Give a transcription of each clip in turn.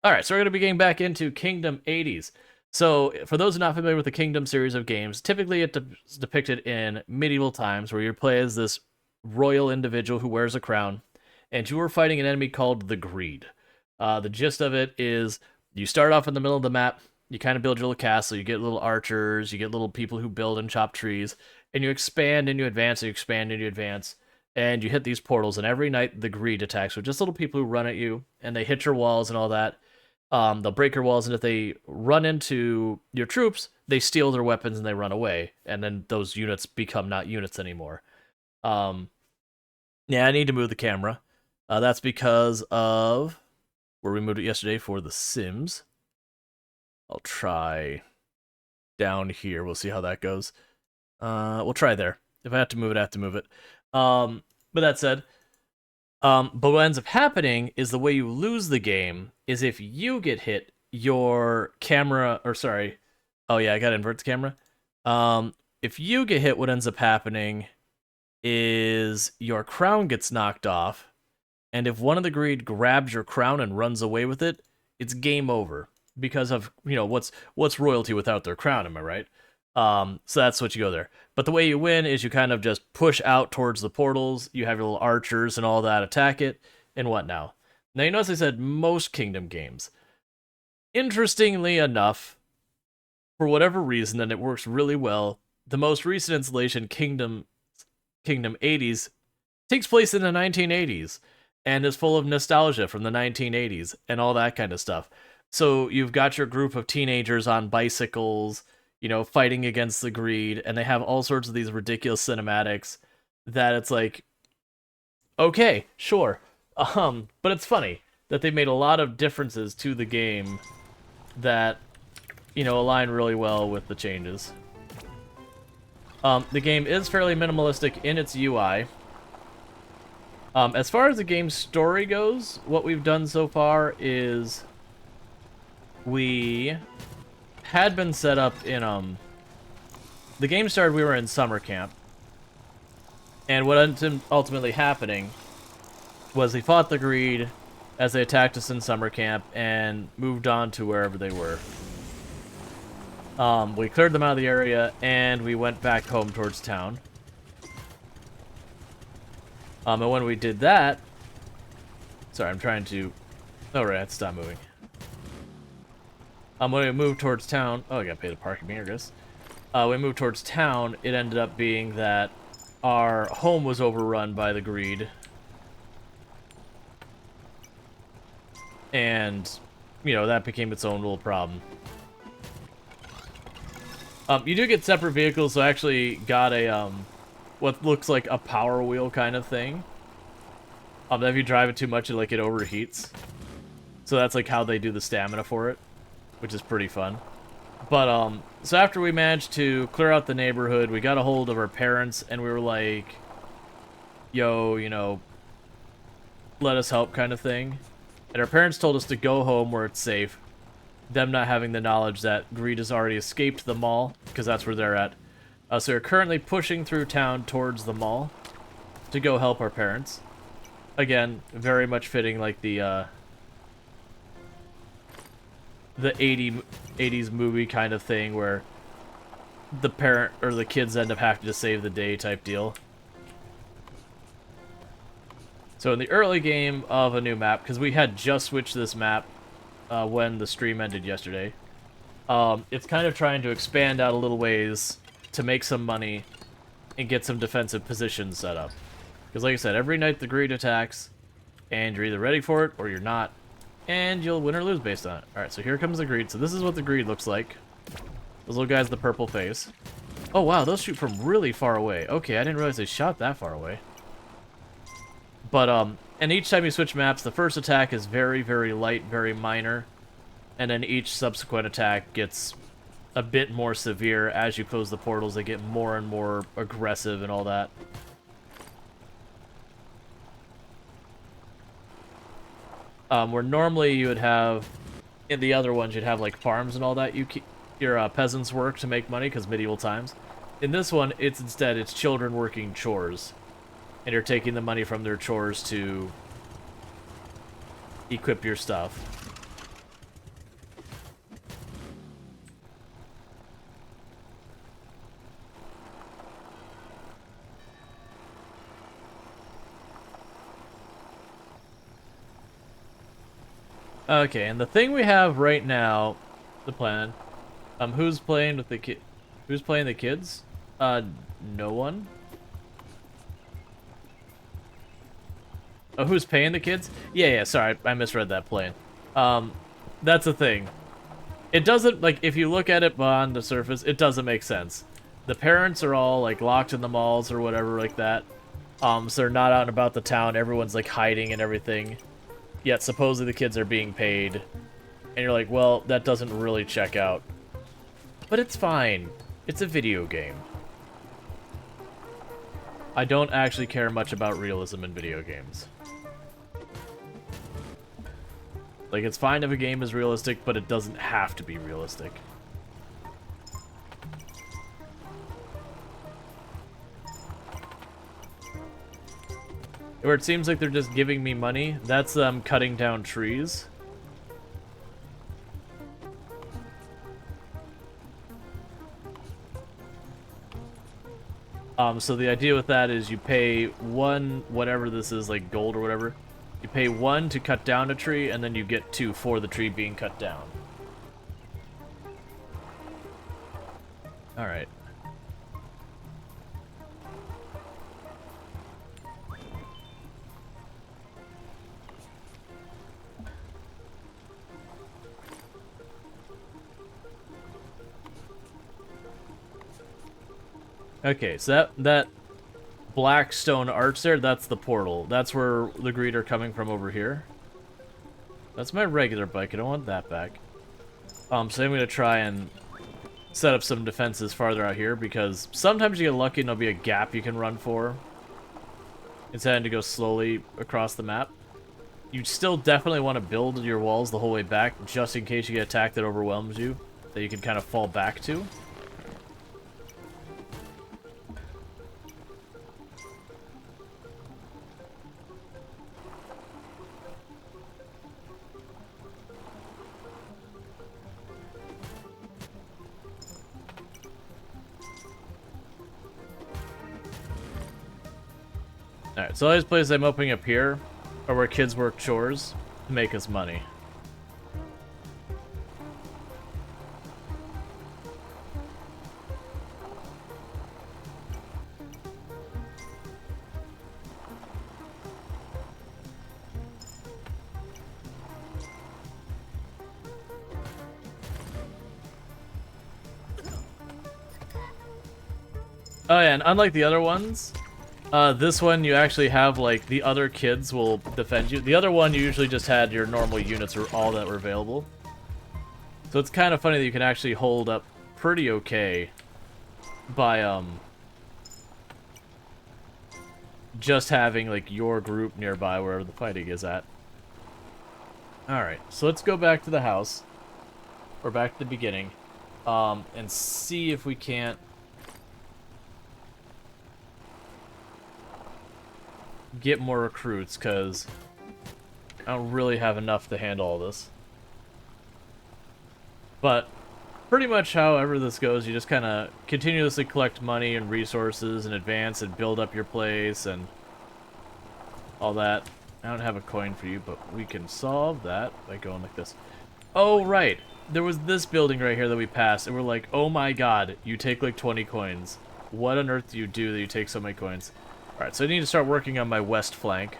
Alright, so we're going to be getting back into Kingdom 80s. So, for those not familiar with the Kingdom series of games, typically it's depicted in medieval times where you play as this royal individual who wears a crown, and you are fighting an enemy called the Greed. The gist of it is you start off in the middle of the map, you kind of build your little castle, you get little archers, you get little people who build and chop trees, and you expand and you advance and you expand and you advance, and you hit these portals, and every night the Greed attacks with just little people who run at you, and they hit your walls and all that. They'll break your walls, and if they run into your troops, they steal their weapons and they run away, and then those units become not units anymore. Um, yeah, I need to move the camera. That's because of where we moved it yesterday for the Sims. I'll try down here. We'll see how that goes. We'll try there. If I have to move it, I have to move it. But that said, but what ends up happening is the way you lose the game is if you get hit, your camera, or sorry, oh yeah, I gotta invert the camera. If you get hit, what ends up happening is your crown gets knocked off, and if one of the Greed grabs your crown and runs away with it, it's game over because of what's royalty without their crown, am I right? So that's what you go there. But the way you win is you kind of just push out towards the portals. You have your little archers and all that attack it, and what now? Now you notice I said most Kingdom games. Interestingly enough, for whatever reason, and it works really well, the most recent installation, Kingdom 80s, takes place in the 1980s and is full of nostalgia from the 1980s and all that kind of stuff. So you've got your group of teenagers on bicycles, fighting against the Greed, and they have all sorts of these ridiculous cinematics that it's like, okay, sure. But it's funny that they made a lot of differences to the game that, align really well with the changes. The game is fairly minimalistic in its UI. As far as the game's story goes, what we've done so far is we had been set up in, the game started, we were in summer camp. And what ended up ultimately happening was they fought the Greed as they attacked us in summer camp and moved on to wherever they were. We cleared them out of the area and we went back home towards town. And when we did that, sorry, I'm trying to, oh right, I have to stop moving. When we moved towards town, oh, I gotta pay the parking meter, I guess. We moved towards town, it ended up being that our home was overrun by the Greed. And, that became its own little problem. You do get separate vehicles, so I actually got a, what looks like a power wheel kind of thing. If you drive it too much, it overheats. So that's how they do the stamina for it, which is pretty fun. But, so after we managed to clear out the neighborhood, we got a hold of our parents, and we were like, yo, let us help kind of thing. And our parents told us to go home where it's safe. Them not having the knowledge that Greed has already escaped the mall, because that's where they're at. So we're currently pushing through town towards the mall to go help our parents. Again, very much fitting the 80s movie kind of thing where the parent or the kids end up having to save the day type deal. So in the early game of a new map, because we had just switched this map when the stream ended yesterday, it's kind of trying to expand out a little ways to make some money and get some defensive positions set up. Because like I said, every night the Greed attacks, and you're either ready for it or you're not, and you'll win or lose based on it. Alright, so here comes the Greed. So this is what the Greed looks like. Those little guys with the purple face. Oh wow, those shoot from really far away. Okay, I didn't realize they shot that far away. But, and each time you switch maps, the first attack is very, very light, very minor. And then each subsequent attack gets a bit more severe. As you close the portals, they get more and more aggressive and all that. Where normally you would have, in the other ones, you'd have farms and all that. Your peasants work to make money because medieval times. In this one, it's children working chores. And you're taking the money from their chores to equip your stuff. Okay, and the thing we have right now, the plan. Who's playing with the kid? Who's playing the kids? No one. Oh, who's paying the kids? Yeah. Sorry, I misread that plan. Um, that's the thing. It doesn't, like, if you look at it on the surface, it doesn't make sense. The parents are all, like, locked in the malls or whatever like that. So they're not out and about the town. Everyone's, like, hiding and everything. Yet, supposedly the kids are being paid. And you're like, well, that doesn't really check out. But it's fine. It's a video game. I don't actually care much about realism in video games. Like, it's fine if a game is realistic, but it doesn't have to be realistic. Where it seems like they're just giving me money, that's them cutting down trees. So the idea with that is you pay one, whatever this is, like gold or whatever. You pay 1 to cut down a tree, and then you get 2 for the tree being cut down. Alright. Okay, so that black stone arch there, that's the portal. That's where the greed are coming from over here. That's my regular bike. I don't want that back. So I'm gonna try and set up some defenses farther out here, because sometimes you get lucky and there'll be a gap you can run for instead of having to go slowly across the map. You still definitely want to build your walls the whole way back, just in case you get attacked that overwhelms you, that you can kind of fall back to. Alright, so all these places I'm opening up here are where kids work chores to make us money. Oh yeah, and unlike the other ones, this one you actually have, like, the other kids will defend you. The other one you usually just had your normal units or all that were available. So it's kind of funny that you can actually hold up pretty okay by, just having, like, your group nearby wherever the fighting is at. Alright, so let's go back to the house, or back to the beginning, and see if we can't get more recruits, because I don't really have enough to handle all this. But pretty much however this goes, you just kind of continuously collect money and resources and advance and build up your place and all that. I don't have a coin for you, but we can solve that by going like this. Oh, right. There was this building right here that we passed, and we're like, oh my god, you take like 20 coins. What on earth do you do that you take so many coins? Alright, so I need to start working on my west flank.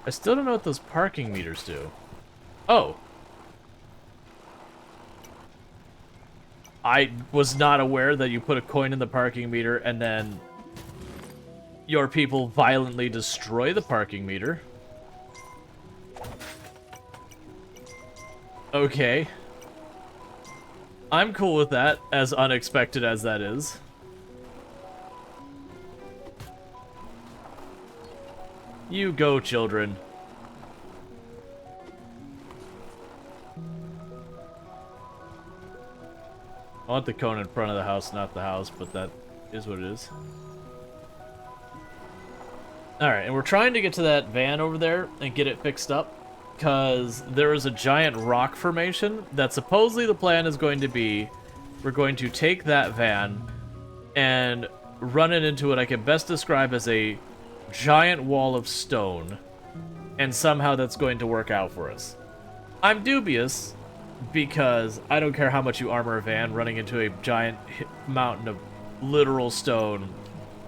I still don't know what those parking meters do. Oh. I was not aware that you put a coin in the parking meter and then your people violently destroy the parking meter. Okay. I'm cool with that, as unexpected as that is. You go, children. I want the cone in front of the house, not the house, but that is what it is. Alright, and we're trying to get to that van over there and get it fixed up, because there is a giant rock formation that supposedly the plan is going to be, we're going to take that van and run it into what I can best describe as a giant wall of stone, and somehow that's going to work out for us. I'm dubious, because I don't care how much you armor a van, running into a giant mountain of literal stone,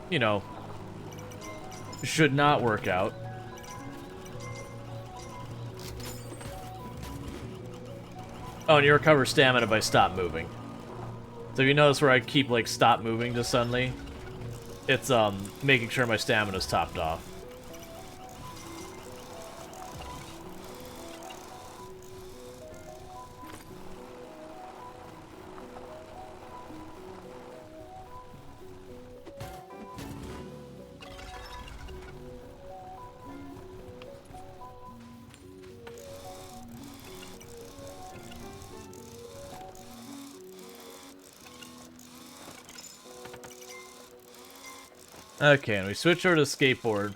you know, should not work out. Oh, and you recover stamina by stop moving. So if you notice where I keep, like, stop moving just suddenly, it's, making sure my stamina's topped off. Okay, and we switch over to skateboard.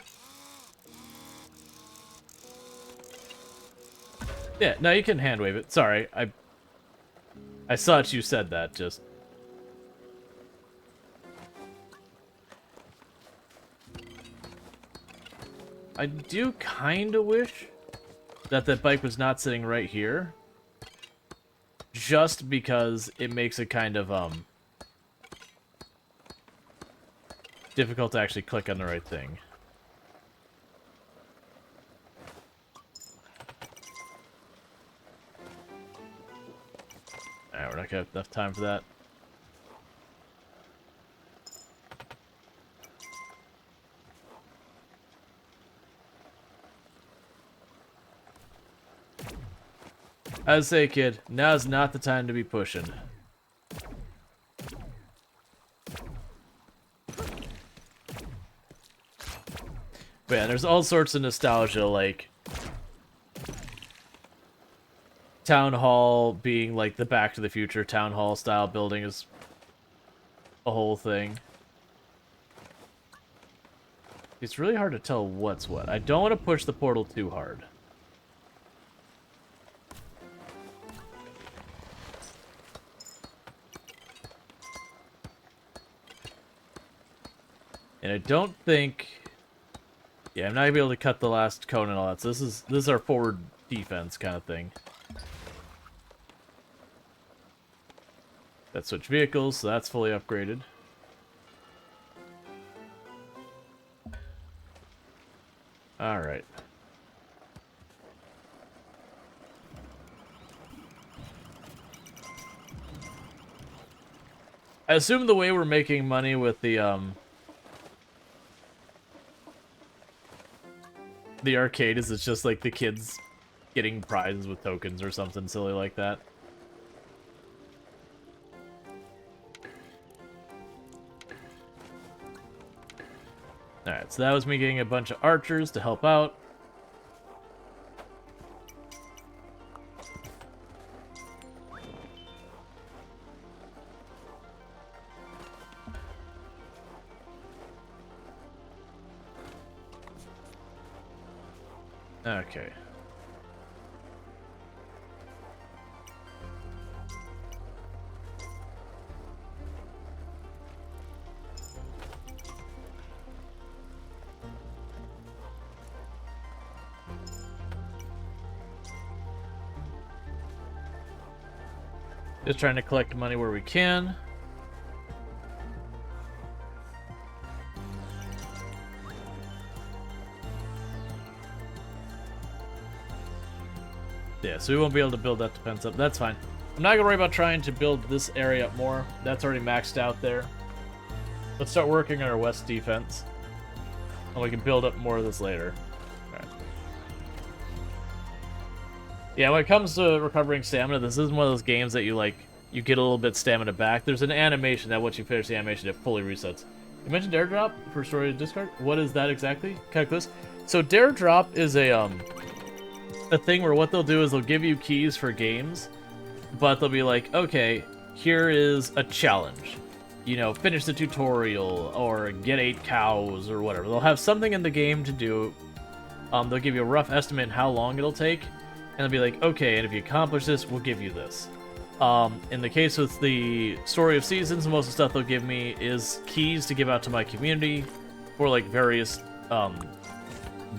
Yeah, no, you can hand wave it. Sorry, I thought you said that, just... I do kinda wish that that bike was not sitting right here. Just because it makes it kind of, difficult to actually click on the right thing. Alright, we're not gonna have enough time for that. I would say, kid, now's not the time to be pushing. But yeah, there's all sorts of nostalgia, like Town Hall being like the Back to the Future Town Hall style building is a whole thing. It's really hard to tell what's what. I don't want to push the portal too hard. And I don't think... Yeah, I'm not gonna be able to cut the last cone and all that, so this is our forward defense kind of thing. Let's switch vehicles, so that's fully upgraded. Alright. I assume the way we're making money with the arcade is it's just like the kids getting prizes with tokens or something silly like that. Alright, so that was me getting a bunch of archers to help out. Okay. Just trying to collect money where we can. Yeah, so we won't be able to build that defense up. That's fine. I'm not gonna worry about trying to build this area up more. That's already maxed out there. Let's start working on our west defense. And we can build up more of this later. Alright. Yeah, when it comes to recovering stamina, this isn't one of those games that you get a little bit stamina back. There's an animation that once you finish the animation, it fully resets. You mentioned airdrop for storage discard. What is that exactly? Calculus. So dare drop is a thing where what they'll do is they'll give you keys for games, but they'll be like, okay, here is a challenge. you know, finish the tutorial or get 8 cows or whatever. They'll have something in the game to do. They'll give you a rough estimate how long it'll take, and they'll be like, okay, and if you accomplish this, we'll give you this. In the case with the Story of Seasons, most of the stuff they'll give me is keys to give out to my community for like various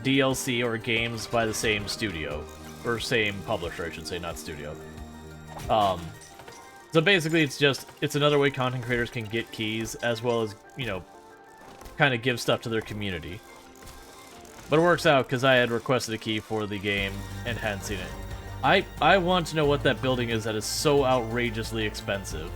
DLC or games by the same studio, or same publisher, I should say, not studio. So basically, it's another way content creators can get keys, as well as, you know, kind of give stuff to their community. But it works out, because I had requested a key for the game and hadn't seen it. I want to know what that building is that is so outrageously expensive.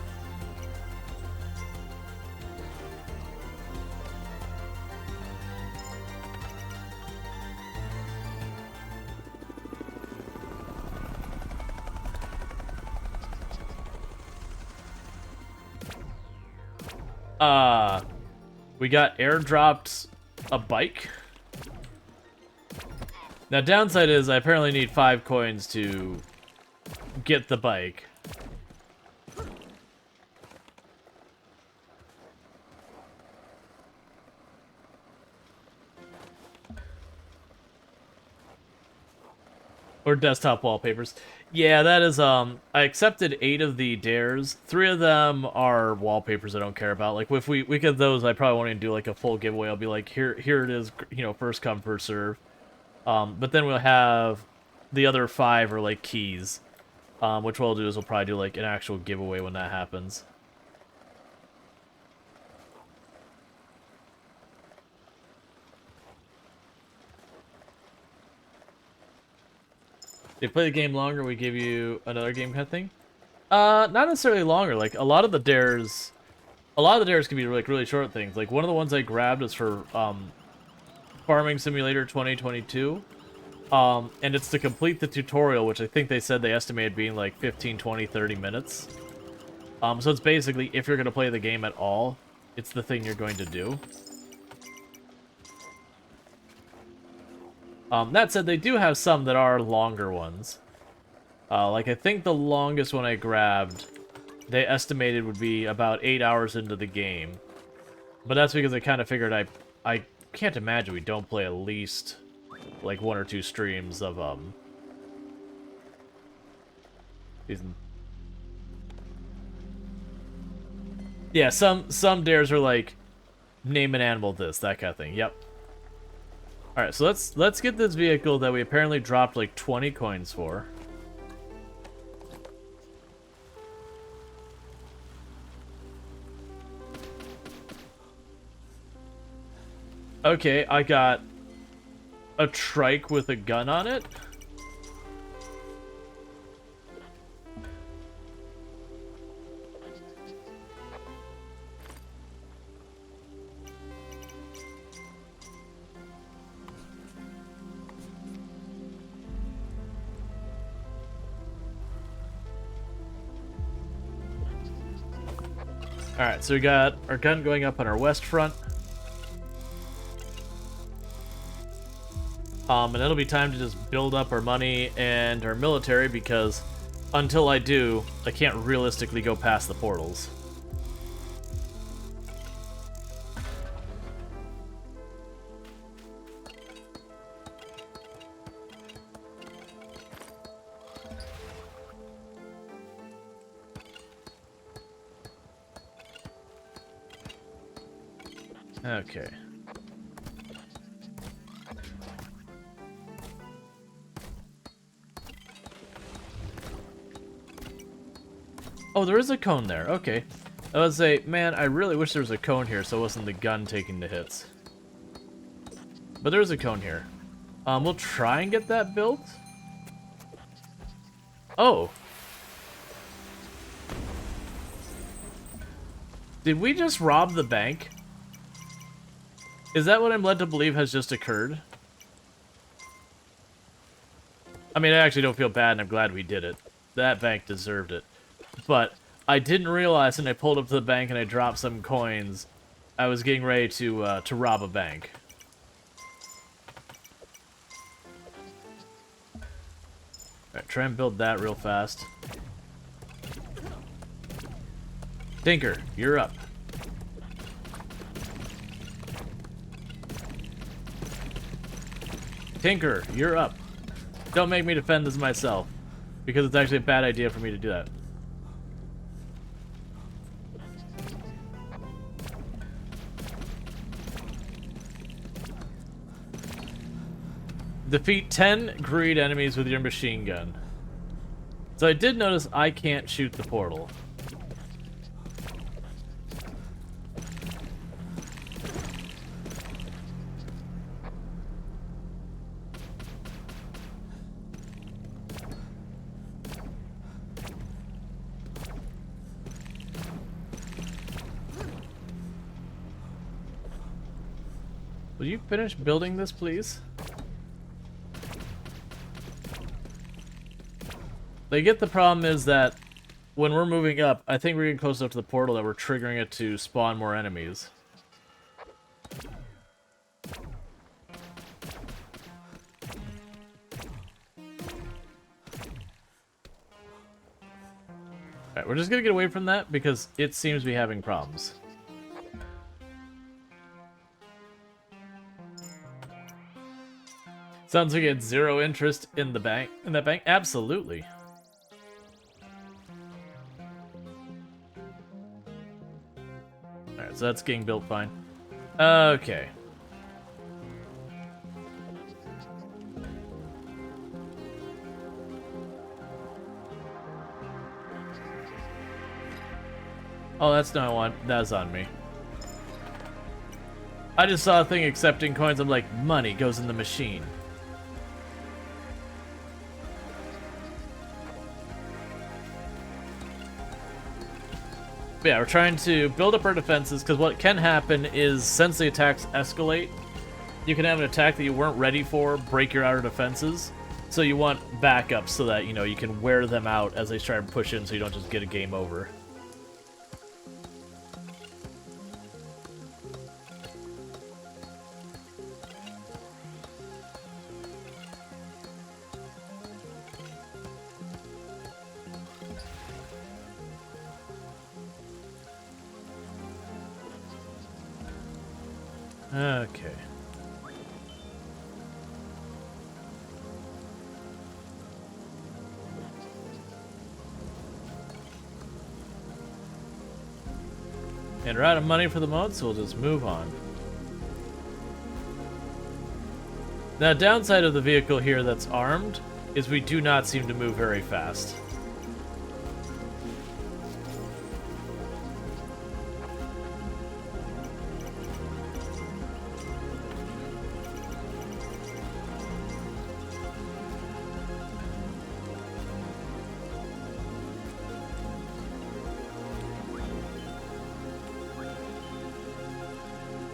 We got airdropped a bike. Now, downside is I apparently need 5 coins to get the bike. Or desktop wallpapers. Yeah, that is, I accepted 8 of the dares. 3 of them are wallpapers I don't care about. Like, if we get those, I probably won't even do, like, a full giveaway. I'll be like, here it is, you know, first come, first serve. But then we'll have the other 5 are, like, keys. Which what we'll do is we'll probably do, like, an actual giveaway when that happens. If you play the game longer, we give you another game kind of thing. Not necessarily longer. Like, a lot of the dares can be like really short things. Like, one of the ones I grabbed is for Farming Simulator 2022. And it's to complete the tutorial, which I think they said they estimated being like 15, 20, 30 minutes. So it's basically, if you're going to play the game at all, it's the thing you're going to do. That said, they do have some that are longer ones. Like, I think the longest one I grabbed, they estimated would be about 8 hours into the game. But that's because I kind of figured I can't imagine we don't play at least, like, 1 or 2 streams of, Yeah, some dares are like, name an animal this, that kind of thing. Yep. Alright, so let's get this vehicle that we apparently dropped like 20 coins for. Okay, I got a trike with a gun on it. Alright, so we got our gun going up on our west front. And it'll be time to just build up our money and our military, because until I do, I can't realistically go past the portals. Okay. Oh, there is a cone there. Okay. I was say, man, I really wish there was a cone here so it wasn't the gun taking the hits. But there is a cone here. We'll try and get that built. Oh. Did we just rob the bank? Is that what I'm led to believe has just occurred? I mean, I actually don't feel bad, and I'm glad we did it. That bank deserved it. But I didn't realize when I pulled up to the bank and I dropped some coins, I was getting ready to rob a bank. Alright, try and build that real fast. Tinker, you're up. Tinker, you're up. Don't make me defend this myself, because it's actually a bad idea for me to do that. Defeat 10 greed enemies with your machine gun. So I did notice I can't shoot the portal. Will you finish building this, please? They get the problem is that when we're moving up, I think we're getting close enough to the portal that we're triggering it to spawn more enemies. Alright, we're just gonna get away from that because it seems to be having problems. Sounds like you had zero interest in the bank. In that bank? Absolutely. Alright, so that's getting built fine. Okay. Oh, that's not one. That's on me. I just saw a thing accepting coins. I'm like, money goes in the machine. But yeah, we're trying to build up our defenses, because what can happen is, since the attacks escalate, you can have an attack that you weren't ready for break your outer defenses. So you want backups so that, you know, you can wear them out as they try to push in so you don't just get a game over. Okay. And we're out of money for the moment, so we'll just move on. Now, downside of the vehicle here that's armed is we do not seem to move very fast.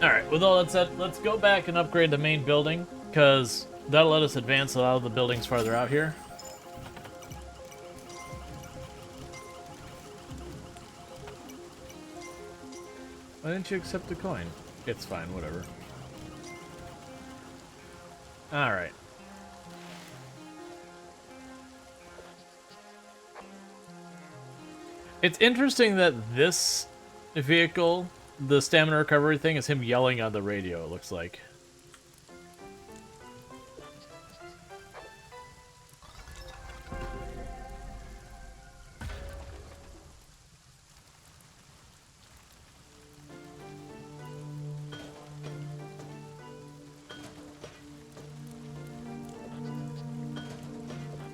Alright, with all that said, let's go back and upgrade the main building, because that'll let us advance a lot of the buildings farther out here. Why didn't you accept the coin? It's fine, whatever. Alright. It's interesting that this vehicle, the stamina recovery thing, is him yelling on the radio, it looks like.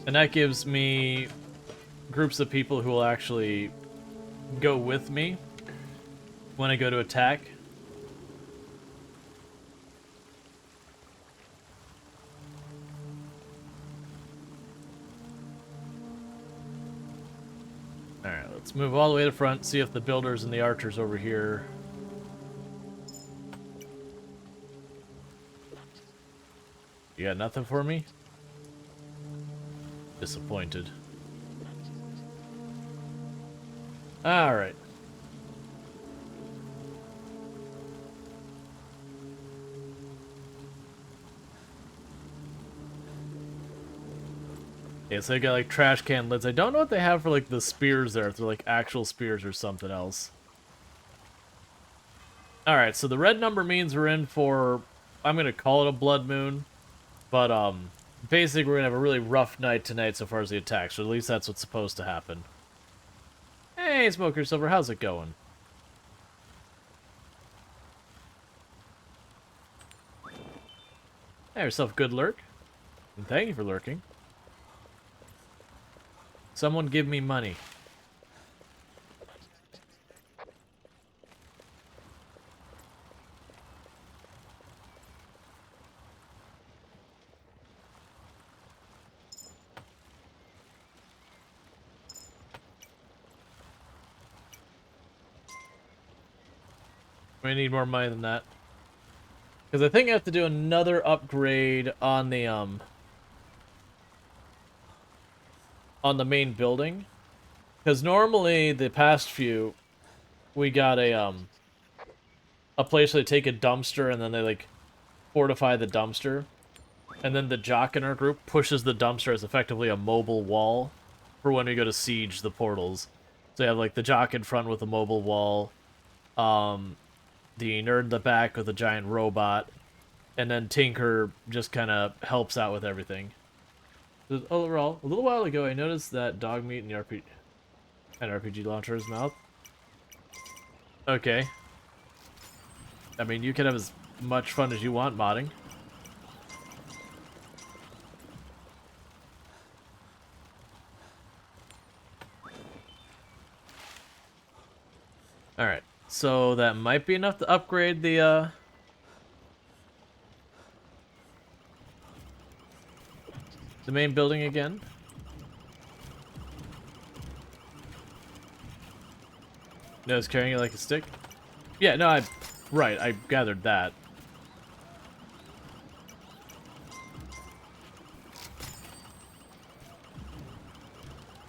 And that gives me groups of people who will actually go with me when I go to attack. Alright, let's move all the way to the front, see if the builders and the archers over here. You got nothing for me? Disappointed. Alright. Yeah, so they got like trash can lids. I don't know what they have for like the spears there, if they're like actual spears or something else. Alright, so the red number means we're in for, I'm gonna call it a blood moon. But basically we're gonna have a really rough night tonight so far as the attacks, or at least that's what's supposed to happen. Hey, Smoker Silver, how's it going? Have yourself a good lurk. And thank you for lurking. Someone give me money. We need more money than that. Because I think I have to do another upgrade on the main building. Because normally the past few we got a place where they take a dumpster and then they like fortify the dumpster. And then the jock in our group pushes the dumpster as effectively a mobile wall for when we go to siege the portals. So you have like the jock in front with a mobile wall, the nerd in the back with a giant robot, and then Tinker just kind of helps out with everything. Overall, a little while ago, I noticed that dog meat in the RPG launcher's mouth. Okay. I mean, you can have as much fun as you want modding. Alright, so that might be enough to upgrade the main building again. No, it's carrying it like a stick? Yeah, no, right, I gathered that.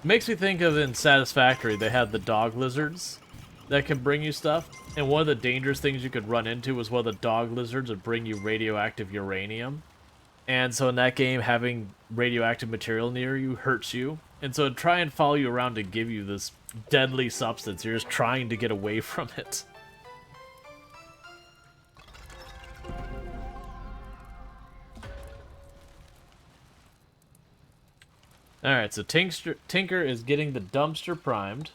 Makes me think of in Satisfactory, they had the dog lizards that can bring you stuff. And one of the dangerous things you could run into was one of the dog lizards would bring you radioactive uranium. And so in that game, having radioactive material near you hurts you. And so it'd try and follow you around to give you this deadly substance. You're just trying to get away from it. Alright, so Tinker is getting the dumpster primed.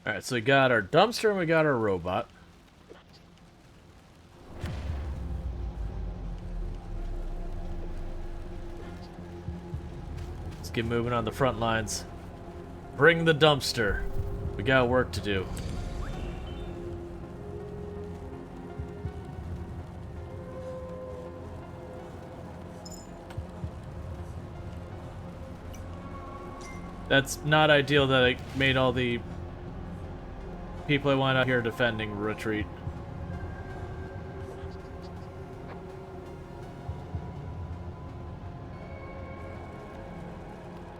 Alright, so we got our dumpster and we got our robot. Let's get moving on the front lines. Bring the dumpster. We got work to do. That's not ideal that I made all the people I want out here defending retreat.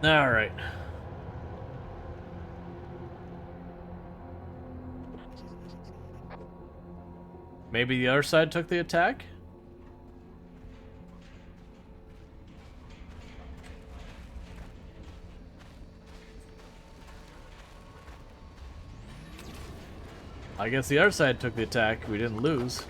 Alright. Maybe the other side took the attack? I guess the other side took the attack. We didn't lose.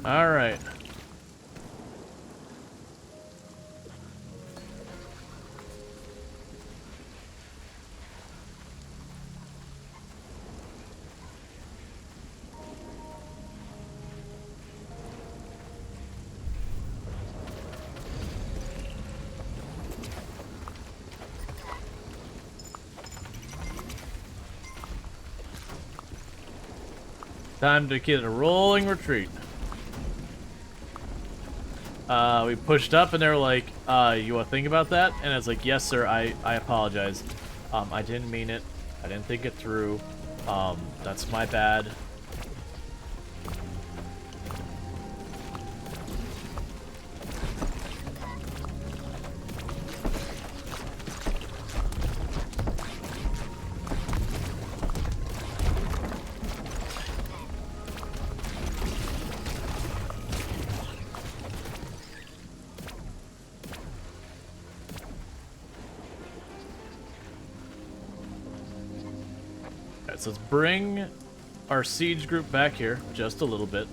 All right. Time to get a rolling retreat. We pushed up and they were like, you want to think about that? And I was like, yes, sir, I apologize. I didn't mean it. I didn't think it through. That's my bad. So let's bring our siege group back here just a little bit.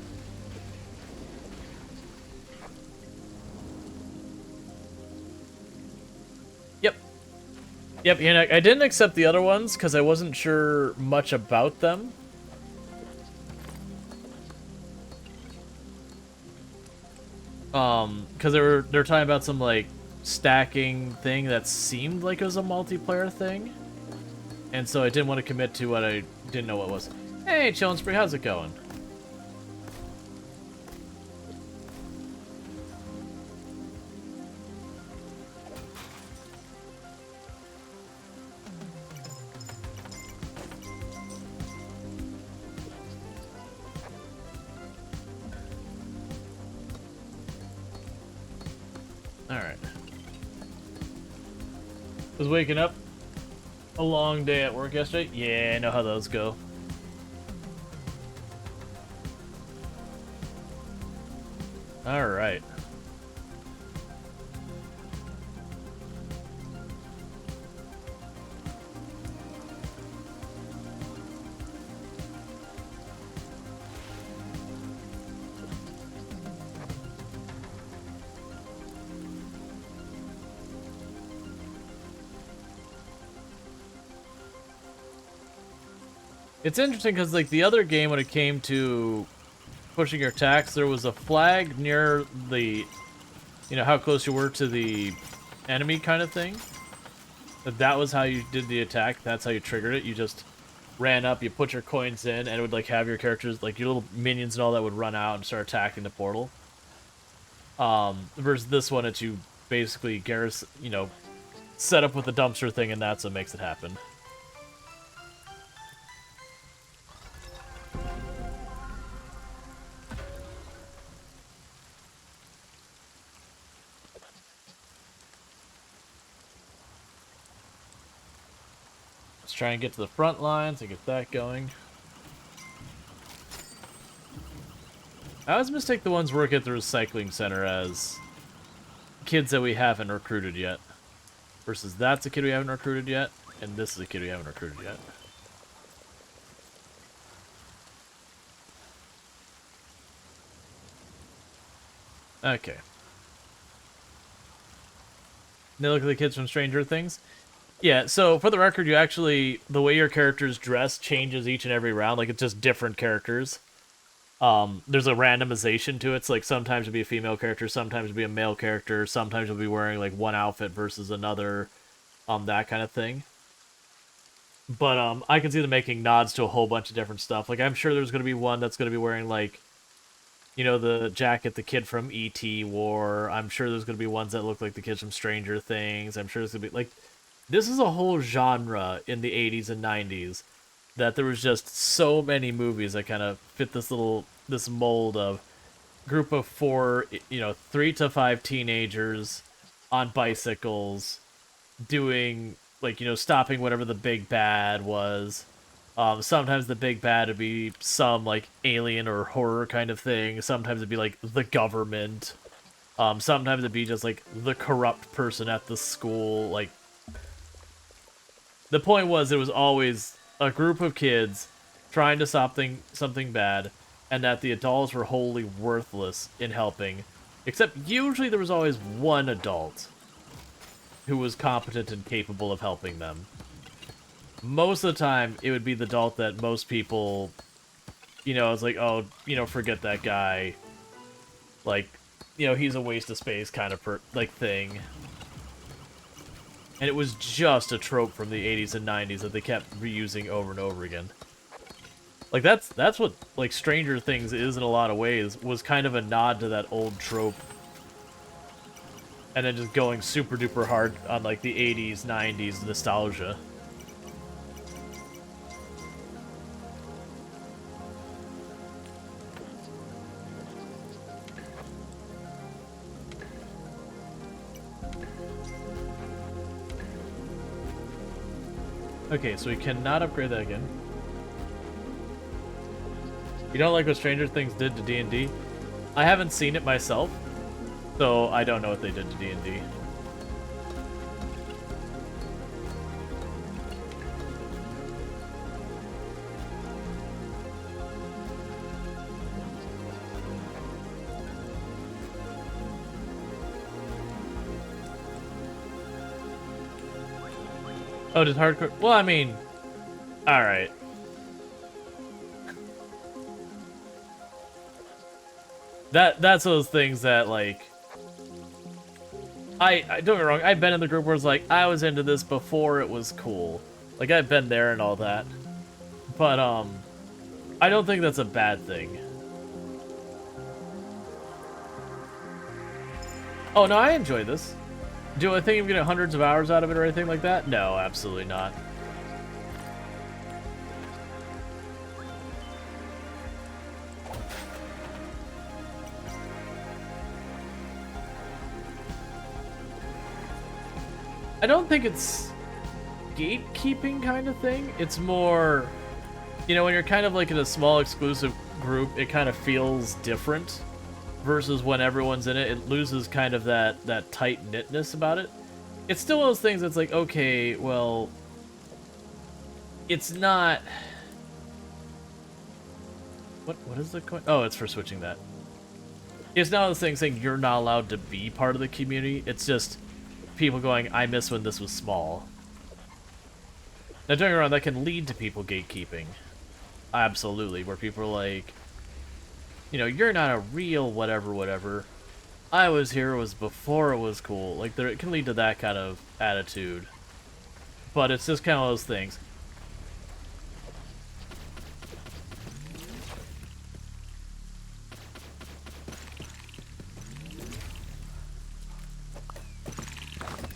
Yep. Yep, you know, I didn't accept the other ones because I wasn't sure much about them. Because they're talking about some, like, stacking thing that seemed like it was a multiplayer thing. And so I didn't want to commit to what I didn't know what was. Hey, Chillin' Spree, how's it going? Alright. Was waking up. A long day at work yesterday? Yeah, I know how those go. Alright. It's interesting because, like, the other game, when it came to pushing your attacks, there was a flag near the, you know, how close you were to the enemy kind of thing. That was how you did the attack. That's how you triggered it. You just ran up, you put your coins in, and it would, like, have your characters, like, your little minions and all that would run out and start attacking the portal. Versus this one, it's you basically garrison, you know, set up with the dumpster thing, and that's what makes it happen. Let's try and get to the front lines and get that going. I always mistake the ones working at the recycling center as kids that we haven't recruited yet. Versus that's a kid we haven't recruited yet, and this is a kid we haven't recruited yet. Okay. They look at the kids from Stranger Things. Yeah, so for the record, you actually, the way your characters dress changes each and every round. Like, it's just different characters. There's a randomization to it. It's like sometimes it'll be a female character, sometimes it'll be a male character, sometimes you'll be wearing like one outfit versus another, that kind of thing. But I can see them making nods to a whole bunch of different stuff. Like, I'm sure there's going to be one that's going to be wearing, like, you know, the jacket the kid from E.T. wore. I'm sure there's going to be ones that look like the kids from Stranger Things. I'm sure there's going to be, like, this is a whole genre in the 80s and 90s that there was just so many movies that kind of fit this mold of group of 4, you know, 3 to 5 teenagers on bicycles doing, like, you know, stopping whatever the big bad was. Sometimes the big bad would be some, like, alien or horror kind of thing. Sometimes it'd be, like, the government. Sometimes it'd be just, like, the corrupt person at the school. Like, the point was, it was always a group of kids trying to stop something bad, and that the adults were wholly worthless in helping. Except, usually there was always one adult who was competent and capable of helping them. Most of the time, it would be the adult that most people, you know, it's like, oh, you know, forget that guy. Like, you know, he's a waste of space kind of thing. And it was just a trope from the 80s and 90s that they kept reusing over and over again. Like, that's what, like, Stranger Things is in a lot of ways, was kind of a nod to that old trope. And then just going super duper hard on, like, the 80s, 90s nostalgia. Okay, so we cannot upgrade that again. You don't like what Stranger Things did to D&D? I haven't seen it myself, so I don't know what they did to D&D. Oh, did hardcore... Well, I mean... Alright. That's those things that, like... I don't get me wrong, I've been in the group where it's like, I was into this before it was cool. Like, I've been there and all that. But, I don't think that's a bad thing. Oh, no, I enjoy this. Do I think I'm getting hundreds of hours out of it or anything like that? No, absolutely not. I don't think it's gatekeeping kind of thing. It's more, you know, when you're kind of like in a small exclusive group, it kind of feels different. Versus when everyone's in it, it loses kind of that tight-knitness about it. It's still one of those things that's like, okay, well, it's not... What is the coin? Oh, it's for switching that. It's not one of those things saying you're not allowed to be part of the community. It's just people going, I miss when this was small. Now, don't get me wrong, that can lead to people gatekeeping. Absolutely, where people are like, you know, you're not a real whatever. I was here, it was before it was cool. Like, it can lead to that kind of attitude. But it's just kind of those things.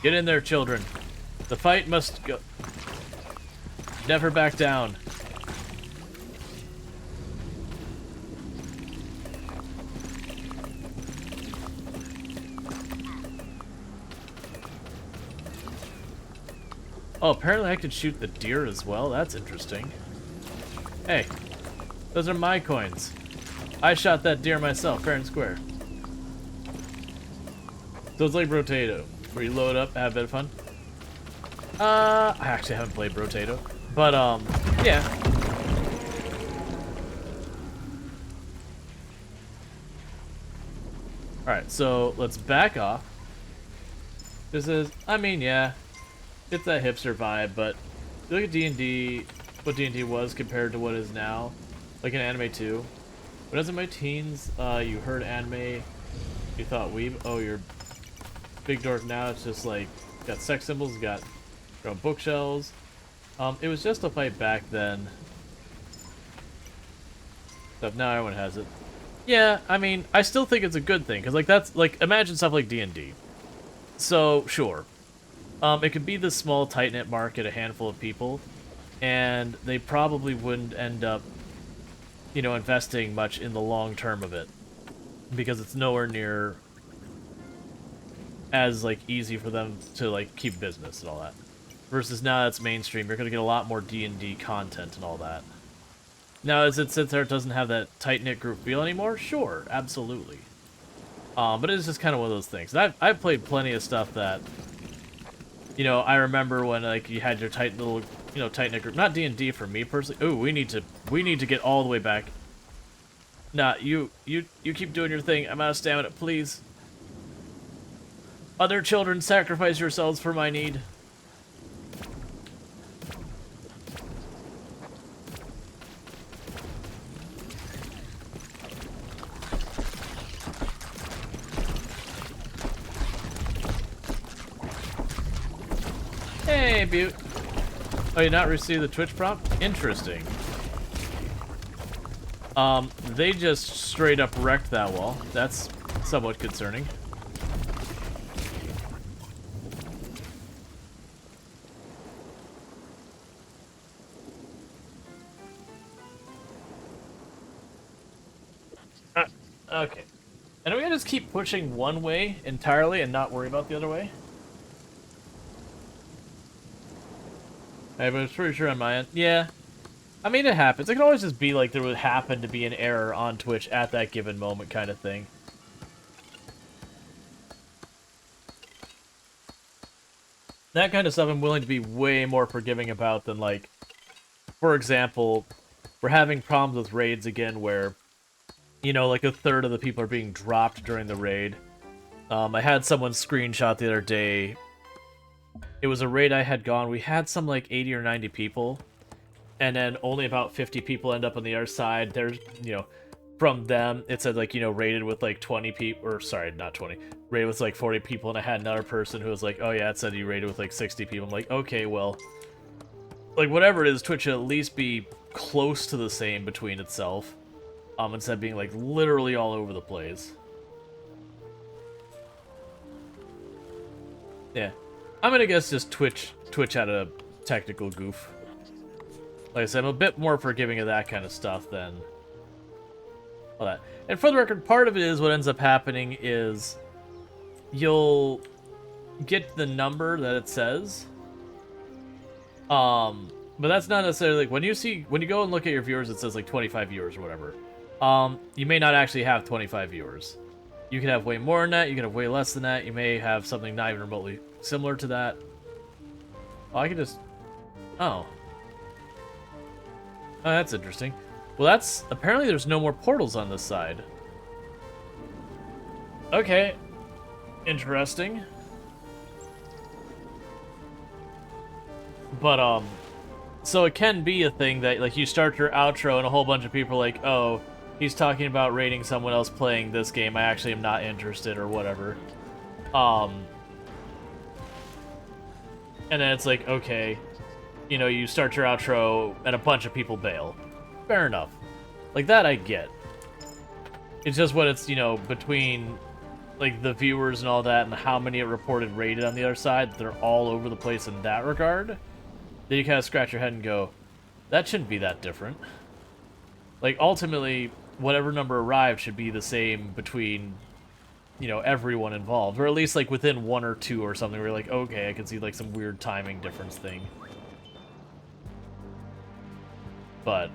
Get in there, children. The fight must go. Never back down. Oh, apparently I can shoot the deer as well. That's interesting. Hey, those are my coins. I shot that deer myself, fair and square. So it's like Brotato, where you load up, have a bit of fun. I actually haven't played Brotato, but yeah. All right, so let's back off. This is, I mean, yeah. It's that hipster vibe, but look at D&D, what D&D was compared to what is now, like in Anime 2. When I was in my teens, you heard anime, you thought weeb, oh, you're big dork. Now it's just like, got sex symbols, got your own bookshelves. It was just a fight back then. Stuff, now everyone has it. Yeah, I mean, I still think it's a good thing, because like that's, like, imagine stuff like D&D. So, sure. It could be this small, tight-knit market, a handful of people, and they probably wouldn't end up, you know, investing much in the long term of it, because it's nowhere near as, like, easy for them to, like, keep business and all that. Versus now that's mainstream, you're going to get a lot more D&D content and all that. Now, as it sits there, it doesn't have that tight-knit group feel anymore? Sure, absolutely. But it's just kind of one of those things. I've played plenty of stuff that... You know, I remember when like you had your tight little, you know, tight knit group. Not D&D for me personally. Ooh, we need to get all the way back. Nah, you keep doing your thing. I'm out of stamina, please. Other children, sacrifice yourselves for my need. Hey, Butte. Oh, you not received the Twitch prompt? Interesting. They just straight up wrecked that wall. That's somewhat concerning. Okay. And are we gonna just keep pushing one way entirely and not worry about the other way? Hey, but it's pretty sure on my end. Yeah. I mean, it happens. It can always just be like there would happen to be an error on Twitch at that given moment kind of thing. That kind of stuff I'm willing to be way more forgiving about than, like, for example, we're having problems with raids again where, you know, like a third of the people are being dropped during the raid. I had someone screenshot the other day. It was a raid I had gone. We had some like 80 or 90 people, and then only about 50 people end up on the other side. There's, you know, from them, it said, like, you know, rated with like 20 people, or sorry, not 20, rated with like 40 people, and I had another person who was like, oh yeah, it said you rated with like 60 people. I'm like, okay, well, like, whatever it is, Twitch should at least be close to the same between itself, instead of being like literally all over the place. Yeah. I'm gonna guess just Twitch had a technical goof. Like I said, I'm a bit more forgiving of that kind of stuff than all that. And for the record, part of it is what ends up happening is you'll get the number that it says. But that's not necessarily like when you go and look at your viewers, it says like 25 viewers or whatever. You may not actually have 25 viewers. You could have way more than that, you could have way less than that, you may have something not even remotely similar to that. Oh, I could just... Oh. Oh, that's interesting. Well, that's... Apparently there's no more portals on this side. Okay. Interesting. But, so it can be a thing that, like, you start your outro and a whole bunch of people are like, oh, he's talking about rating someone else playing this game. I actually am not interested, or whatever. And then it's like, okay, you know, you start your outro and a bunch of people bail. Fair enough. Like, that I get. It's just when it's, you know, between, like, the viewers and all that and how many it reported rated on the other side, they're all over the place in that regard. Then you kind of scratch your head and go, that shouldn't be that different. Like, ultimately, whatever number arrived should be the same between, you know, everyone involved. Or at least, like, within one or two or something where you're like, okay, I can see, like, some weird timing difference thing. But,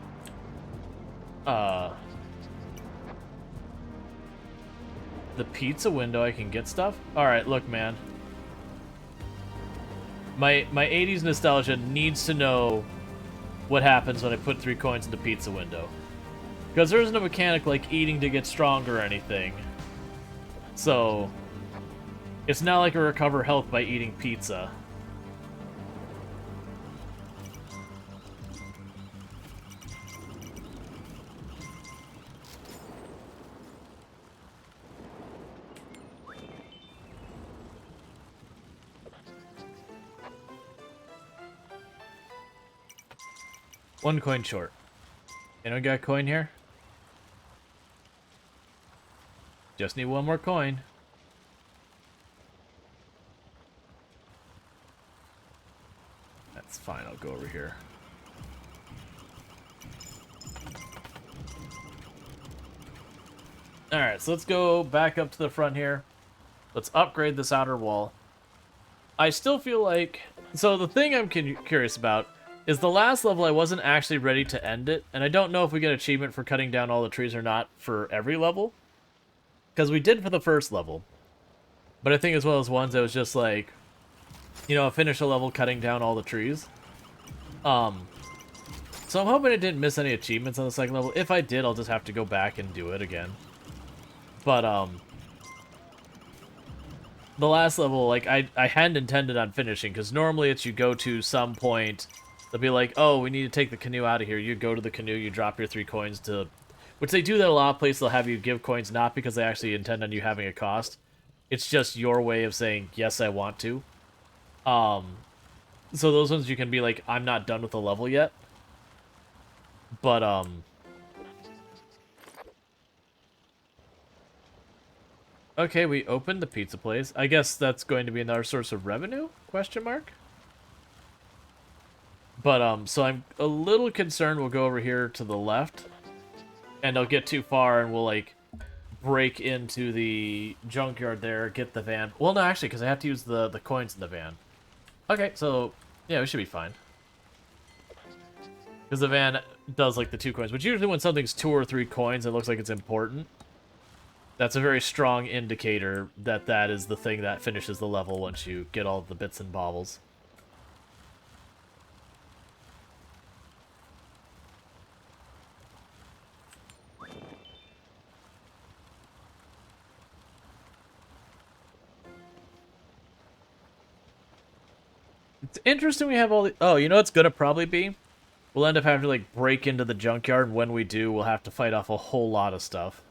the pizza window, I can get stuff? Alright, look, man. My 80s nostalgia needs to know what happens when I put 3 coins in the pizza window. Because there isn't a mechanic like eating to get stronger or anything. So, it's not like I recover health by eating pizza. One coin short. Anyone got a coin here? Just need one more coin. That's fine, I'll go over here. Alright, so let's go back up to the front here. Let's upgrade this outer wall. I still feel like... So the thing I'm curious about is the last level I wasn't actually ready to end it, and I don't know if we get achievement for cutting down all the trees or not for every level. Because we did for the first level. But I think as well as ones that was just like, you know, finish a level cutting down all the trees. So I'm hoping I didn't miss any achievements on the second level. If I did, I'll just have to go back and do it again. But, the last level, like, I hadn't intended on finishing, because normally it's you go to some point, they'll be like, oh, we need to take the canoe out of here. You go to the canoe, you drop your 3 coins to... Which they do that a lot of places, they'll have you give coins, not because they actually intend on you having a cost. It's just your way of saying, yes, I want to. So those ones you can be like, I'm not done with the level yet. But, okay, we opened the pizza place. I guess that's going to be another source of revenue? Question mark? But, so I'm a little concerned we'll go over here to the left. And I'll get too far and we'll, like, break into the junkyard there, get the van. Well, no, actually, because I have to use the coins in the van. Okay, so, yeah, we should be fine. Because the van does like the 2 coins. But usually when something's 2 or 3 coins, it looks like it's important. That's a very strong indicator that that is the thing that finishes the level once you get all the bits and baubles. It's interesting we have all the... Oh, you know what's gonna probably be? We'll end up having to, like, break into the junkyard, and when we do, we'll have to fight off a whole lot of stuff.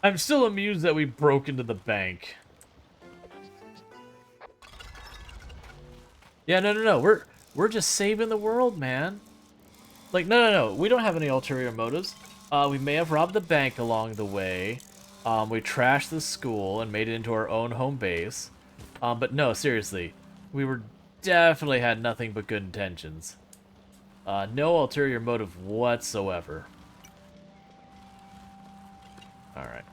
I'm still amused that we broke into the bank. Yeah, no. We're just saving the world, man. Like, no. We don't have any ulterior motives. We may have robbed the bank along the way. We trashed the school and made it into our own home base. But no, seriously. We were definitely had nothing but good intentions. No ulterior motive whatsoever. Alright.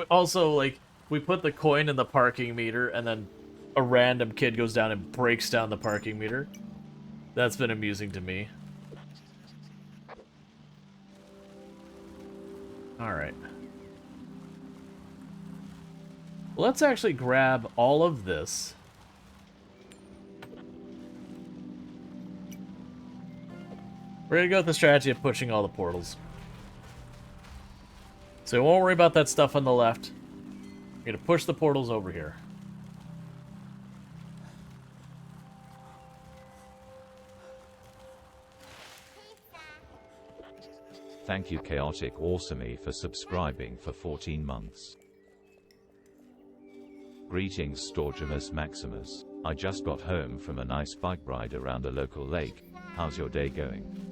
Also, like, we put the coin in the parking meter, and then a random kid goes down and breaks down the parking meter. That's been amusing to me. Alright. Let's actually grab all of this. We're gonna go with the strategy of pushing all the portals. So we won't worry about that stuff on the left. We're gonna push the portals over here. Thank you Chaotic Awesomey for subscribing for 14 months. Greetings Storgimus Maximus. I just got home from a nice bike ride around a local lake. How's your day going?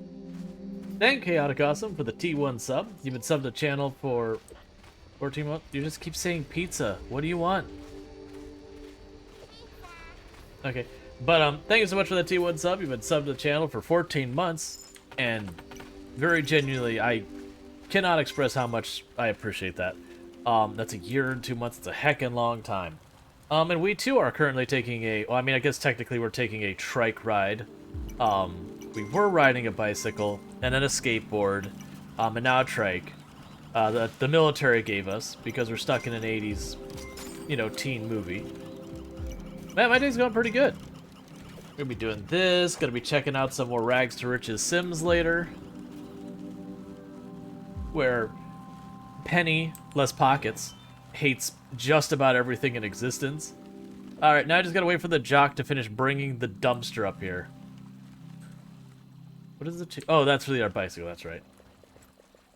Thank Chaotic Awesome for the T1 sub. You've been subbed to the channel for 14 months. You just keep saying pizza. What do you want? Okay. But thank you so much for the T1 sub. You've been subbed to the channel for 14 months. And very genuinely, I cannot express how much I appreciate that. That's a year and 2 months. It's a heckin' long time. And we too are currently taking a... Well, I mean, I guess technically we're taking a trike ride. We were riding a bicycle, and then a skateboard, and now a trike. That the military gave us, because we're stuck in an 80s, you know, teen movie. Man, my day's going pretty good. Gonna be doing this, gonna be checking out some more Rags to Riches Sims later. Where Penny, less pockets, hates just about everything in existence. Alright, now I just gotta wait for the jock to finish bringing the dumpster up here. What is the... Oh, that's for our bicycle, that's right.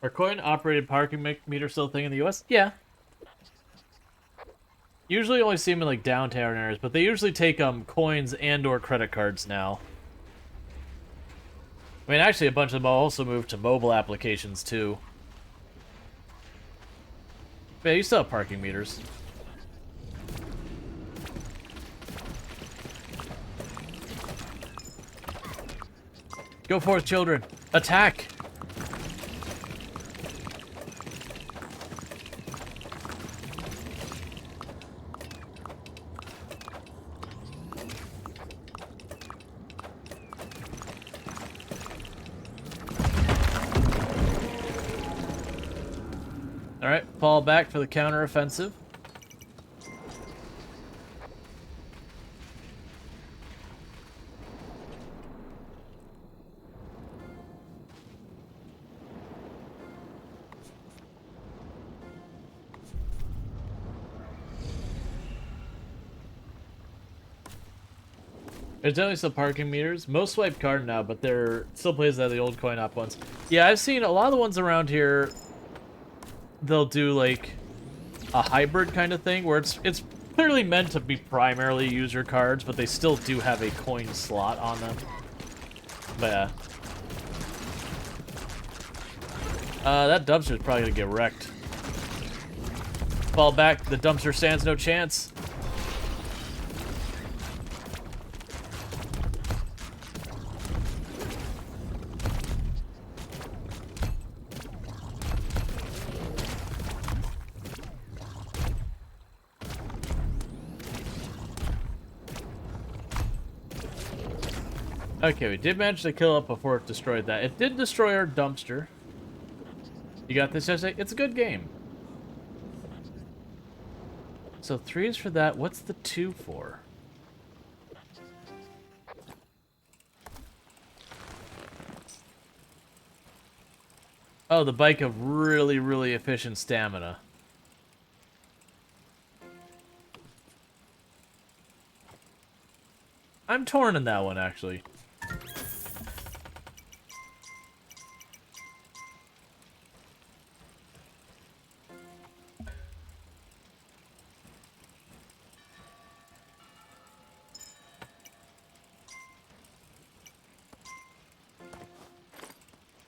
Are coin-operated parking meter still a thing in the US? Yeah. Usually only see them in, like, downtown areas, but they usually take, coins and or credit cards now. I mean, actually, a bunch of them also moved to mobile applications, too. But yeah, you still have parking meters. Go forth, children. Attack! Alright, fall back for the counter-offensive. There's definitely some parking meters. Most swipe card now, but they're still places that are the old coin op ones. Yeah, I've seen a lot of the ones around here. They'll do like a hybrid kind of thing where it's clearly meant to be primarily user cards, but they still do have a coin slot on them. But yeah. That dumpster's probably gonna get wrecked. Fall back. The dumpster stands no chance. Okay, we did manage to kill it before it destroyed that. It did destroy our dumpster. You got this, Jesse? It's a good game. So 3 is for that. What's the 2 for? Oh, the bike of really, really efficient stamina. I'm torn in that one, actually.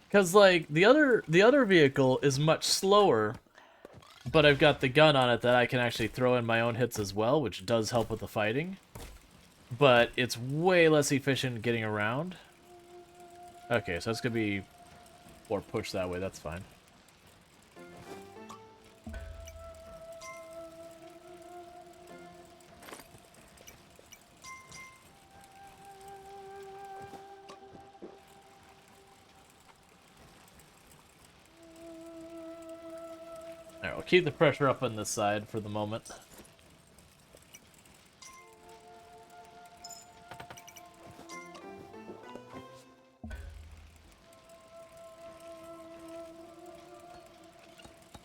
Because, like, the other vehicle is much slower, but I've got the gun on it that I can actually throw in my own hits as well, which does help with the fighting. But it's way less efficient getting around. Okay, so it's going to be more push that way, that's fine. Alright, we'll keep the pressure up on this side for the moment.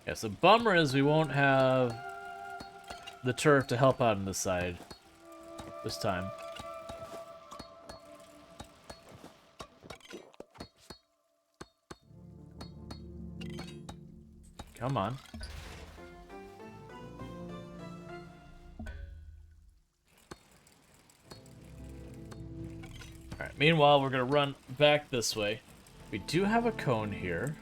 Yeah, so bummer is we won't have the turret to help out on this side this time. Come on. Alright, meanwhile, we're going to run back this way. We do have a cone here.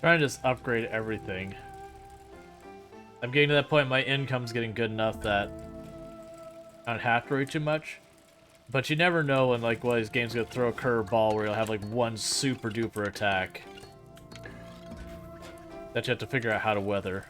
Trying to just upgrade everything. I'm getting to that point my income's getting good enough that I don't have to worry too much. But you never know when, like, one of these games gonna throw a curveball where you'll have, like, one super duper attack that you have to figure out how to weather.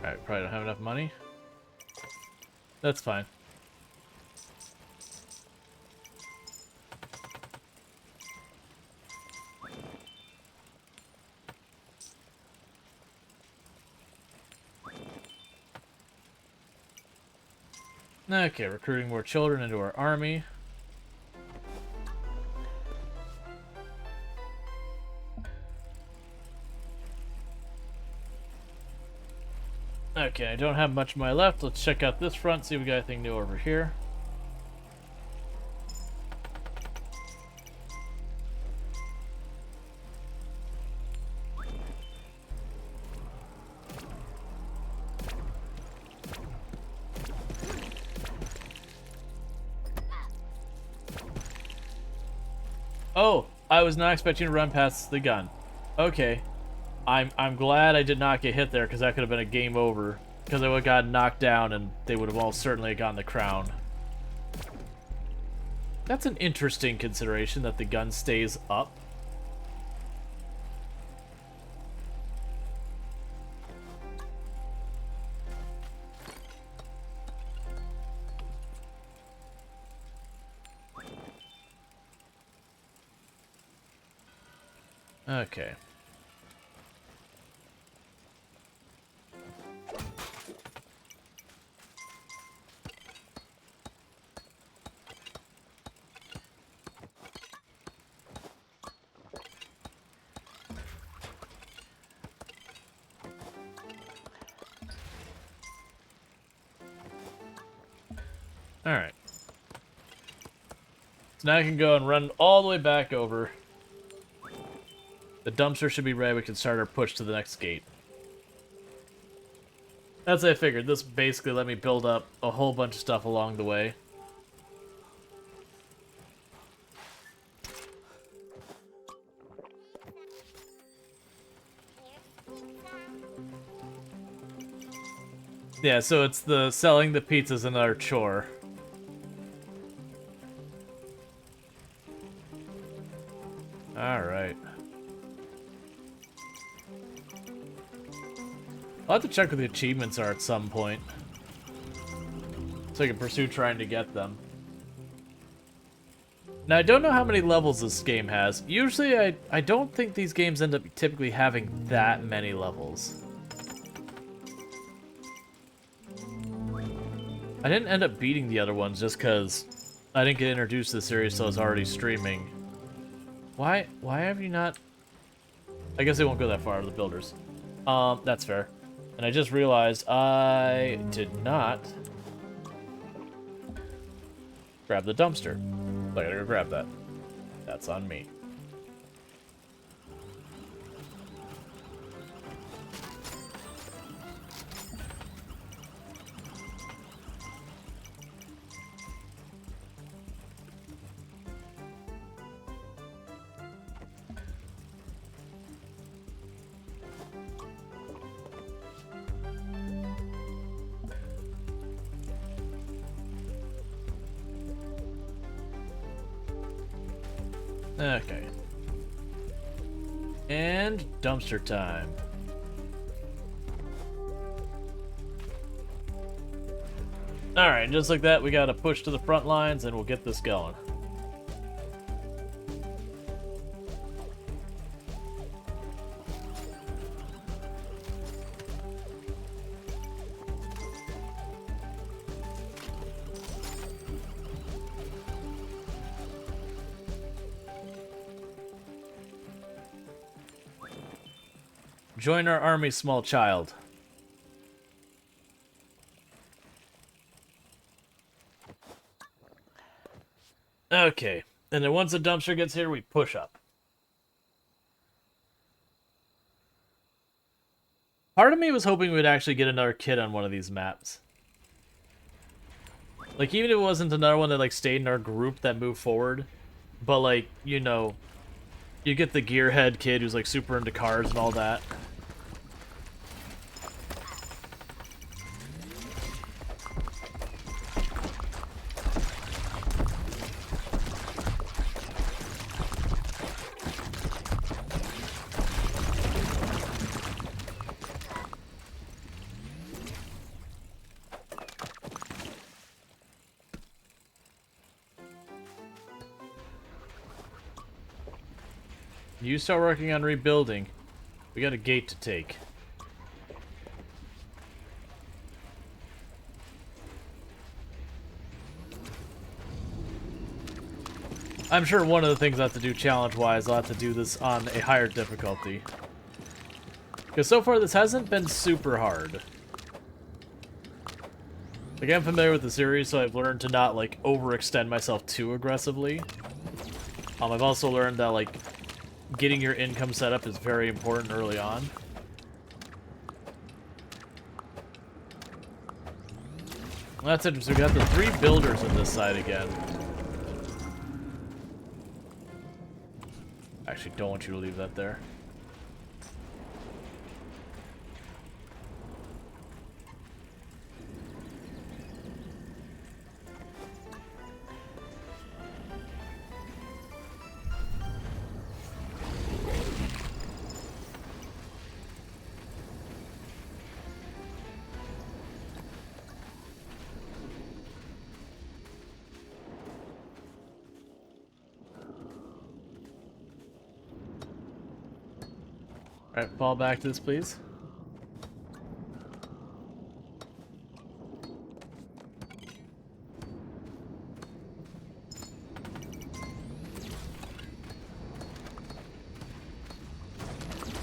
Alright, probably don't have enough money. That's fine. Okay, recruiting more children into our army. Okay, I don't have much of my left. Let's check out this front, see if we got anything new over here. Oh, I was not expecting to run past the gun. Okay. I'm glad I did not get hit there, because that could have been a game over. Because I would have gotten knocked down, and they would have all certainly gotten the crown. That's an interesting consideration, that the gun stays up. Okay. Alright. So now I can go and run all the way back over. The dumpster should be ready. We can start our push to the next gate. As I figured, this basically let me build up a whole bunch of stuff along the way. Yeah, so it's the selling the pizzas another chore. Alright. I'll have to check what the achievements are at some point. So I can pursue trying to get them. Now, I don't know how many levels this game has. Usually, I don't think these games end up typically having that many levels. I didn't end up beating the other ones just because I didn't get introduced to the series so I was already streaming. Why have you not... I guess they won't go that far, the builders. That's fair. And I just realized I did not grab the dumpster. So I gotta go grab that. That's on me. Okay. And dumpster time. Alright, just like that, we gotta push to the front lines and we'll get this going. Join our army, small child. Okay, and then once the dumpster gets here, we push up. Part of me was hoping we'd actually get another kid on one of these maps. Like, even if it wasn't another one that, like, stayed in our group that moved forward. But, like, you know, you get the gearhead kid who's, like, super into cars and all that. You start working on rebuilding. We got a gate to take. I'm sure one of the things I have to do challenge-wise, I'll have to do this on a higher difficulty. Because so far this hasn't been super hard. Like, I'm familiar with the series, so I've learned to not, like, overextend myself too aggressively. I've also learned that, like, getting your income set up is very important early on. Well, that's interesting. We got the 3 builders on this side again. Actually, don't want you to leave that there. Alright, fall back to this, please.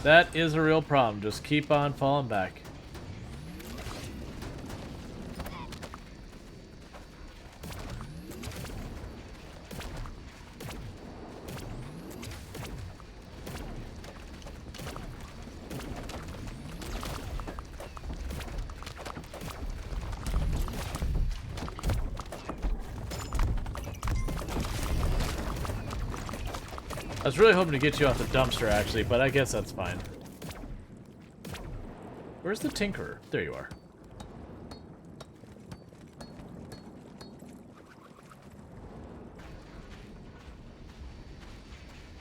That is a real problem. Just keep on falling back. I was really hoping to get you off the dumpster, actually, but I guess that's fine. Where's the Tinkerer? There you are.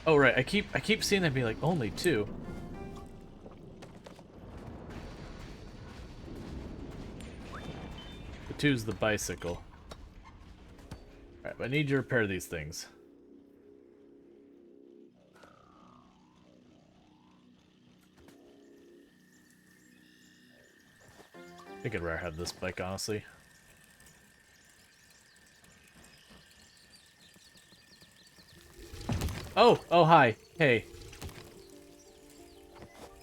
Oh, right. I keep seeing them be like, only two. The two's the bicycle. Alright, but I need you to repair these things. I think I'd rather have this bike, honestly. Oh, hi. Hey.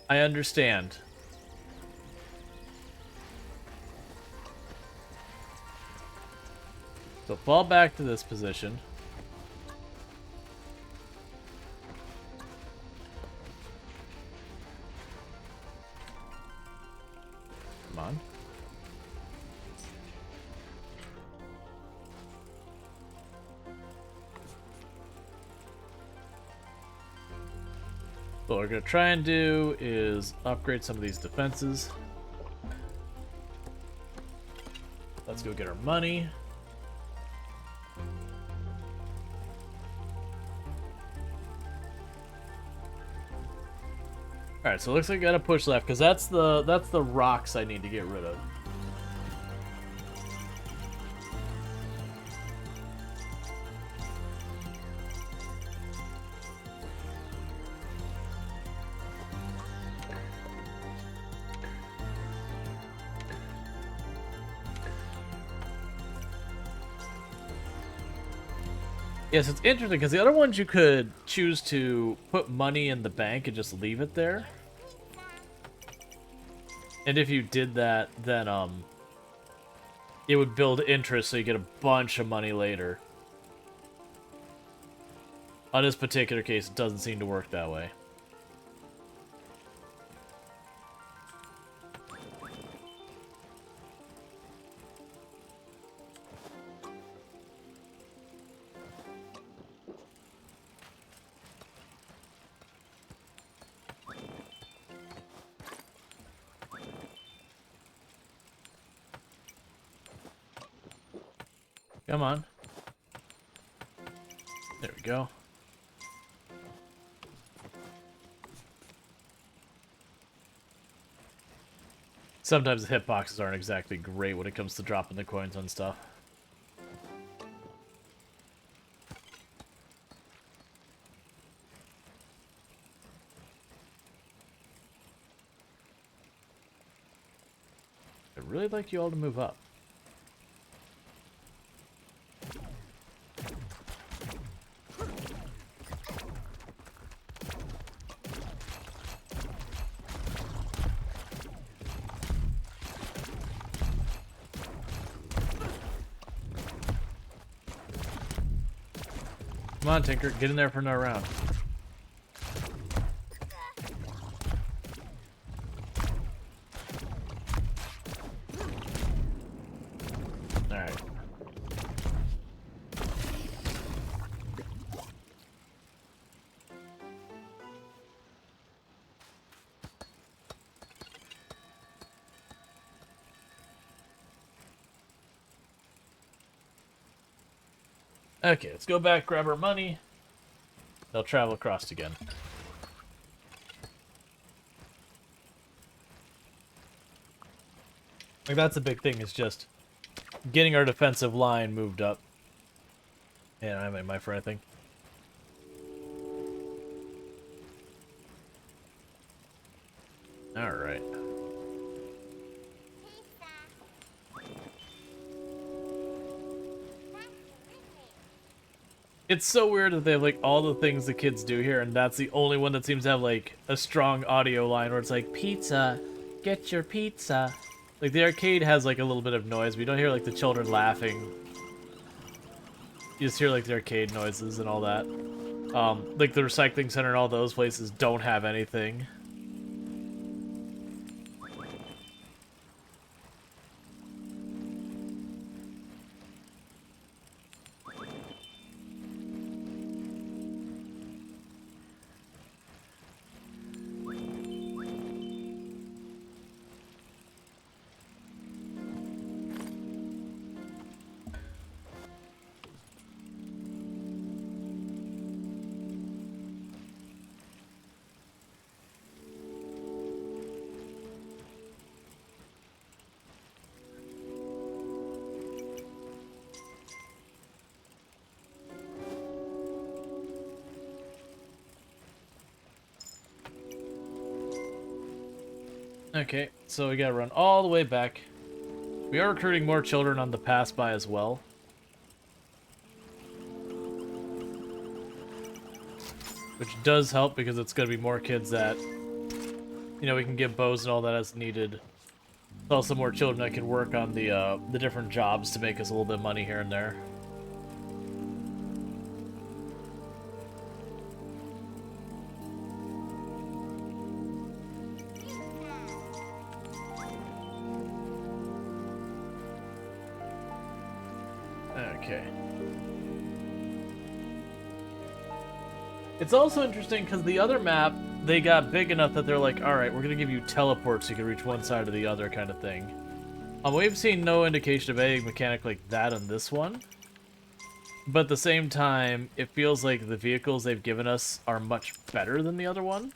I understand. So fall back to this position. Come on. What we're going to try and do is upgrade some of these defenses. Let's go get our money. Alright, so it looks like I gotta push left, because that's the rocks I need to get rid of. Yes, it's interesting because the other ones you could choose to put money in the bank and just leave it there. And if you did that, then it would build interest so you get a bunch of money later. On this particular case, it doesn't seem to work that way. Come on. There we go. Sometimes the hitboxes aren't exactly great when it comes to dropping the coins on stuff. I'd really like you all to move up. Come on, Tinker, get in there for another round. Alright. Okay, let's go back, grab our money. They'll travel across again. Like, that's the big thing, is just getting our defensive line moved up. And I made my for anything. All right. It's so weird that they have like all the things the kids do here, and that's the only one that seems to have like a strong audio line where it's like, pizza, get your pizza. Like the arcade has like a little bit of noise. We don't hear like the children laughing. You just hear like the arcade noises and all that. Like the recycling center and all those places don't have anything. Okay, so we gotta run all the way back. We are recruiting more children on the pass-by as well. Which does help because it's gonna be more kids that, you know, we can give bows and all that as needed. Also more children that can work on the different jobs to make us a little bit of money here and there. Okay. It's also interesting because the other map, they got big enough that they're like, alright, we're going to give you teleports so you can reach one side or the other kind of thing. We've seen no indication of any mechanic like that on this one. But at the same time, it feels like the vehicles they've given us are much better than the other one.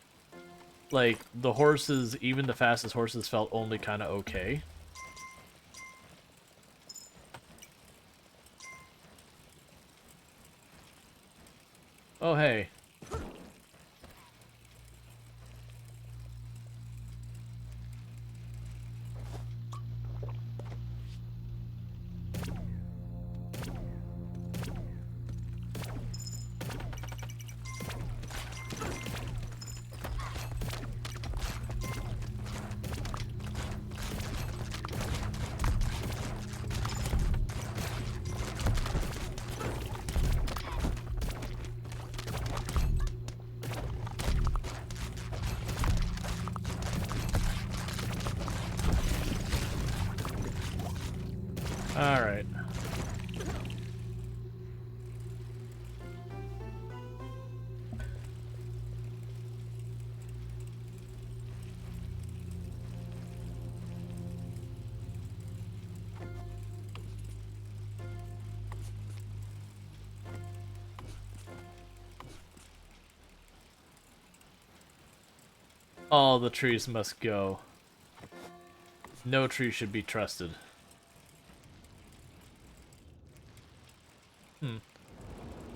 Like, the horses, even the fastest horses felt only kind of okay. Oh, hey. Alright. All the trees must go. No tree should be trusted.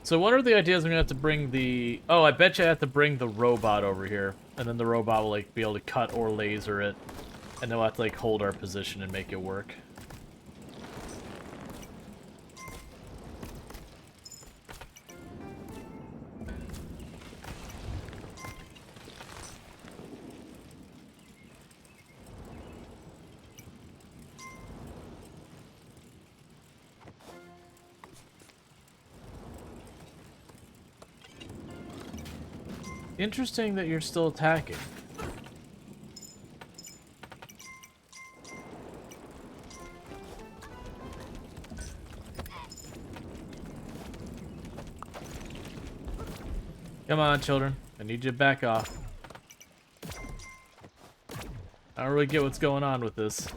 So what are the ideas I'm gonna have to bring the... Oh, I bet you I have to bring the robot over here. And then the robot will, like, be able to cut or laser it. And then we'll have to, like, hold our position and make it work. Interesting that you're still attacking. Come on, children. I need you to back off. I don't really get what's going on with this.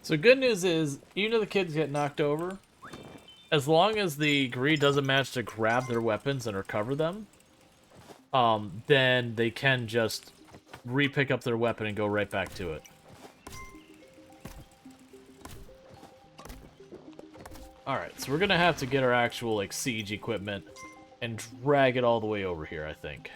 So good news is, even if the kids get knocked over, as long as the greed doesn't manage to grab their weapons and recover them, then they can just re-pick up their weapon and go right back to it. Alright, so we're gonna have to get our actual, like, siege equipment and drag it all the way over here, I think.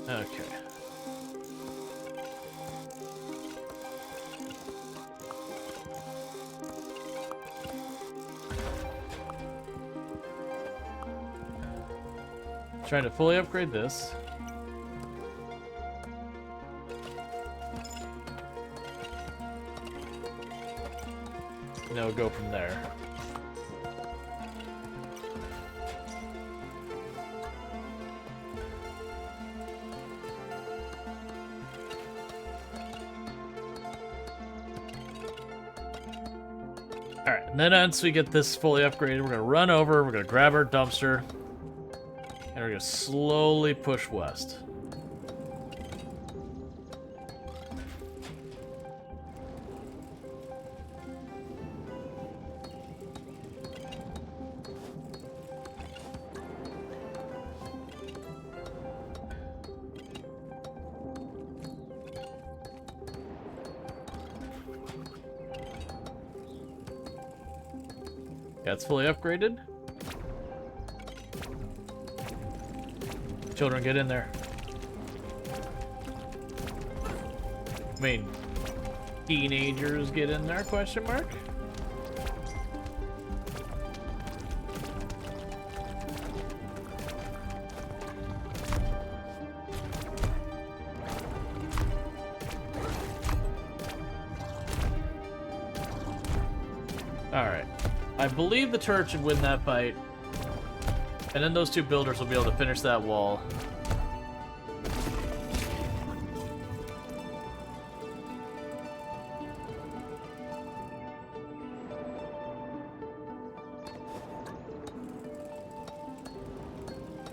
Okay. Trying to fully upgrade this. And then we'll go from there. Alright, and then once we get this fully upgraded, we're going to run over, we're going to grab our dumpster, and we're going to slowly push west. Yeah, it's fully upgraded. Children, get in there. I mean, teenagers get in there, question mark? Alright. I believe the turret should win that fight. And then those two builders will be able to finish that wall.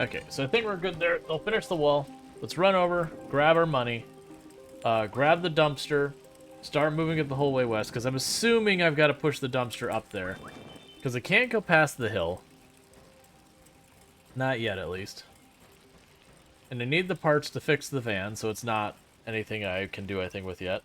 Okay, so I think we're good there. They'll finish the wall. Let's run over, grab our money, grab the dumpster, start moving it the whole way west, because I'm assuming I've got to push the dumpster up there. Because it can't go past the hill. Not yet, at least. And I need the parts to fix the van, so it's not anything I can do anything with yet.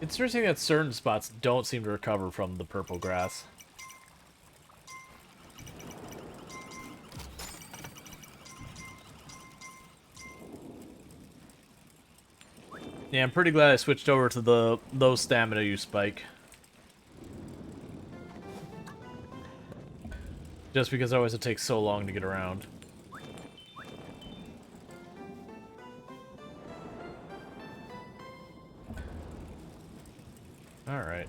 It's interesting that certain spots don't seem to recover from the purple grass. Yeah, I'm pretty glad I switched over to the low stamina use spike. Just because otherwise it takes so long to get around. Alright.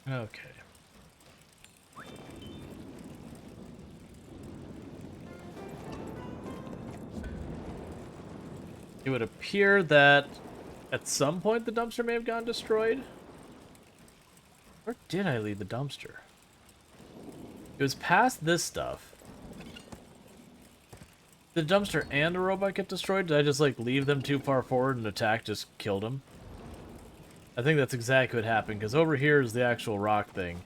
Okay. It would appear that at some point the dumpster may have gone destroyed. Where did I leave the dumpster? It was past this stuff. Did the dumpster and the robot get destroyed? Did I just, like, leave them too far forward and attack just killed them? I think that's exactly what happened, because over here is the actual rock thing.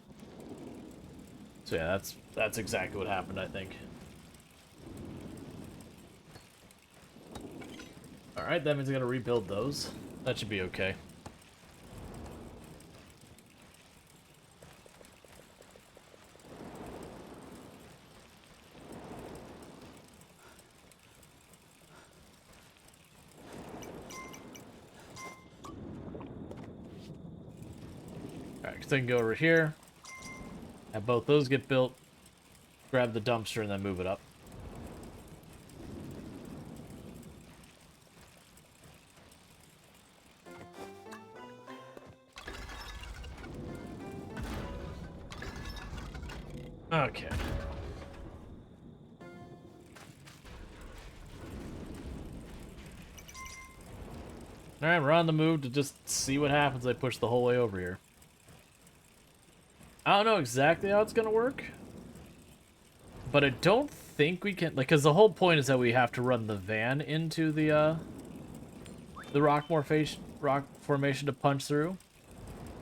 So yeah, that's exactly what happened, I think. Alright, that means I gotta rebuild those. That should be okay. Because they can go over here, have both those get built, grab the dumpster, and then move it up. Okay. Alright, we're on the move to just see what happens. I push the whole way over here. I don't know exactly how it's gonna work, but I don't think we can, like, because the whole point is that we have to run the van into the rock formation to punch through.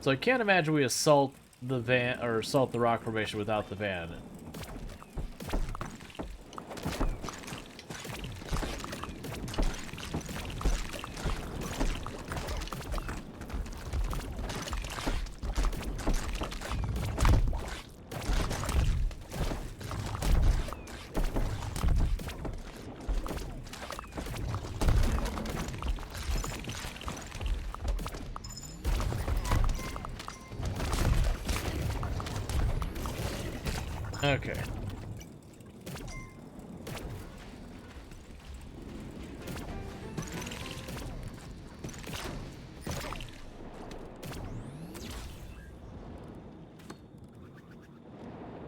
So I can't imagine we assault the van or assault the rock formation without the van. Okay.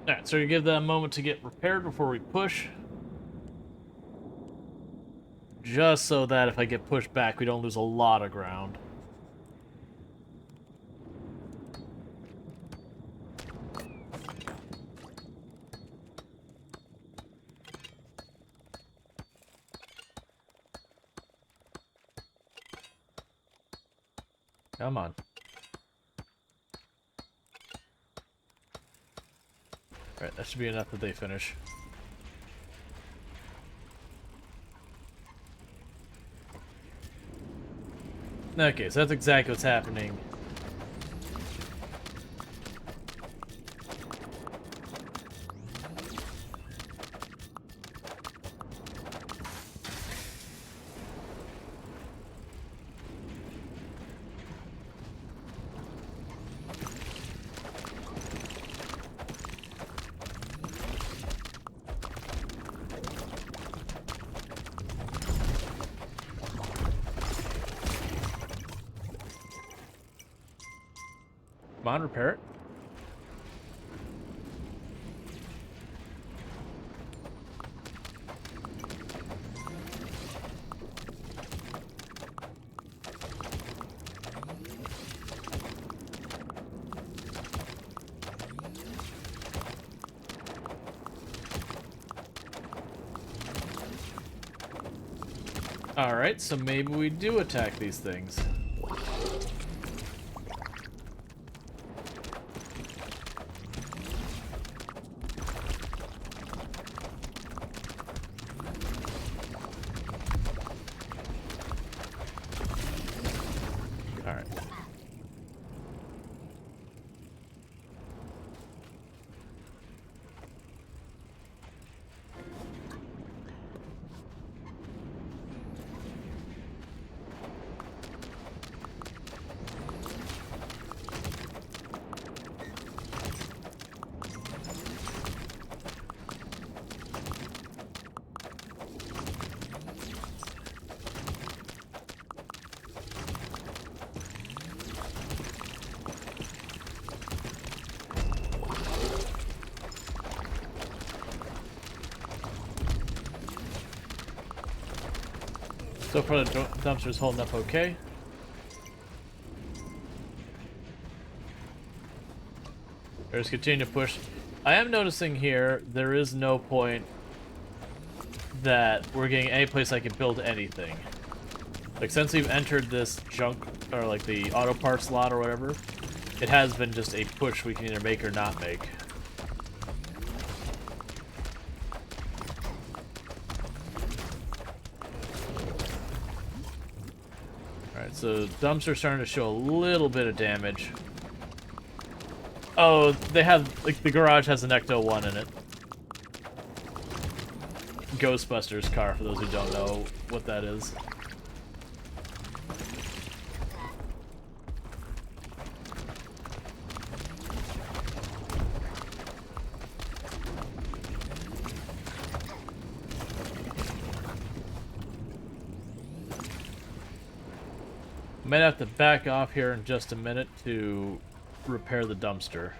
Alright, so you give that a moment to get repaired before we push. Just so that if I get pushed back, we don't lose a lot of ground. Come on. Alright, that should be enough that they finish. Okay, so that's exactly what's happening. Come on, repair it. Alright, so maybe we do attack these things. Alright. So far the dumpster's holding up okay. Let's continue to push. I am noticing here there is no point that we're getting any place I can build anything. Like, since we've entered this junk, or like the auto parts lot or whatever, it has been just a push we can either make or not make. Alright, so dumpster's starting to show a little bit of damage. Oh, they have, like, the garage has an Ecto-1 in it. Ghostbusters car, for those who don't know what that is. might have to back off here in just a minute to repair the dumpster.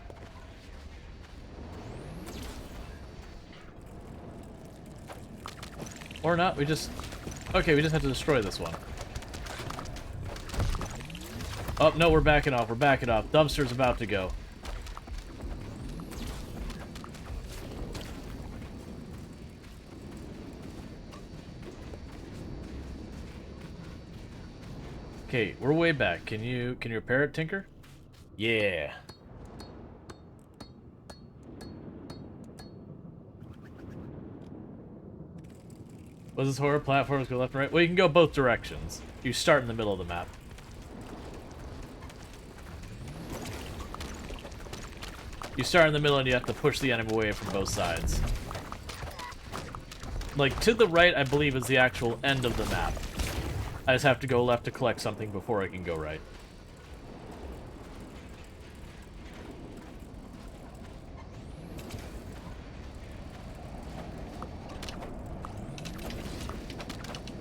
Or not, we just... Okay, we just have to destroy this one. Oh, no, we're backing off, Dumpster's about to go. Okay, we're way back. Can you repair it, Tinker? Yeah. Was this horror? Platforms go left and right? Well, you can go both directions. You start in the middle of the map. You start in the middle and you have to push the enemy away from both sides. Like, to the right, I believe, is the actual end of the map. I just have to go left to collect something before I can go right.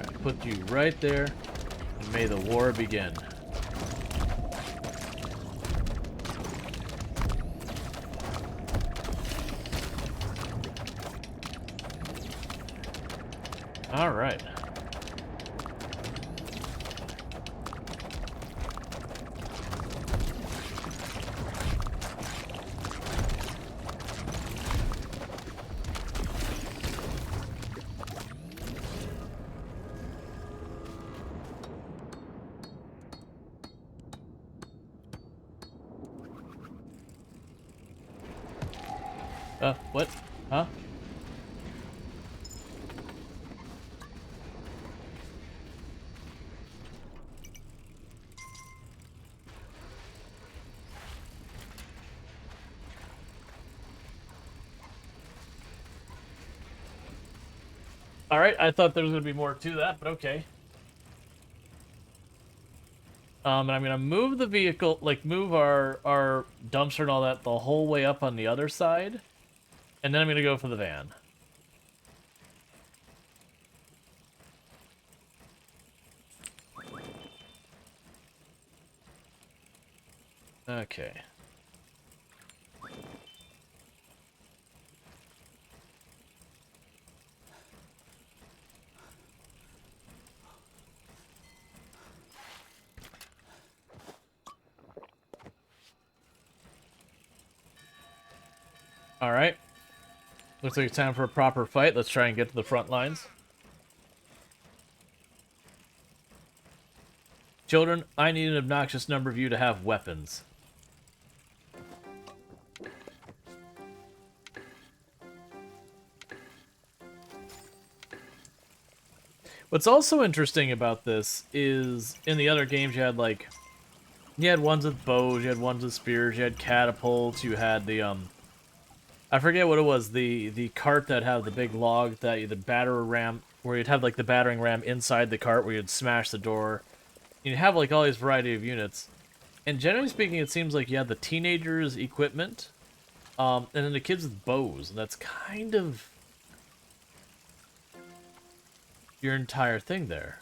Alright, put you right there, and may the war begin. Alright. What? Huh? Alright, I thought there was going to be more to that, but okay. And I'm going to move the vehicle, like move our dumpster and all that the whole way up on the other side. And then I'm going to go for the van. Okay. Alright. Looks like it's time for a proper fight. Let's try and get to the front lines. Children, I need an obnoxious number of you to have weapons. What's also interesting about this is in the other games you had like you had ones with bows, you had ones with spears, you had catapults, you had the I forget what it was, the cart that had the big log that the batter ram where you'd have like the battering ram inside the cart where you'd smash the door. You'd have like all these variety of units. And generally speaking it seems like you had the teenagers equipment, and then the kids with bows, and that's kind of your entire thing there.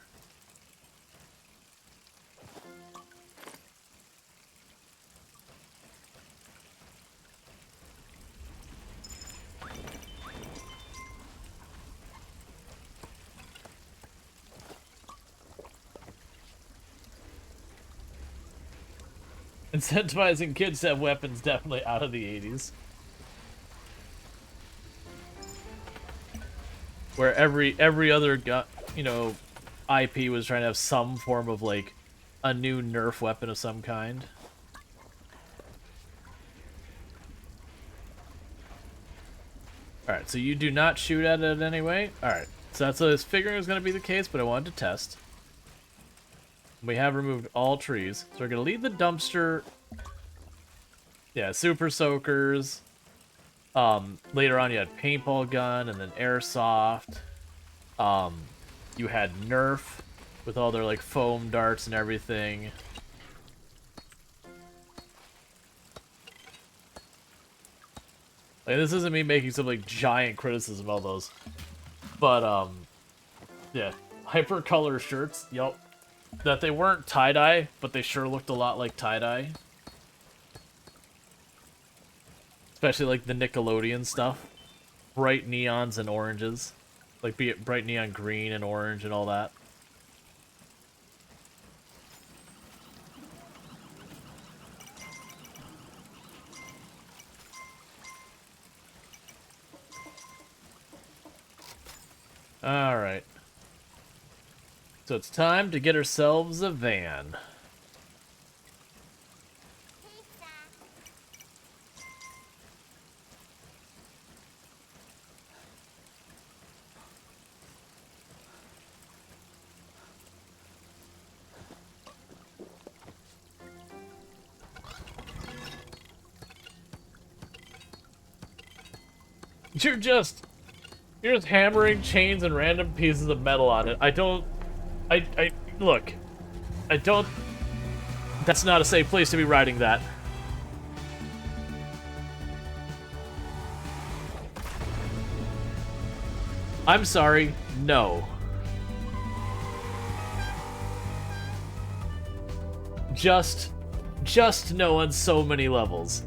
Incentivizing kids to have weapons, definitely out of the 80s. Where every other IP was trying to have some form of like a new Nerf weapon of some kind. Alright, so you do not shoot at it anyway. Alright, so that's what I was figuring was going to be the case, but I wanted to test. We have removed all trees. So we're going to leave the dumpster. Yeah, super soakers. Later on you had paintball gun and then airsoft. You had Nerf with all their like foam darts and everything. Like, this isn't me making some like giant criticism of those. But yeah, hyper color shirts. Yup. that they weren't tie-dye, but they sure looked a lot like tie-dye. Especially like the Nickelodeon stuff. Bright neons and oranges. Like be it bright neon green and orange and all that. Alright. So it's time to get ourselves a van. You're just hammering chains and random pieces of metal on it. Look. That's not a safe place to be riding that. I'm sorry, no. Just no on so many levels.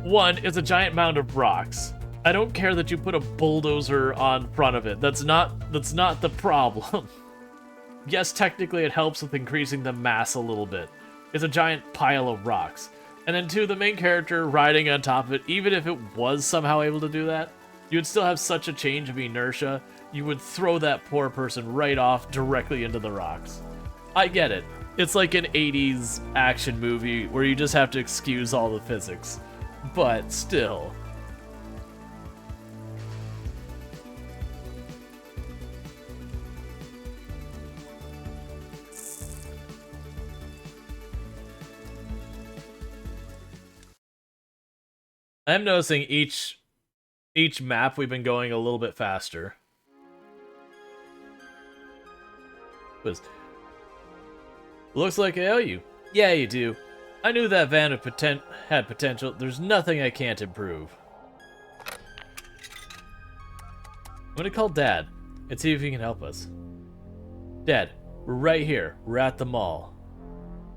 One, it's a giant mound of rocks. I don't care that you put a bulldozer on front of it. That's not the problem. Yes, technically it helps with increasing the mass a little bit. It's a giant pile of rocks. And then two, the main character riding on top of it, even if it was somehow able to do that, you would still have such a change of inertia, you would throw that poor person right off directly into the rocks. I get it. It's like an 80s action movie where you just have to excuse all the physics. But still. I'm noticing each map we've been going a little bit faster. Looks like I owe you. Yeah, you do. I knew that van had potential. There's nothing I can't improve. I'm gonna call Dad and see if he can help us. Dad, we're right here. We're at the mall.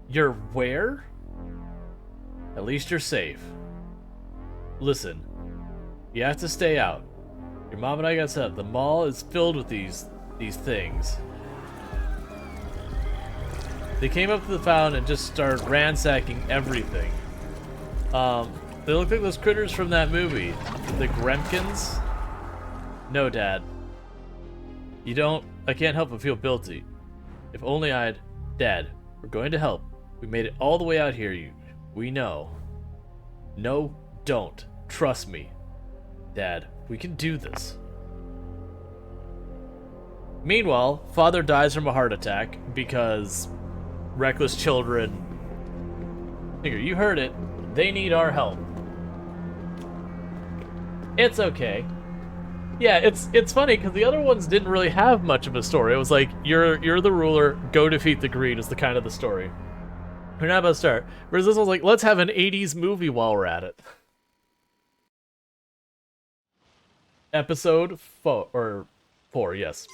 You're where? At least you're safe. Listen, you have to stay out. Your mom and I got set up. The mall is filled with these things. They came up to the fountain and just started ransacking everything. They look like those critters from that movie. The Gremkins? No, Dad. I can't help but feel guilty. If only I'd... Dad, we're going to help. We made it all the way out here, we know. No, don't. Trust me. Dad, we can do this. Meanwhile, father dies from a heart attack because reckless children... Figure, you heard it. They need our help. It's okay. Yeah, it's funny because the other ones didn't really have much of a story. It was like, you're the ruler, go defeat the greed is the kind of the story. We're not about to start. Whereas this one's like, let's have an 80s movie while we're at it. Episode 4, yes.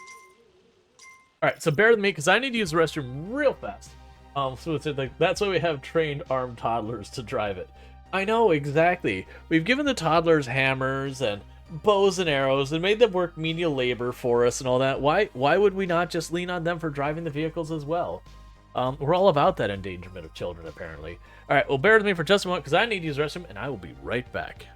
Alright, so bear with me because I need to use the restroom real fast. So it's like, that's why we have trained armed toddlers to drive it. I know, exactly. We've given the toddlers hammers and bows and arrows and made them work menial labor for us and all that. Why would we not just lean on them for driving the vehicles as well? We're all about that endangerment of children, apparently. Alright, well, bear with me for just a moment because I need to use the restroom and I will be right back.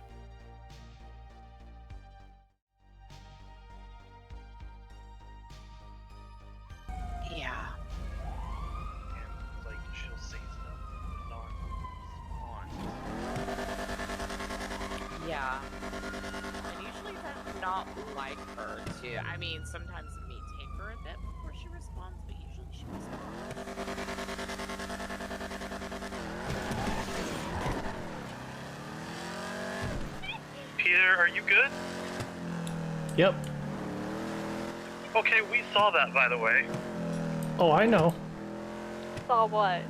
Yeah. And usually that's not like her, too. I mean, sometimes it may take her a bit before she responds, but usually she responds. Peter, are you good? Yep. Okay, we saw that, by the way. Oh, I know. Saw what?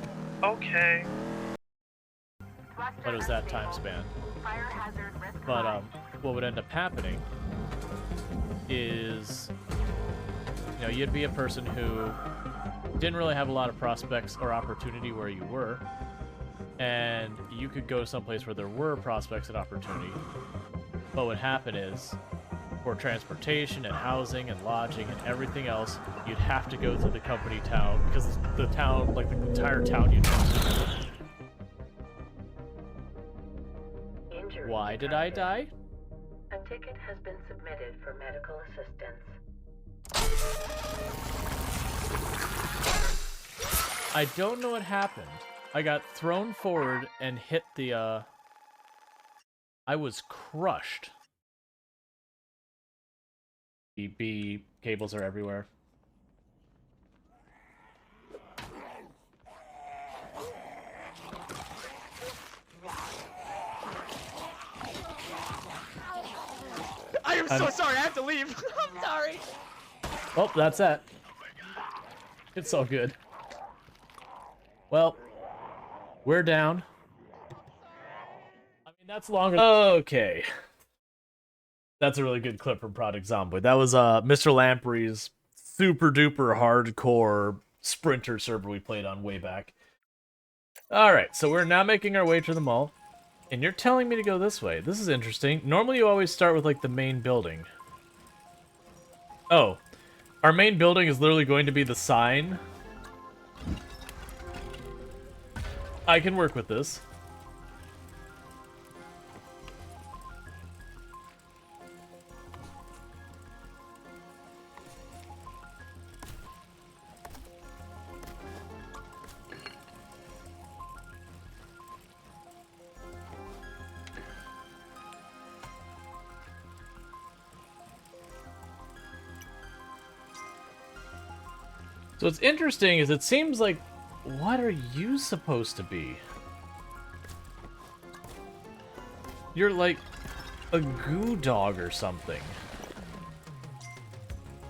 Okay. What is that time span? But what would end up happening is, you'd be a person who didn't really have a lot of prospects or opportunity where you were, and you could go someplace where there were prospects and opportunity. But what happened is, for transportation and housing and lodging and everything else, you'd have to go to the company town, because the town, like the entire town, you'd have to. Why did I die? A ticket has been submitted for medical assistance. I don't know what happened. I got thrown forward and hit the, I was crushed. B cables are everywhere. I am so sorry, I have to leave. I'm sorry. Oh, that's that. It's all good. Well, we're down. I mean, that's longer. Okay. That's a really good clip from Project Zomboid. That was Mr. Lamprey's super duper hardcore sprinter server we played on way back. Alright, so we're now making our way to the mall. And you're telling me to go this way. This is interesting. Normally you always start with like the main building. Oh. Our main building is literally going to be the sign. I can work with this. So what's interesting is it seems like, what are you supposed to be? You're like a goo dog or something.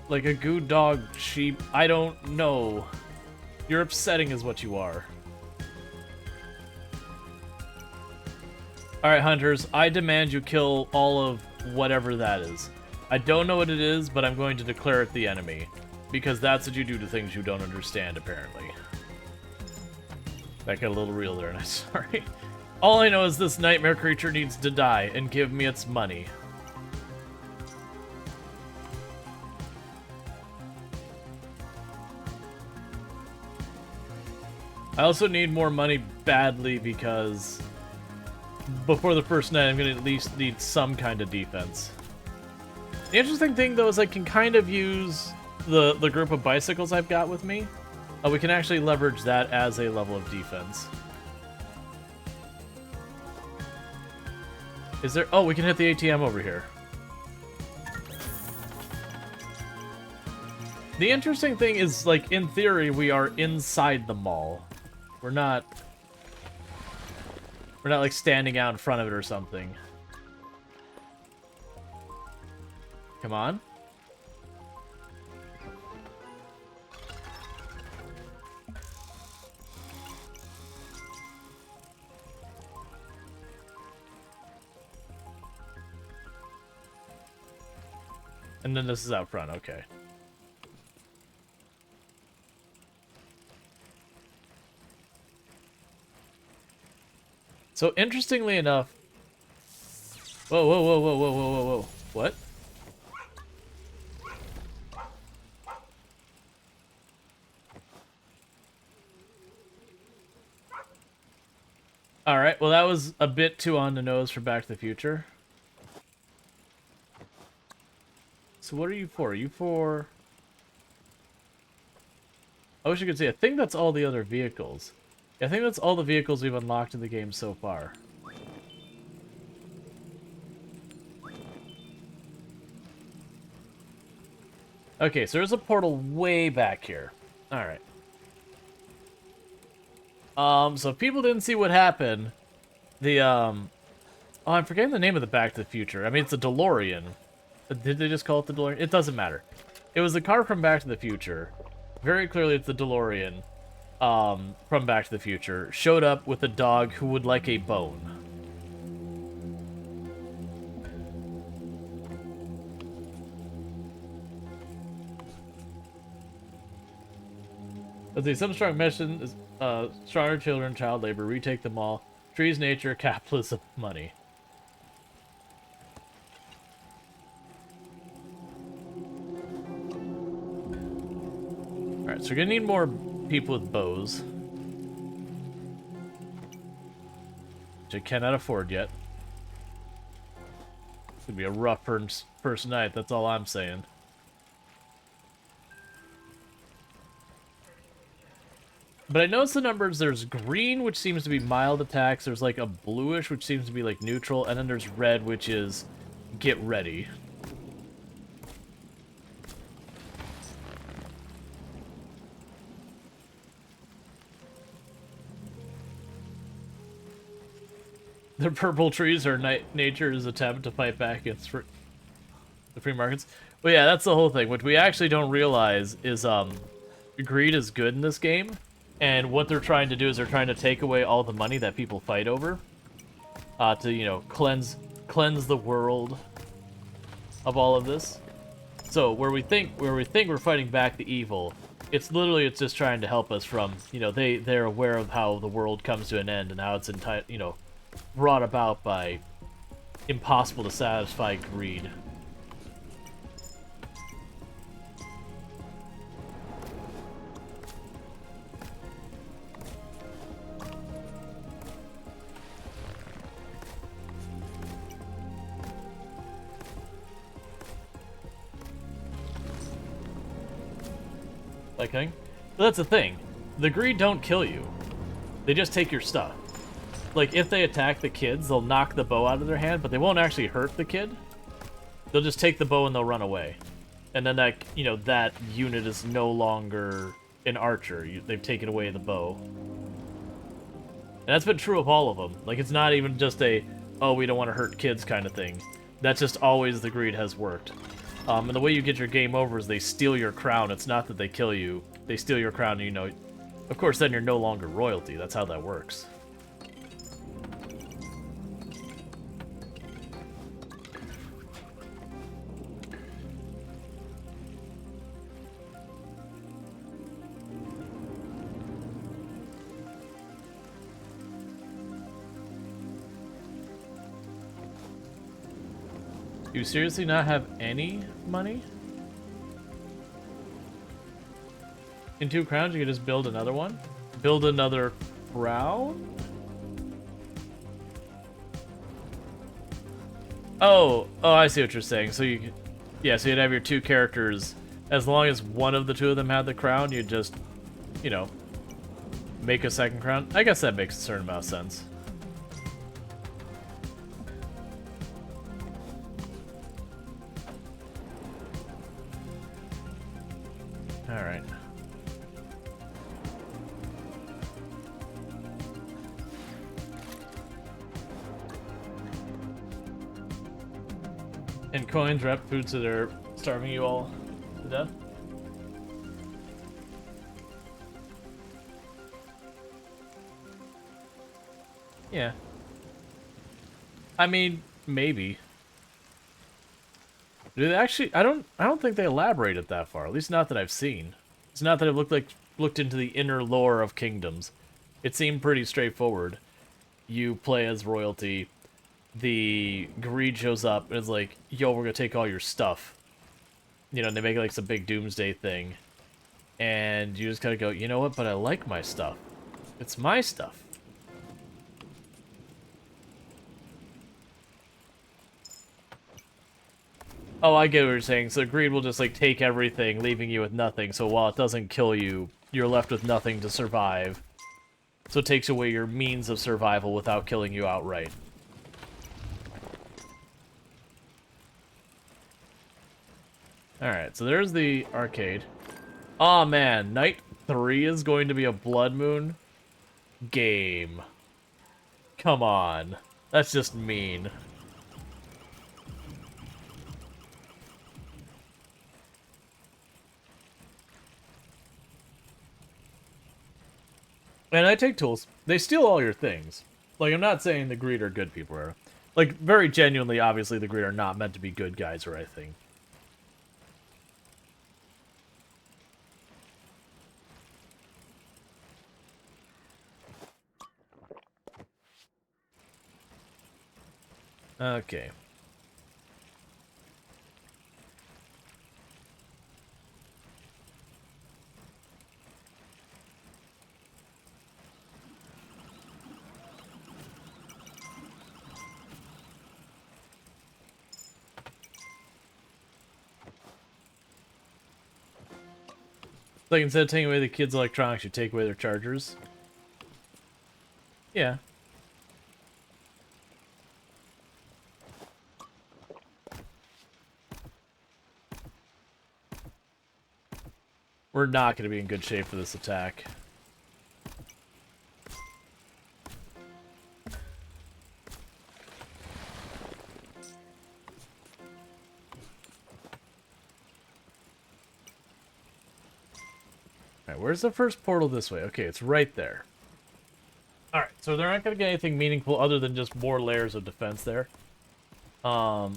Like a goo dog sheep. I don't know. You're upsetting is what you are. Alright, hunters, I demand you kill all of whatever that is. I don't know what it is, but I'm going to declare it the enemy. Because that's what you do to things you don't understand, apparently. That got a little real there, and I'm sorry. All I know is this nightmare creature needs to die, and give me its money. I also need more money badly, because before the first night, I'm going to at least need some kind of defense. The interesting thing, though, is I can kind of use the group of bicycles I've got with me. We can actually leverage that as a level of defense. Is there... Oh, we can hit the ATM over here. The interesting thing is, like, in theory, we are inside the mall. We're not, like, standing out in front of it or something. Come on. And then this is out front, okay. So, interestingly enough... Whoa, whoa, whoa, whoa, whoa, whoa, whoa, whoa. What? Alright, well that was a bit too on the nose for Back to the Future. So what are you for? Are you for... I wish I could say, I think that's all the other vehicles. I think that's all the vehicles we've unlocked in the game so far. Okay, so there's a portal way back here. Alright. So if people didn't see what happened, the, Oh, I'm forgetting the name of the Back to the Future. I mean, it's a DeLorean. Did they just call it the DeLorean? It doesn't matter. It was the car from Back to the Future. Very clearly, it's the DeLorean from Back to the Future. Showed up with a dog who would like a bone. Let's see, some strong mission is stronger children, child labor, retake them all. Trees, nature, capitalism, money. Alright, so we're gonna need more people with bows. Which I cannot afford yet. It's gonna be a rough first night, that's all I'm saying. But I noticed the numbers, there's green, which seems to be mild attacks, there's like a bluish, which seems to be like neutral, and then there's red, which is get ready. The purple trees are nature's attempt to fight back against the free markets. Well, yeah, that's the whole thing. What we actually don't realize is greed is good in this game, and what they're trying to do is they're trying to take away all the money that people fight over, to, you know, cleanse the world of all of this. So where we think we're fighting back the evil, it's just trying to help us from, you know, they're aware of how the world comes to an end and how it's brought about by impossible to satisfy greed. Like thing? But that's the thing. The greed don't kill you. They just take your stuff. Like, if they attack the kids, they'll knock the bow out of their hand, but they won't actually hurt the kid. They'll just take the bow and they'll run away. And then that, you know, that unit is no longer an archer. They've taken away the bow. And that's been true of all of them. Like, it's not even just a, oh, we don't want to hurt kids kind of thing. That's just always the greed has worked. And the way you get your game over is they steal your crown. It's not that they kill you. They steal your crown and, you know, of course, then you're no longer royalty. That's how that works. Do you seriously not have any money? In 2 crowns, you can just build another one? Build another crown? Oh, I see what you're saying. So you, yeah, so you'd have your 2 characters. As long as one of the 2 of them had the crown, you'd just, you know, make a second crown. I guess that makes a certain amount of sense. Alright. And coins, rep, food, so they're starving you all to death? Yeah. I mean, maybe. Do they actually? I don't think they elaborate it that far. At least not that I've seen. It's not that I've looked into the inner lore of kingdoms. It seemed pretty straightforward. You play as royalty. The greed shows up and is like, "Yo, we're gonna take all your stuff." You know, and they make like some big doomsday thing, and you just gotta go. You know what? But I like my stuff. It's my stuff. Oh, I get what you're saying. So greed will just, like, take everything, leaving you with nothing. So while it doesn't kill you, you're left with nothing to survive. So it takes away your means of survival without killing you outright. Alright, so there's the arcade. Aw, man. Night 3 is going to be a Blood Moon game. Come on. That's just mean. And I take tools. They steal all your things. Like, I'm not saying the greed are good people. Are, like, very genuinely, obviously, the greed are not meant to be good guys or anything. Okay. Like, instead of taking away the kids' electronics, you take away their chargers. Yeah. We're not going to be in good shape for this attack. Alright, where's the first portal this way? Okay, it's right there. Alright, so they're not going to get anything meaningful other than just more layers of defense there. Oh,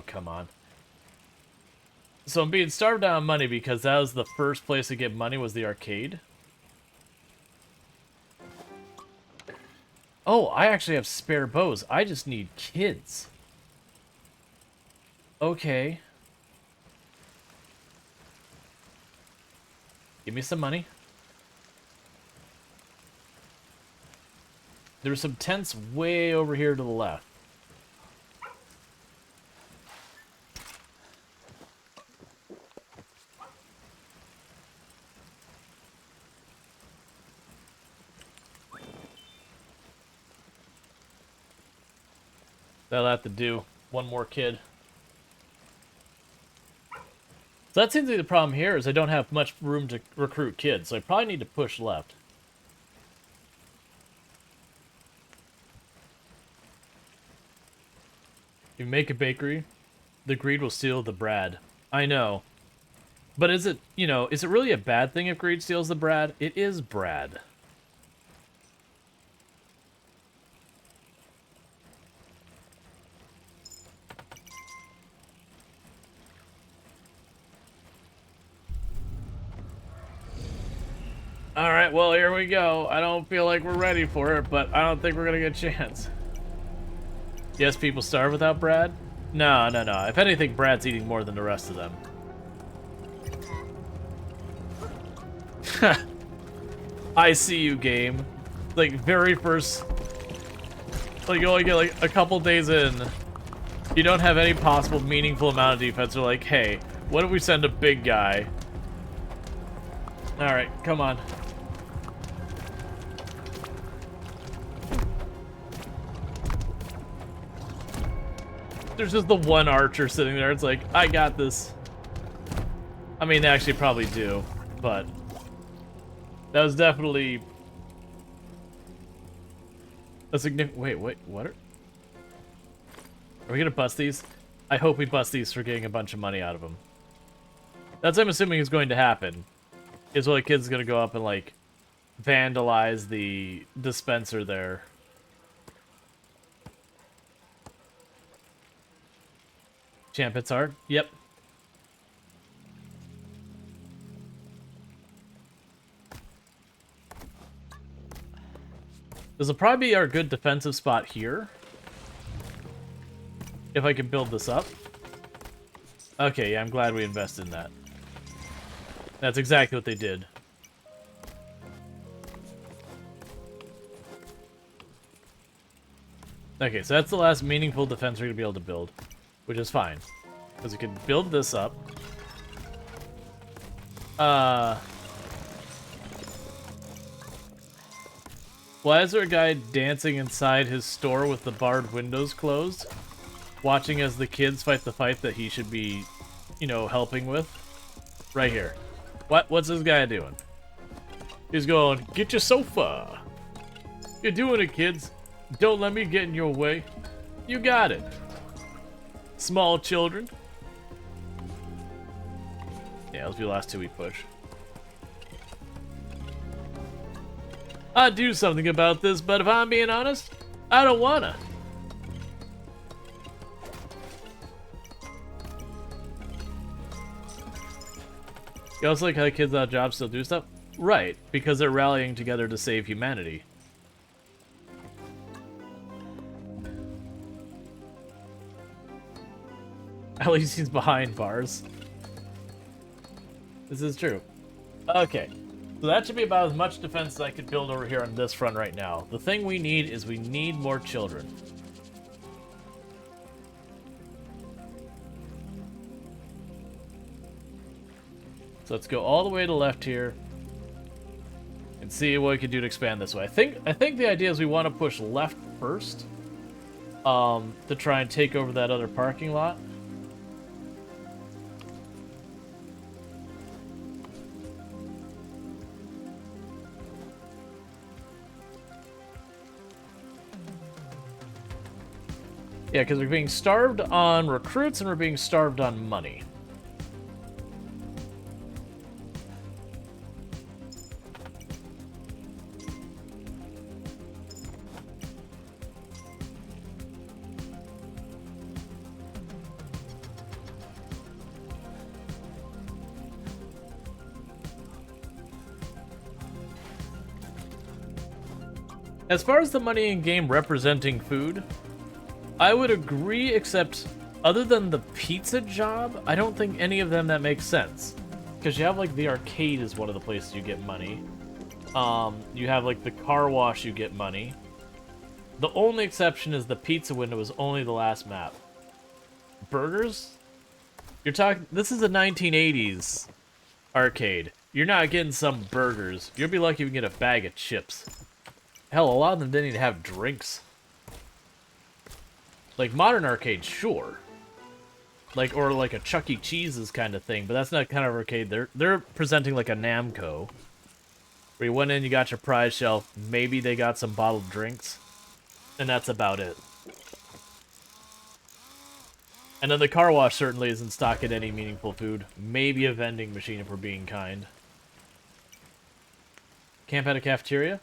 come on. So I'm being starved out of money because that was the first place to get money was the arcade. Oh, I actually have spare bows. I just need kids. Okay. Give me some money. There's some tents way over here to the left. That'll have to do. One more kid. So that seems to be the problem here, is I don't have much room to recruit kids, so I probably need to push left. If you make a bakery, the greed will steal the Brad. I know. But is it, you know, is it really a bad thing if greed steals the Brad? It is Brad. Alright, well, here we go. I don't feel like we're ready for it, but I don't think we're gonna get a chance. Yes, people starve without Brad? No, no, no. If anything, Brad's eating more than the rest of them. I see you, game. Like, very first... Like, you only get, like, a couple days in. You don't have any possible meaningful amount of defense. They're like, hey, what if we send a big guy? Alright, come on. There's just the one archer sitting there. It's like, I got this. I mean, they actually probably do, but that was definitely a significant. Wait, what? Are we gonna bust these? I hope we bust these for getting a bunch of money out of them. That's what I'm assuming is going to happen. Is what a kid's gonna go up and like vandalize the dispenser there. Champ hits hard. Yep. This will probably be our good defensive spot here. If I can build this up. Okay, yeah, I'm glad we invested in that. That's exactly what they did. Okay, so that's the last meaningful defense we're going to be able to build. Which is fine. Because we can build this up. Why is there a guy dancing inside his store with the barred windows closed? Watching as the kids fight the fight that he should be, you know, helping with? Right here. What's this guy doing? He's going, get your sofa. You're doing it, kids. Don't let me get in your way. You got it. Small children. Yeah, those will be the last two we push. I'd do something about this, but if I'm being honest, I don't wanna. You also like how kids without jobs still do stuff? Right, because they're rallying together to save humanity. At least he's behind bars. This is true. Okay. So that should be about as much defense as I could build over here on this front right now. The thing we need is we need more children. So let's go all the way to the left here and see what we can do to expand this way. I think the idea is we want to push left first to try and take over that other parking lot. Yeah, because we're being starved on recruits and we're being starved on money. As far as the money in game representing food, I would agree, except other than the pizza job, I don't think any of them that makes sense. Because you have like the arcade is one of the places you get money. You have like the car wash, you get money. The only exception is the pizza window is only the last map. Burgers? You're talking, this is a 1980s arcade. You're not getting some burgers. You'll be lucky if you can get a bag of chips. Hell, a lot of them didn't even have drinks. Like, modern arcades, sure. Like, or like a Chuck E. Cheese's kind of thing, but that's not kind of arcade. They're presenting like a Namco. Where you went in, you got your prize shelf, maybe they got some bottled drinks, and that's about it. And then the car wash certainly isn't stocking any meaningful food. Maybe a vending machine if we're being kind. Camp at a cafeteria?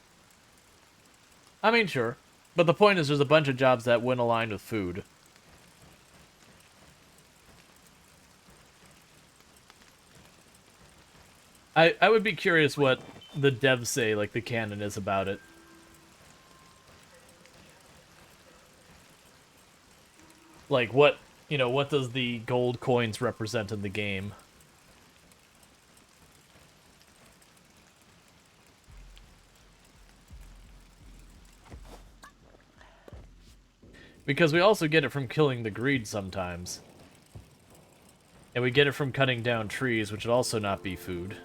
I mean, sure. But the point is there's a bunch of jobs that wouldn't align with food. I would be curious what the devs say, like the canon is about it. Like what, you know, what does the gold coins represent in the game? Because we also get it from killing the greed sometimes. And we get it from cutting down trees, which would also not be food.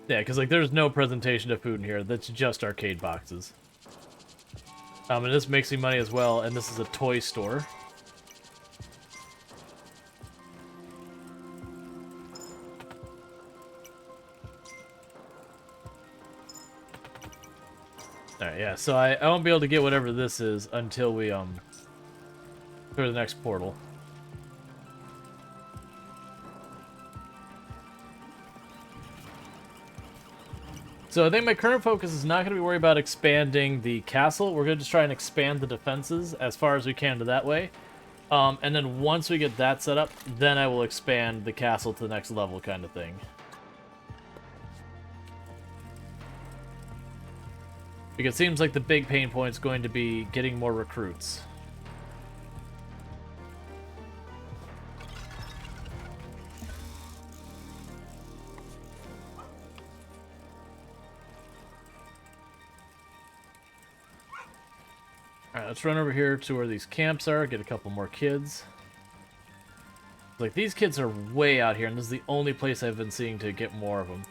Yeah, because like there's no presentation of food in here. That's just arcade boxes. And this makes me money as well, and this is a toy store. Alright, yeah, so I won't be able to get whatever this is until we, go to the next portal. So I think my current focus is not going to be worried about expanding the castle. We're going to just try and expand the defenses as far as we can to that way. And then once we get that set up, then I will expand the castle to the next level kind of thing. Because it seems like the big pain point is going to be getting more recruits. Alright, let's run over here to where these camps are, get a couple more kids. Like, these kids are way out here, and this is the only place I've been seeing to get more of them.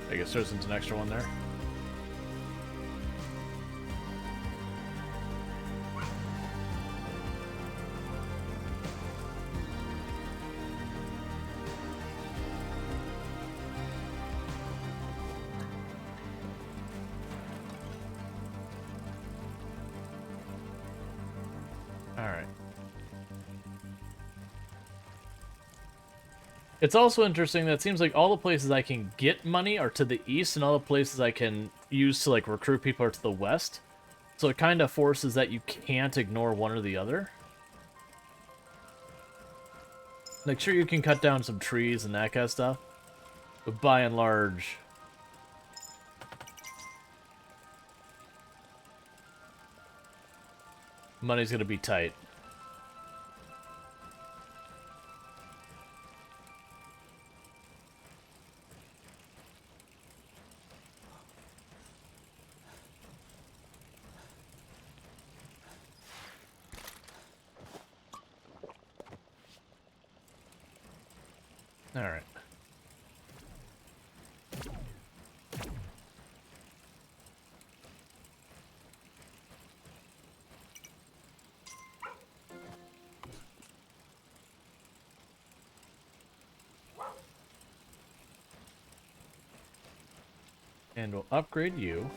I guess there's an extra one there. Alright. It's also interesting that it seems like all the places I can get money are to the east, and all the places I can use to like recruit people are to the west. So it kind of forces that you can't ignore one or the other. Like, sure, you can cut down some trees and that kind of stuff, but by and large, money's gonna be tight. All right. And we'll upgrade you.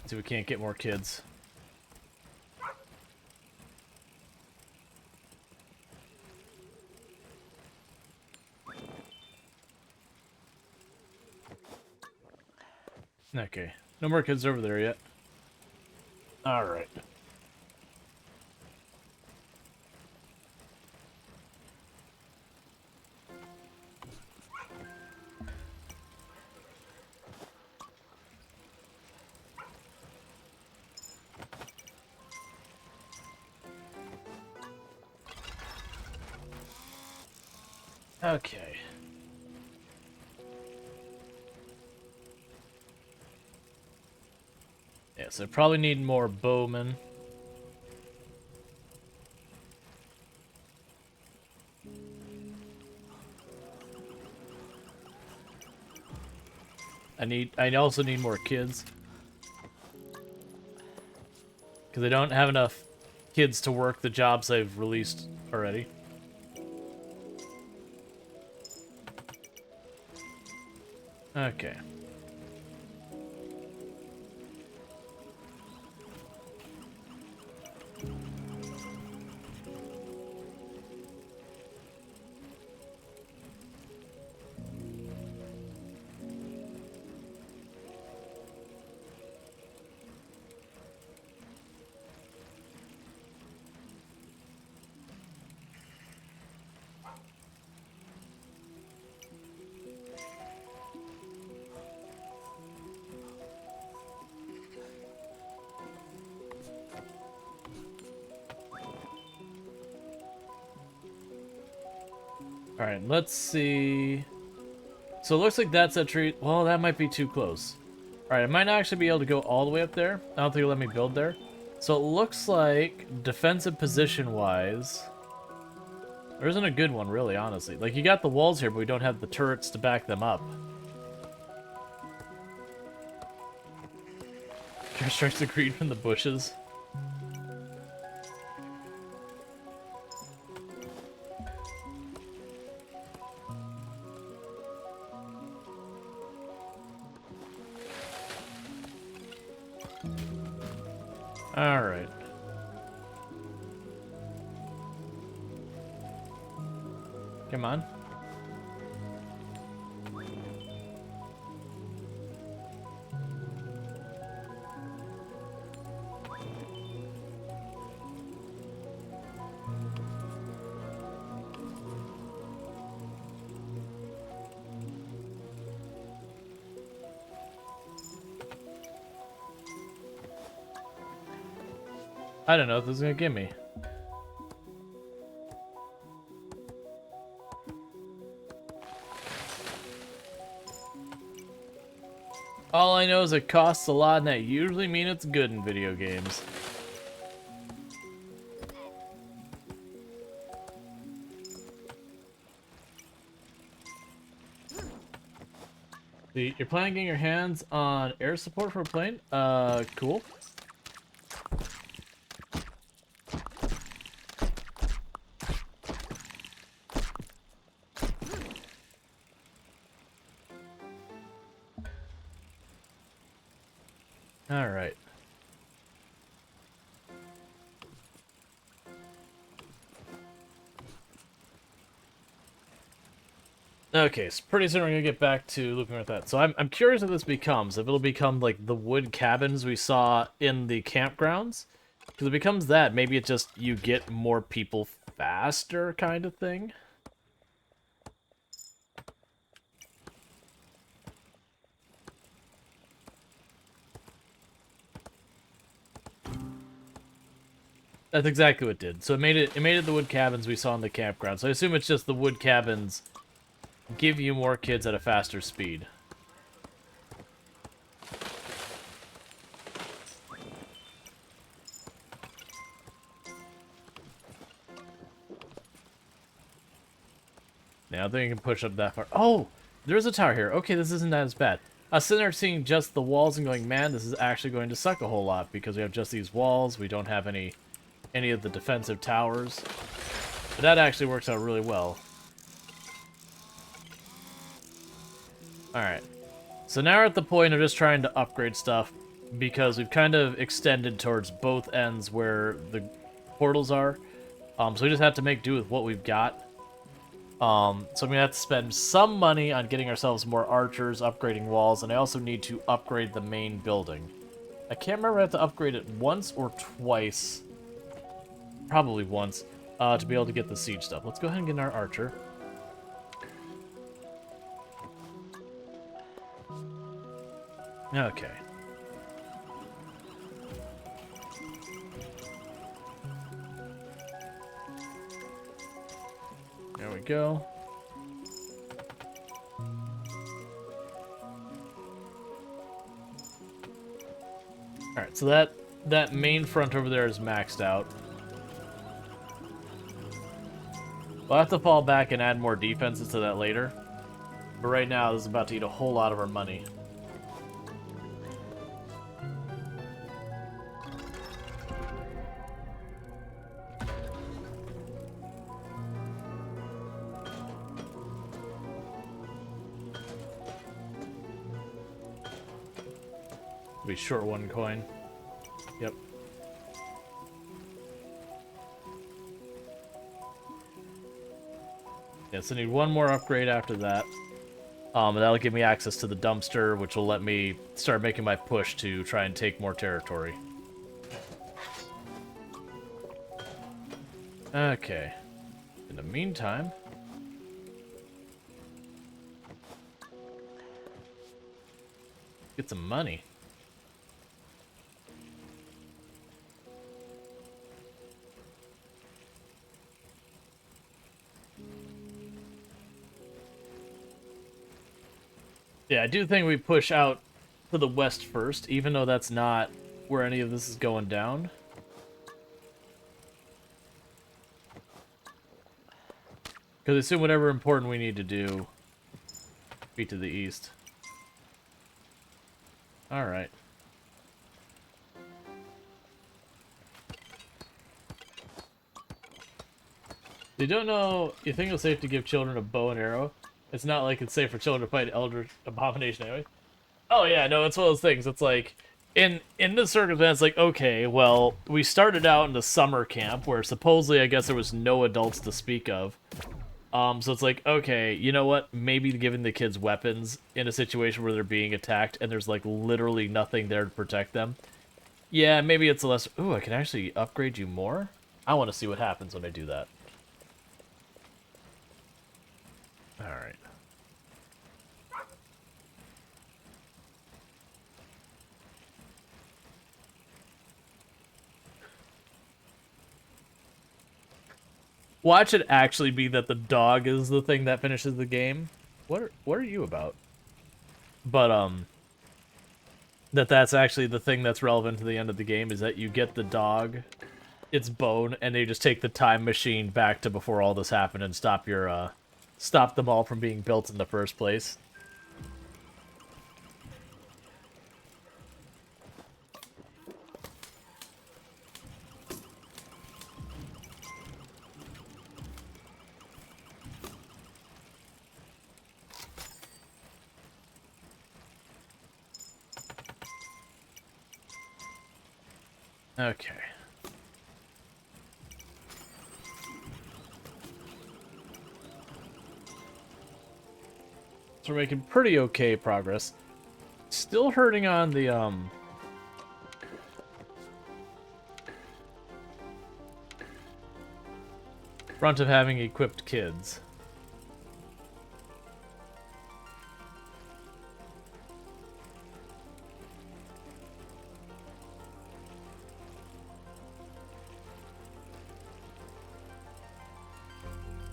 See if we can't get more kids. Okay. No more kids over there yet. Alright. Okay. Yeah, so I probably need more bowmen. I also need more kids. Because I don't have enough kids to work the jobs I've released already. Okay. Alright, let's see. So it looks like that's a tree. Well, that might be too close. Alright, I might not actually be able to go all the way up there. I don't think it'll let me build there. So it looks like defensive position-wise, there isn't a good one, really, honestly. Like, you got the walls here, but we don't have the turrets to back them up. Care strikes the green from the bushes. Alright. Come on. I don't know what this is gonna give me. All I know is it costs a lot, and that usually means it's good in video games. See, you're planning on getting your hands on air support for a plane? Cool. Alright. Okay, so pretty soon we're gonna get back to looking at that. So I'm curious what this becomes. If it'll become like the wood cabins we saw in the campgrounds, Because it becomes that. Maybe it's just you get more people faster kind of thing. That's exactly what it did. So it made it the wood cabins we saw in the campground. So I assume it's just the wood cabins give you more kids at a faster speed. Now I think you can push up that far. Oh, there's a tower here. Okay, this isn't as bad. I was sitting there seeing just the walls and going, man, this is actually going to suck a whole lot because we have just these walls. We don't have any of the defensive towers. But that actually works out really well. Alright. So now we're at the point of just trying to upgrade stuff because we've kind of extended towards both ends where the portals are. So we just have to make do with what we've got. So I'm going to have to spend some money on getting ourselves more archers, upgrading walls, and I also need to upgrade the main building. I can't remember if I have to upgrade it once or twice. Probably once, to be able to get the siege stuff. Let's go ahead and get our archer. Okay. There we go. Alright, so that main front over there is maxed out. We'll have to fall back and add more defenses to that later. But right now, this is about to eat a whole lot of our money. Be short one coin. Yep. Yeah, so I need one more upgrade after that. And that'll give me access to the dumpster, which will let me start making my push to try and take more territory. Okay. In the meantime... get some money. Yeah, I do think we push out to the west first, even though that's not where any of this is going down. Because I assume whatever important we need to do, be to the east. Alright. You don't know, you think it's safe to give children a bow and arrow? It's not like it's safe for children to fight Elder Abomination anyway. Oh yeah, no, it's one of those things. It's like, in this circumstance, like, okay, well, we started out in the summer camp where supposedly, I guess, there was no adults to speak of. So it's like, okay, you know what? Maybe giving the kids weapons in a situation where they're being attacked and there's, like, literally nothing there to protect them. Yeah, maybe it's less... Ooh, I can actually upgrade you more? I want to see what happens when I do that. Alright. Watch it actually be that the dog is the thing that finishes the game. What are you about? But, that's actually the thing that's relevant to the end of the game, is that you get the dog, its bone, and they just take the time machine back to before all this happened and stop your, stop them all from being built in the first place. Okay. So we're making pretty okay progress. Still hurting on the, front of having equipped kids.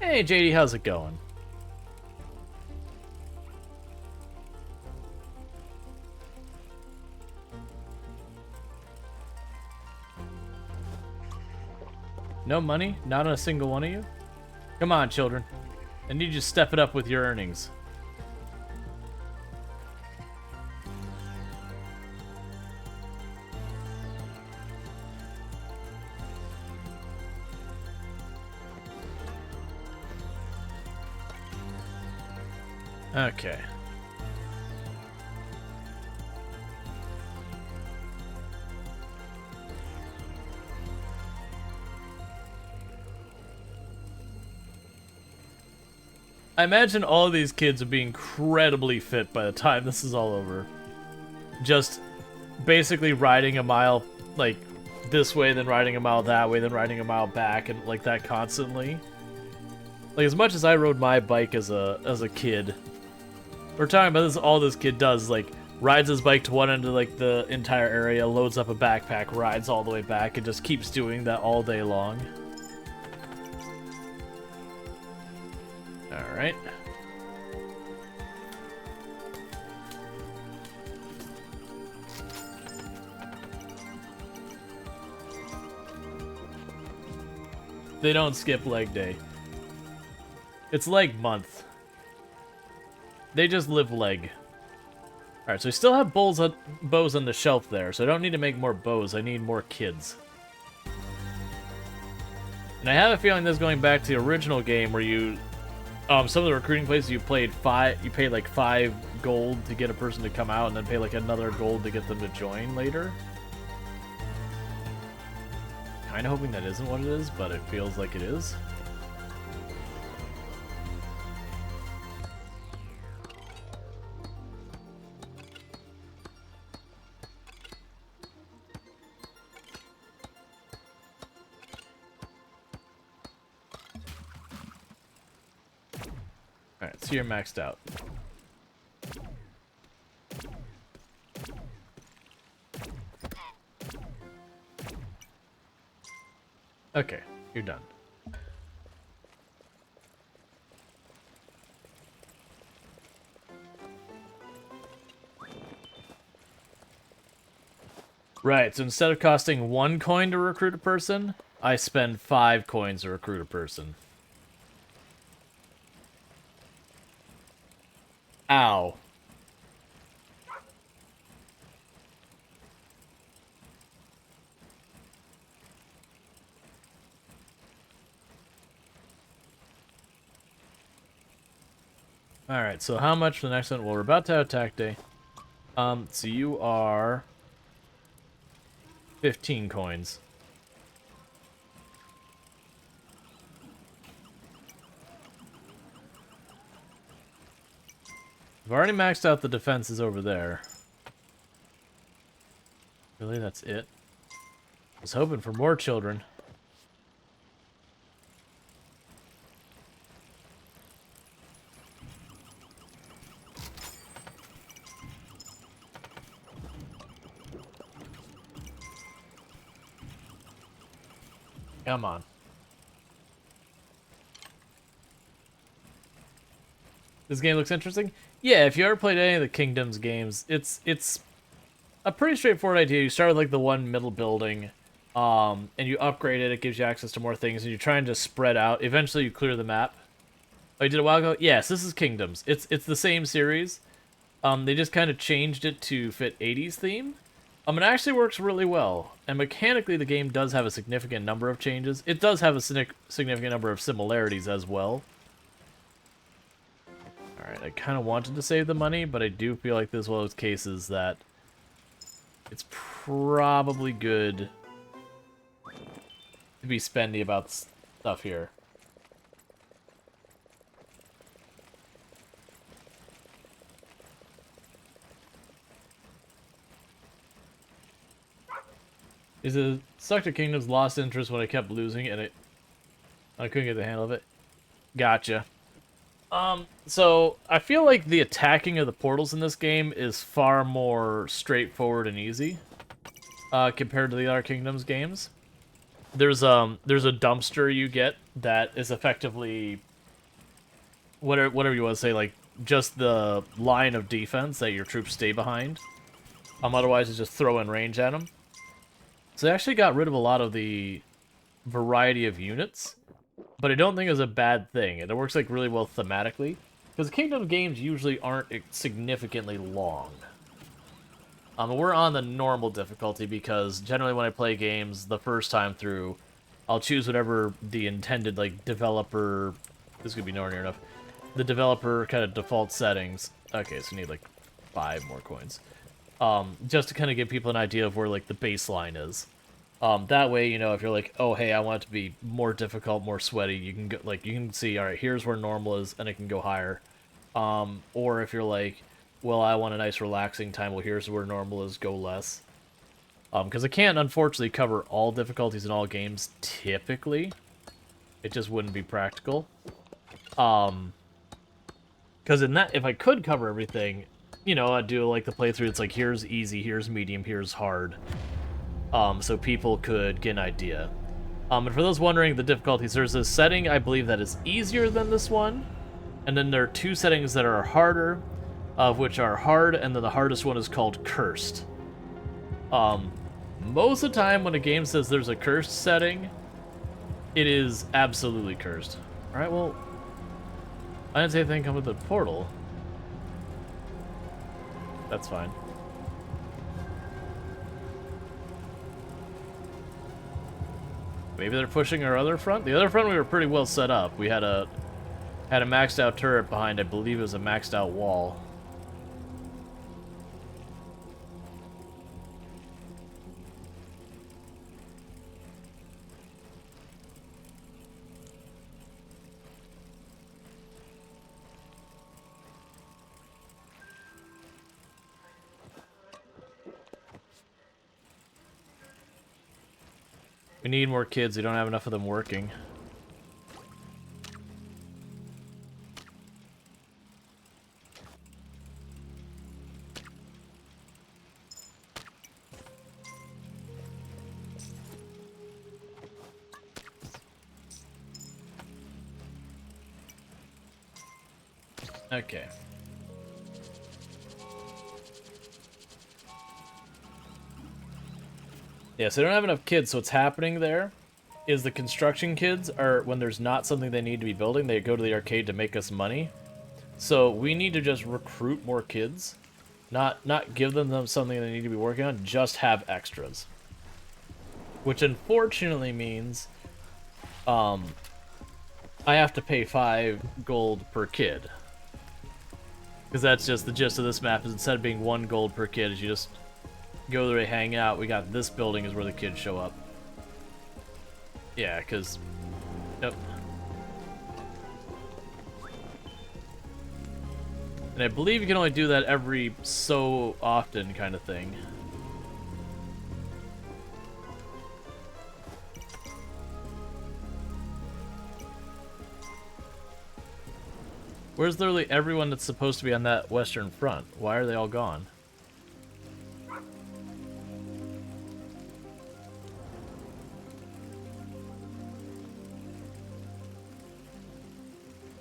Hey JD, how's it going? No money? Not on a single one of you? Come on, children. I need you to step it up with your earnings. Okay. I imagine all of these kids will be incredibly fit by the time this is all over. Just basically riding a mile, like, this way, then riding a mile that way, then riding a mile back, and like that constantly. Like, as much as I rode my bike as a kid, we're talking about this, all this kid does, like, rides his bike to one end of, like, the entire area, loads up a backpack, rides all the way back, and just keeps doing that all day long. Alright. They don't skip leg day. It's leg month. They just live leg. Alright, so we still have bows on the shelf there, so I don't need to make more bows, I need more kids. And I have a feeling this is going back to the original game where you... some of the recruiting places you paid like 5 gold to get a person to come out, and then pay like another gold to get them to join later. Kinda hoping that isn't what it is, but it feels like it is. Alright, so you're maxed out. Okay, you're done. Right, so instead of costing 1 coin to recruit a person, I spend 5 coins to recruit a person. Ow. Alright, so how much for the next one? Well, we're about to have attack day. So you are 15 coins. I've already maxed out the defenses over there. Really, that's it? I was hoping for more children. Come on. This game looks interesting. Yeah, if you ever played any of the Kingdoms games, it's a pretty straightforward idea. You start with like the one middle building, and you upgrade it. It gives you access to more things, and you're trying to spread out. Eventually, you clear the map. Oh, you did it a while ago? Yes, this is Kingdoms. It's the same series. They just kind of changed it to fit 80s theme. It actually works really well, and mechanically the game does have a significant number of changes. It does have a significant number of similarities as well. Alright, I kind of wanted to save the money, but I do feel like this is one of those cases that it's probably good to be spendy about stuff here. Is it Sucked at Kingdoms lost interest when I kept losing and it... I couldn't get the handle of it. Gotcha. So I feel like the attacking of the portals in this game is far more straightforward and easy, compared to the other Kingdoms games. There's a dumpster you get that is effectively whatever you want to say, like just the line of defense that your troops stay behind. Otherwise, it's just throw in range at them. So they actually got rid of a lot of the variety of units, but I don't think it's a bad thing, and it works like really well thematically, because Kingdom games usually aren't significantly long. We're on the normal difficulty because generally when I play games the first time through, I'll choose whatever the intended like developer. This could be nowhere near enough. The developer kind of default settings. Okay, so we need like 5 more coins. Just to kind of give people an idea of where like the baseline is. That way, you know, if you're like, oh hey, I want it to be more difficult, more sweaty, you can go, like you can see, all right, here's where normal is, and it can go higher. Or if you're like, well, I want a nice relaxing time, well, here's where normal is, go less. Because I can't unfortunately cover all difficulties in all games typically. It just wouldn't be practical. Because in that, if I could cover everything, you know, I'd do like the playthrough. It's like, here's easy, here's medium, here's hard. So people could get an idea. And for those wondering the difficulties, there's a setting, I believe, that is easier than this one. And then there are 2 settings that are harder, of which are hard, and then the hardest one is called cursed. Most of the time when a game says there's a cursed setting, it is absolutely cursed. Alright, well, I didn't say anything come with the portal. That's fine. Maybe they're pushing our other front? The other front we were pretty well set up. We had a maxed out turret behind, I believe it was a maxed out wall. We need more kids. We don't have enough of them working. Okay. Yeah, so they don't have enough kids, so what's happening there is the construction kids are, when there's not something they need to be building, they go to the arcade to make us money. So we need to just recruit more kids, not give them something they need to be working on, just have extras. Which unfortunately means I have to pay 5 gold per kid. Because that's just the gist of this map, is instead of being 1 gold per kid, is you just go there, hang out. We got this building is where the kids show up. Yeah, because... Yep. And I believe you can only do that every so often kind of thing. Where's literally everyone that's supposed to be on that western front? Why are they all gone?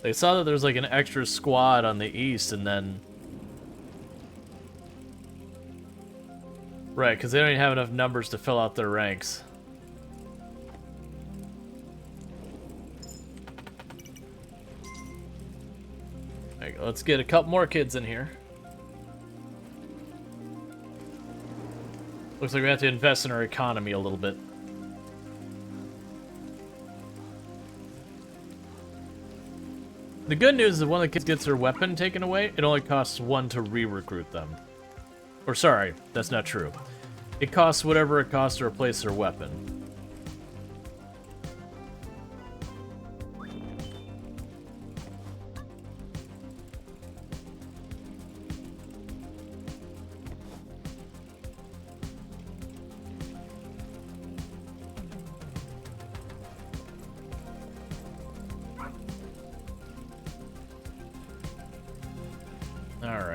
They saw that there's like an extra squad on the east, and then... Right, because they don't even have enough numbers to fill out their ranks. There you go. Let's get a couple more kids in here. Looks like we have to invest in our economy a little bit. The good news is when the kid gets their weapon taken away, it only costs 1 to re-recruit them. Or sorry, that's not true. It costs whatever it costs to replace their weapon.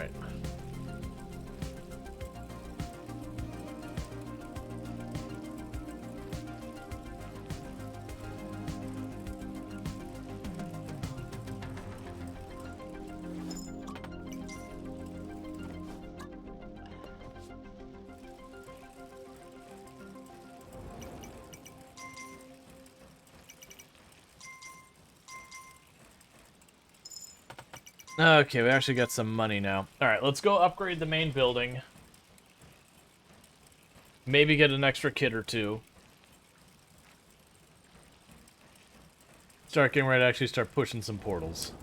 right. Okay, we actually got some money now. Alright, let's go upgrade the main building. Maybe get an extra kit or two. Start getting ready to actually start pushing some portals.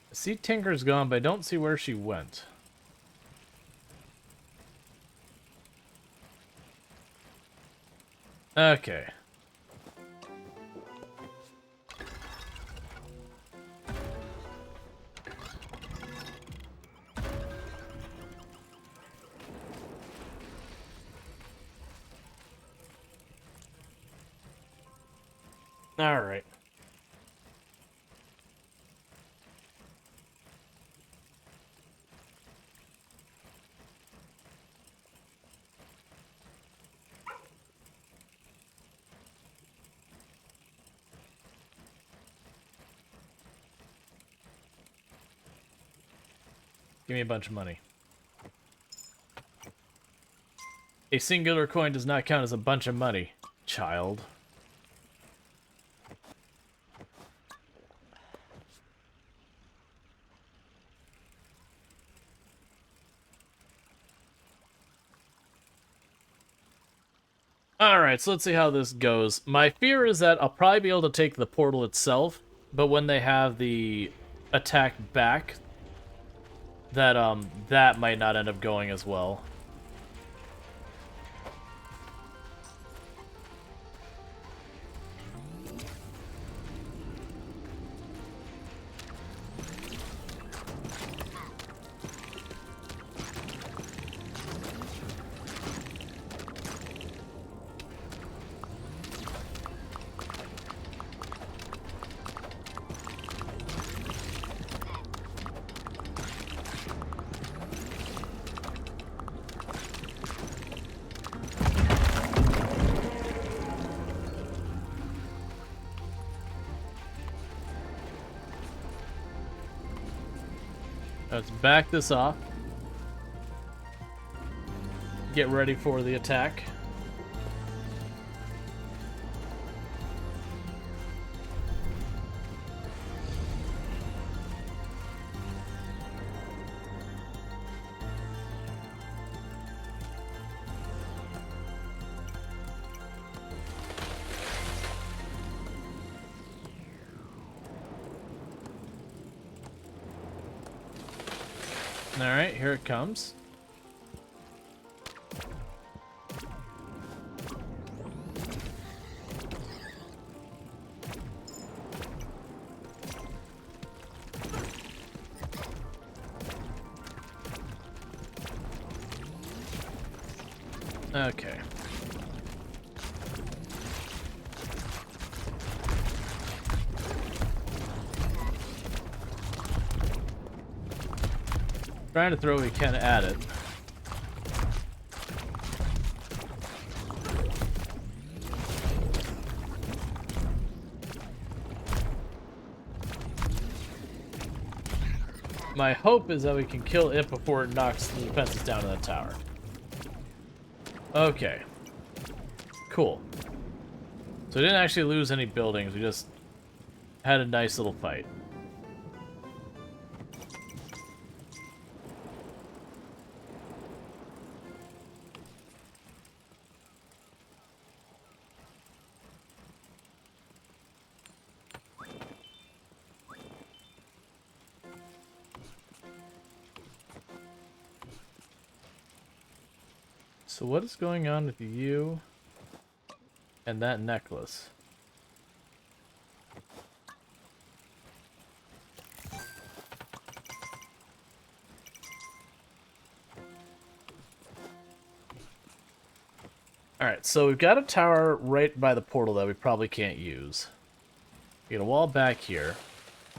I see Tinker's gone, but I don't see where she went. Okay. All right. Give me a bunch of money. A singular coin does not count as a bunch of money, child. Alright, so let's see how this goes. My fear is that I'll probably be able to take the portal itself, but when they have the attack back, that might not end up going as well. Let's back this off. Get ready for the attack. Alright, here it comes. Okay. Trying to throw what we can at it. My hope is that we can kill it before it knocks the defenses down in the tower. Okay. Cool. So we didn't actually lose any buildings, we just had a nice little fight. So what is going on with you and that necklace? Alright, so we've got a tower right by the portal that we probably can't use. We got a wall back here.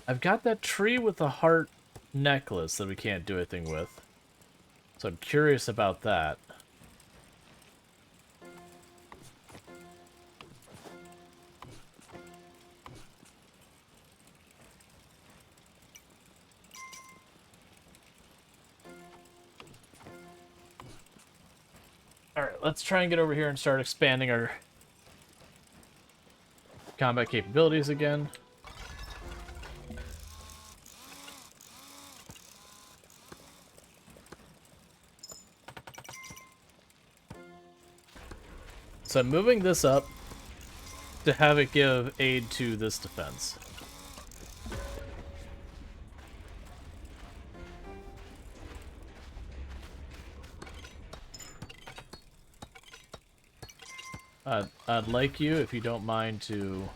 I've got that tree with the heart necklace that we can't do anything with. So I'm curious about that. Alright, let's try and get over here and start expanding our combat capabilities again. So I'm moving this up to have it give aid to this defense. I'd like you, if you don't mind, to...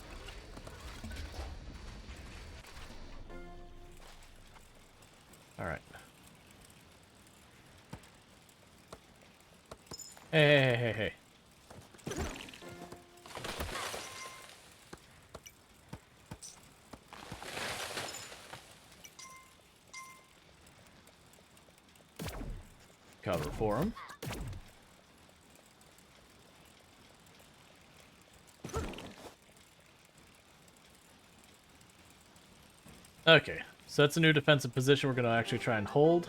Alright. Hey. Cover for him. Okay, so that's a new defensive position we're going to actually try and hold.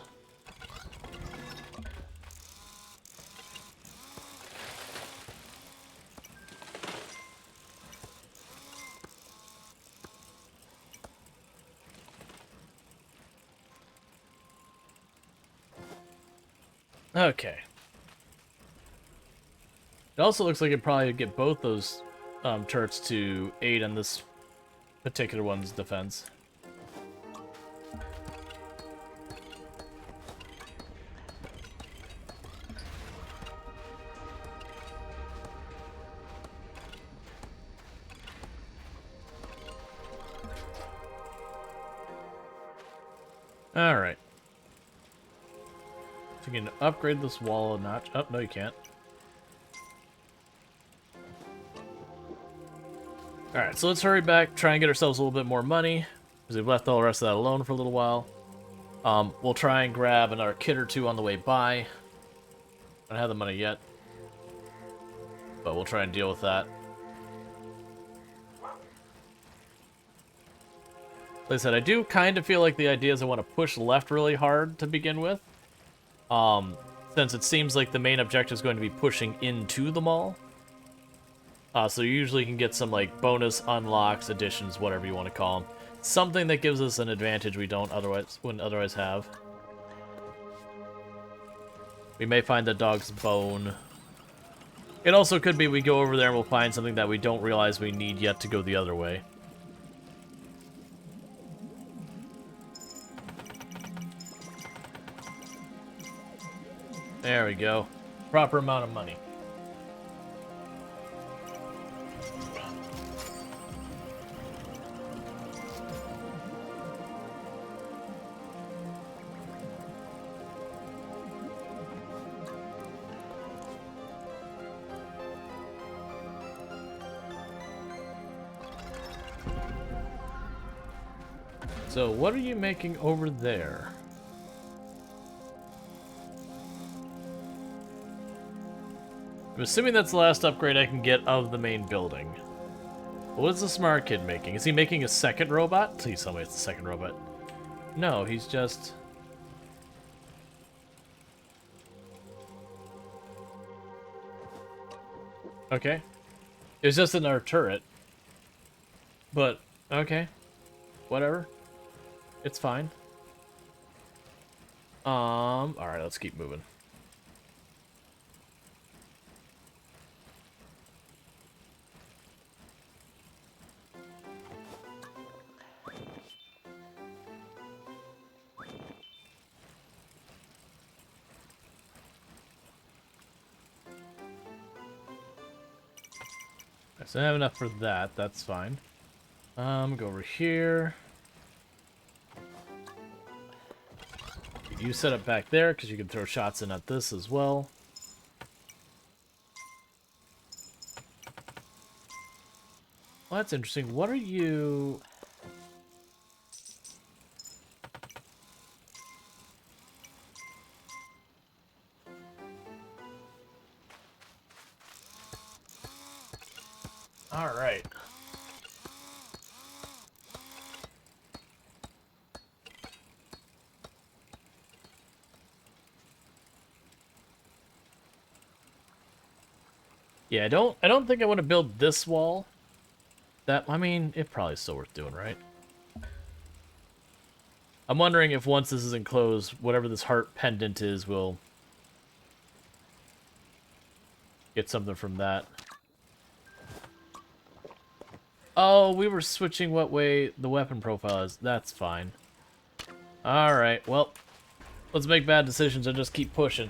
Okay. It also looks like it probably get both those turrets to aid on this particular one's defense. Alright. If you can upgrade this wall a notch. Oh, no you can't. Alright, so let's hurry back, try and get ourselves a little bit more money, because we've left all the rest of that alone for a little while. We'll try and grab another kit or two on the way by. I don't have the money yet, but we'll try and deal with that. Like I said, I do kind of feel like the idea is I want to push left really hard to begin with. Since it seems like the main objective is going to be pushing into the mall. So you usually can get some like bonus unlocks, additions, whatever you want to call them. Something that gives us an advantage we wouldn't otherwise have. We may find the dog's bone. It also could be we go over there and we'll find something that we don't realize we need yet to go the other way. There we go. Proper amount of money. So, what are you making over there? I'm assuming that's the last upgrade I can get of the main building. What is the smart kid making? Is he making a second robot? Please tell me it's the second robot. No, he's just... Okay. It was just another turret. But, okay. Whatever. It's fine. Alright, let's keep moving. So I have enough for that, that's fine. Go over here. You set up back there, because you can throw shots in at this as well. Well, that's interesting. What are you... All right. Yeah, I don't think I want to build this wall. I mean, it's probably still worth doing, right? I'm wondering if once this is enclosed, whatever this heart pendant is, we'll get something from that. Oh, we were switching what way the weapon profile is. That's fine. Alright, well, let's make bad decisions and just keep pushing.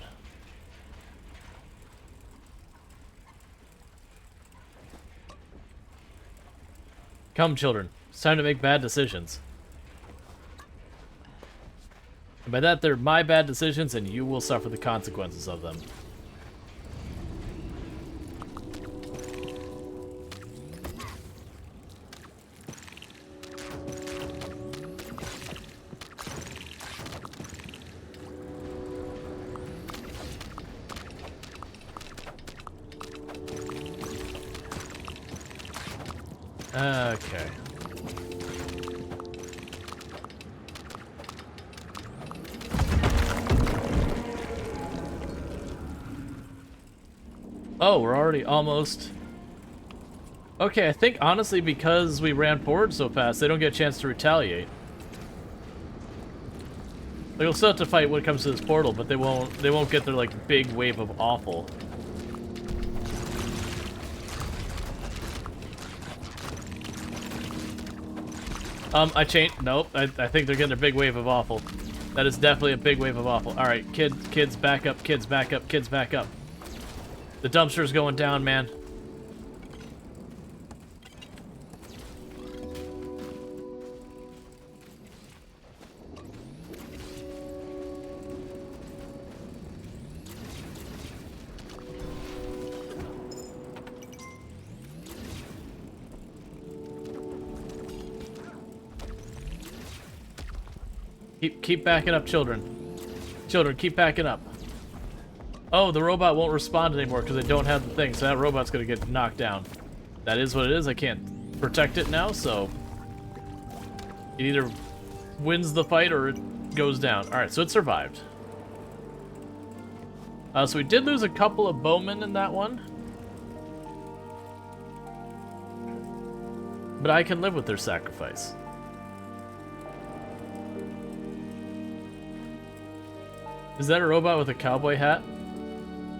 Come, children. It's time to make bad decisions. And by that, they're my bad decisions, and you will suffer the consequences of them. Okay. Oh, we're already almost... Okay, I think honestly because we ran forward so fast, they don't get a chance to retaliate. They'll still have to fight when it comes to this portal, but they won't get their like big wave of awful. I changed. Nope. I think they're getting a big wave of awful. That is definitely a big wave of awful. All right, kids, back up. Kids, back up. Kids, back up. The dumpster's going down, man. Keep backing up, children. Children, keep backing up. Oh, the robot won't respond anymore because they don't have the thing, so that robot's gonna get knocked down. That is what it is. I can't protect it now, so it either wins the fight or it goes down. All right, so it survived. So we did lose a couple of bowmen in that one, but I can live with their sacrifice. Is that a robot with a cowboy hat?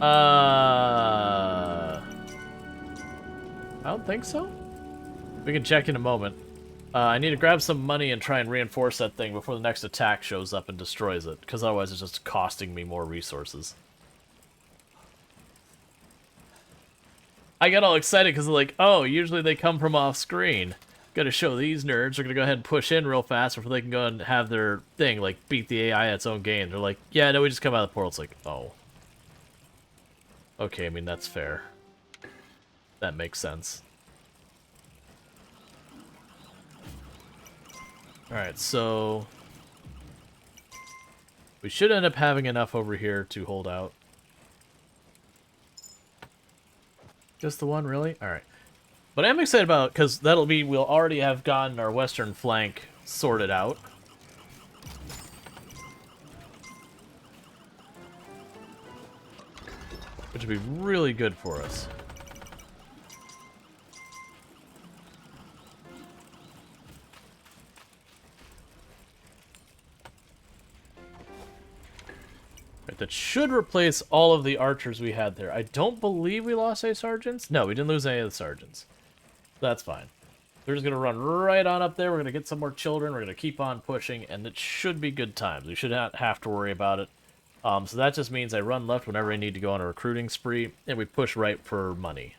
I don't think so. We can check in a moment. I need to grab some money and try and reinforce that thing before the next attack shows up and destroys it, because otherwise it's just costing me more resources. I got all excited because like, oh, usually they come from off screen. Gotta show these nerds. They're gonna go ahead and push in real fast before they can go and have their thing, like, beat the AI at its own game. They're like, yeah, no, we just come out of the portal. It's like, oh. Okay, I mean, that's fair. That makes sense. Alright, so... we should end up having enough over here to hold out. Just the one, really? Alright. But I'm excited about it, because that'll be, we'll already have gotten our western flank sorted out. Which would be really good for us. Right, that should replace all of the archers we had there. I don't believe we lost any sergeants. No, we didn't lose any of the sergeants. That's fine. We're just going to run right on up there. We're going to get some more children. We're going to keep on pushing, and it should be good times. We should not have to worry about it. So that just means I run left whenever I need to go on a recruiting spree, and we push right for money.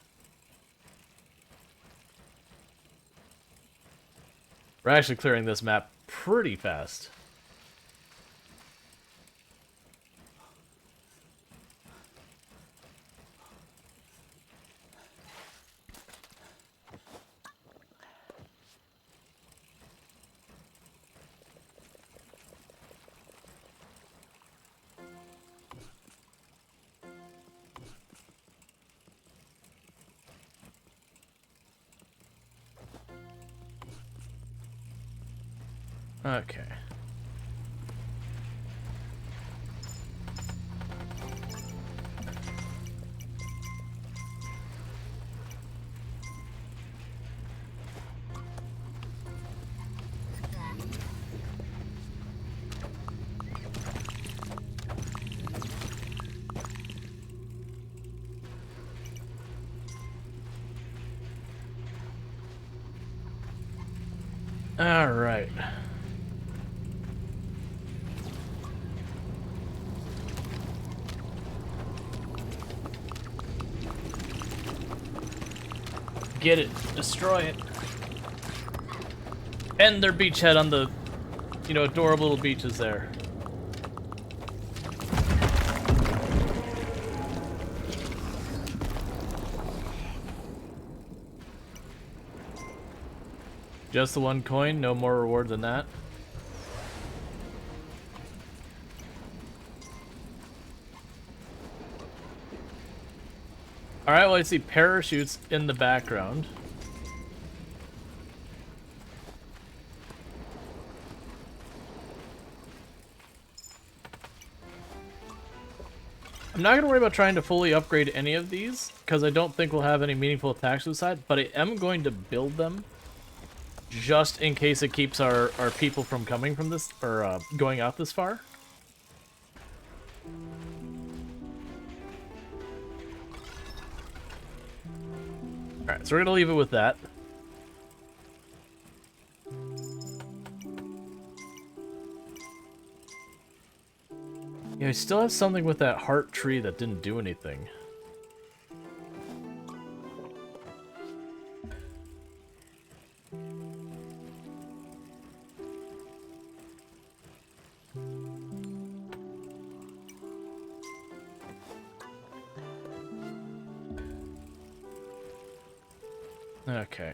We're actually clearing this map pretty fast. Okay. All right. Get it. Destroy it. End their beachhead on the, adorable little beaches there. Just the one coin, no more reward than that. Alright, well I see parachutes in the background. I'm not going to worry about trying to fully upgrade any of these, because I don't think we'll have any meaningful attacks to the side, but I am going to build them just in case it keeps our people from coming from this, or going out this far. Alright, so we're gonna leave it with that. Yeah, I still have something with that heart tree that didn't do anything. Okay.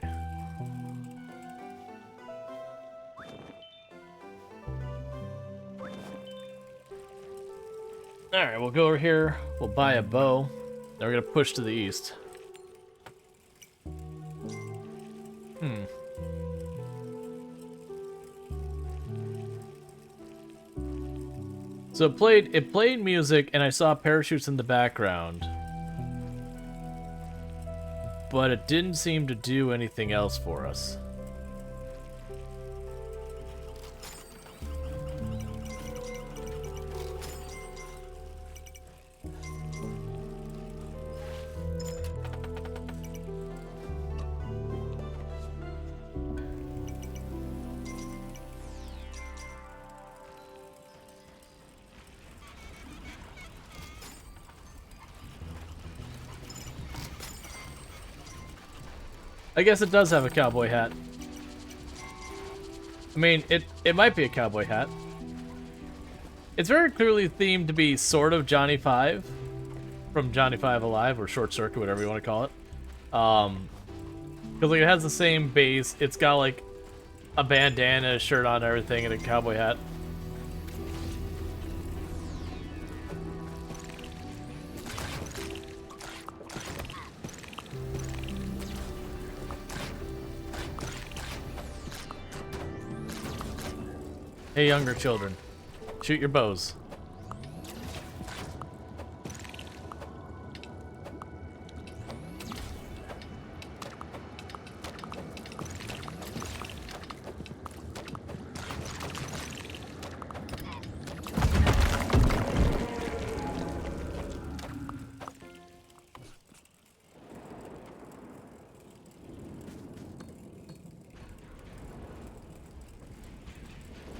Alright, we'll go over here, we'll buy a bow, then we're gonna push to the east. So it played music and I saw parachutes in the background. But it didn't seem to do anything else for us. I guess it does have a cowboy hat. I mean, it might be a cowboy hat. It's very clearly themed to be sort of Johnny Five from Johnny Five Alive or Short Circuit, whatever you want to call it. Because like it has the same base. It's got like a bandana, a shirt on, and everything, and a cowboy hat. Hey, younger children, shoot your bows.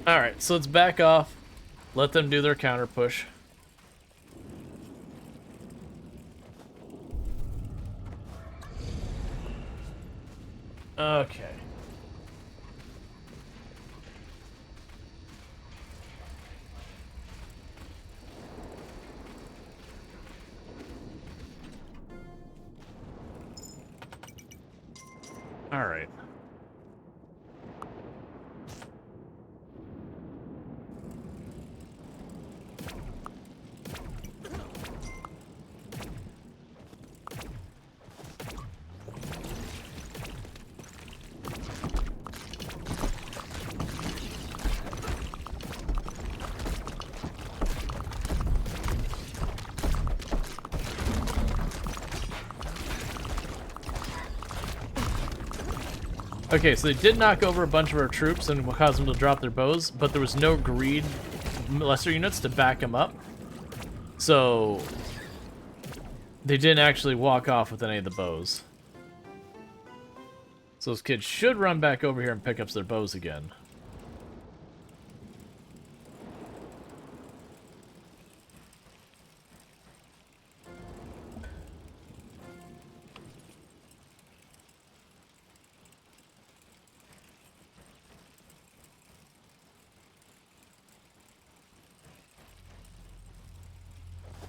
Alright, so let's back off. Let them do their counter push. Okay. Alright. Okay, so they did knock over a bunch of our troops and caused them to drop their bows, but there was no greed lesser units to back them up. So they didn't actually walk off with any of the bows. So those kids should run back over here and pick up their bows again.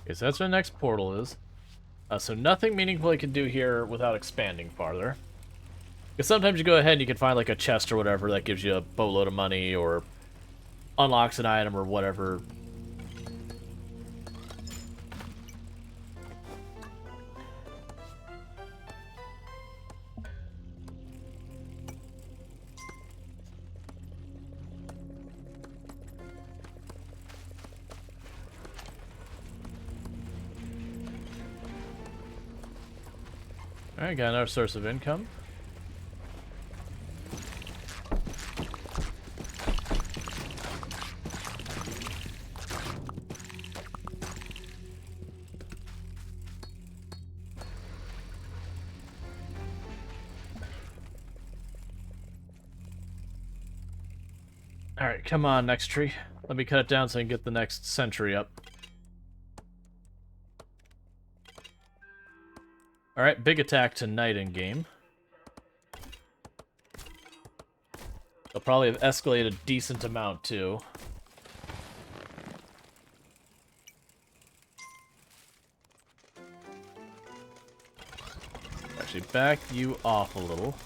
Okay, so that's where the next portal is. So nothing meaningful I can do here without expanding farther. Because sometimes you go ahead and you can find like a chest or whatever that gives you a boatload of money or unlocks an item or whatever. Alright, got another source of income. Alright, come on, next tree. Let me cut it down so I can get the next century up. Alright, big attack tonight in game. They'll probably have escalated a decent amount too. Actually, back you off a little.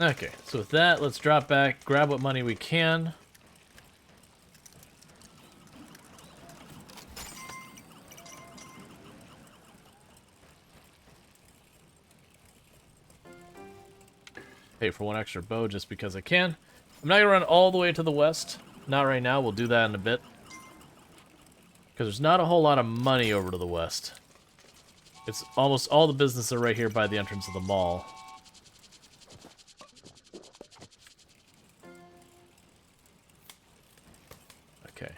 Okay, so with that, let's drop back, grab what money we can. Pay for one extra bow just because I can. I'm not going to run all the way to the west. Not right now. We'll do that in a bit. Because there's not a whole lot of money over to the west. It's almost all the businesses are right here by the entrance of the mall. Okay.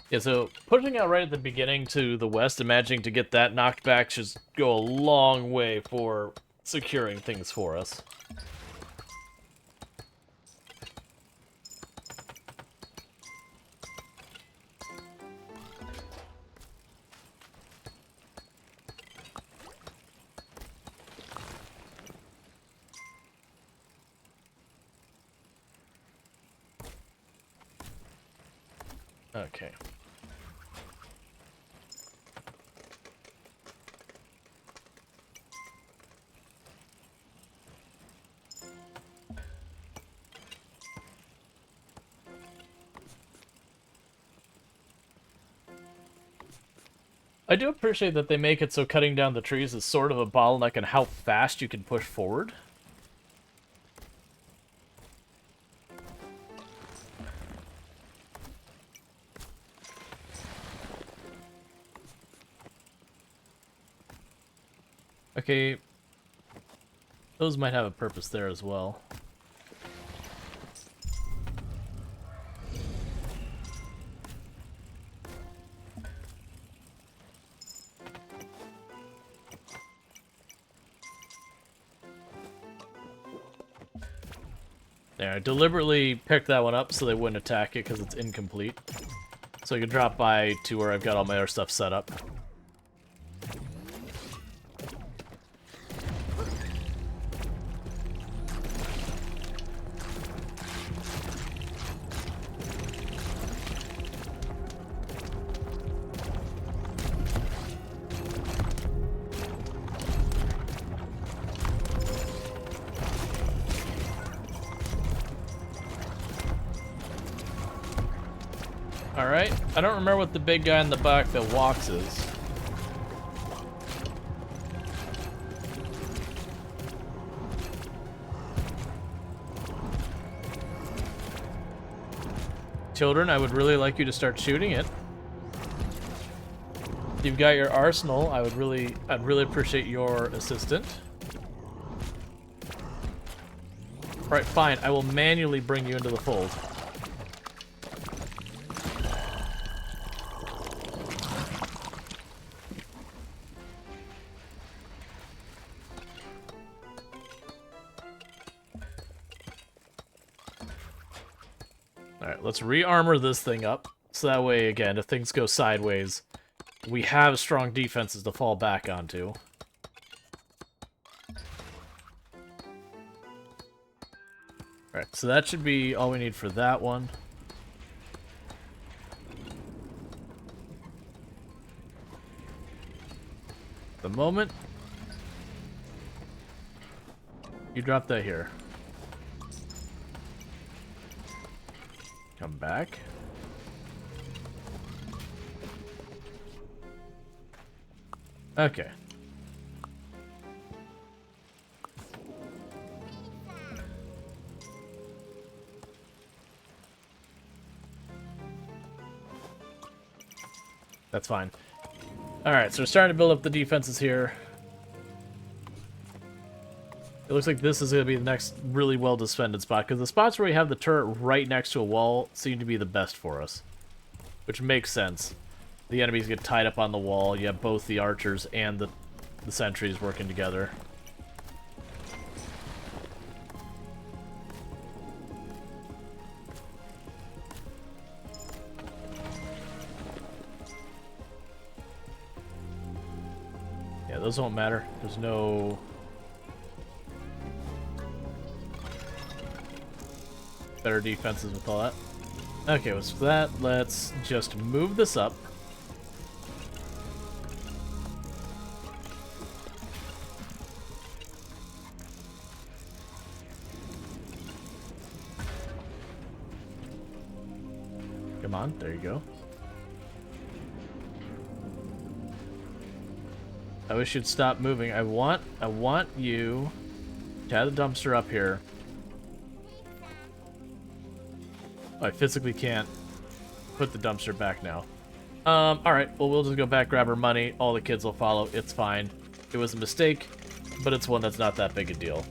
Yeah, so pushing out right at the beginning to the west, imagining to get that knocked back should go a long way for securing things for us. Okay. I do appreciate that they make it so cutting down the trees is sort of a bottleneck in how fast you can push forward. Okay, those might have a purpose there as well. There, I deliberately picked that one up so they wouldn't attack it because it's incomplete. So I can drop by to where I've got all my other stuff set up. Alright. I don't remember what the big guy in the back that walks is. Children, I would really like you to start shooting it. You've got your arsenal. I'd really appreciate your assistant. Alright, fine. I will manually bring you into the fold. Alright, let's re-armor this thing up. So that way, again, if things go sideways, we have strong defenses to fall back onto. Alright, so that should be all we need for that one. The moment you drop that here. Come back. Okay. That's fine. Alright, so we're starting to build up the defenses here. It looks like this is going to be the next really well-defended spot, because the spots where we have the turret right next to a wall seem to be the best for us. Which makes sense. The enemies get tied up on the wall, you have both the archers and the sentries working together. Yeah, those won't matter. There's no... better defenses with all that. Okay, with that, let's just move this up. Come on, there you go. I wish you'd stop moving. I want you to have the dumpster up here. I physically can't put the dumpster back now. Alright, well, we'll just go back, grab our money. All the kids will follow. It's fine. It was a mistake, but it's one that's not that big a deal.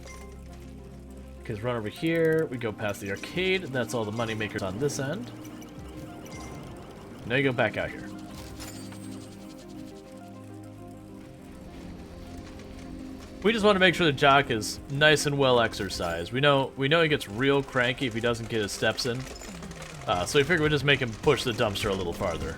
Because run over here, we go past the arcade. That's all the money makers on this end. Now you go back out here. We just want to make sure the jock is nice and well exercised. We know he gets real cranky if he doesn't get his steps in. So we figured we'd just make him push the dumpster a little farther.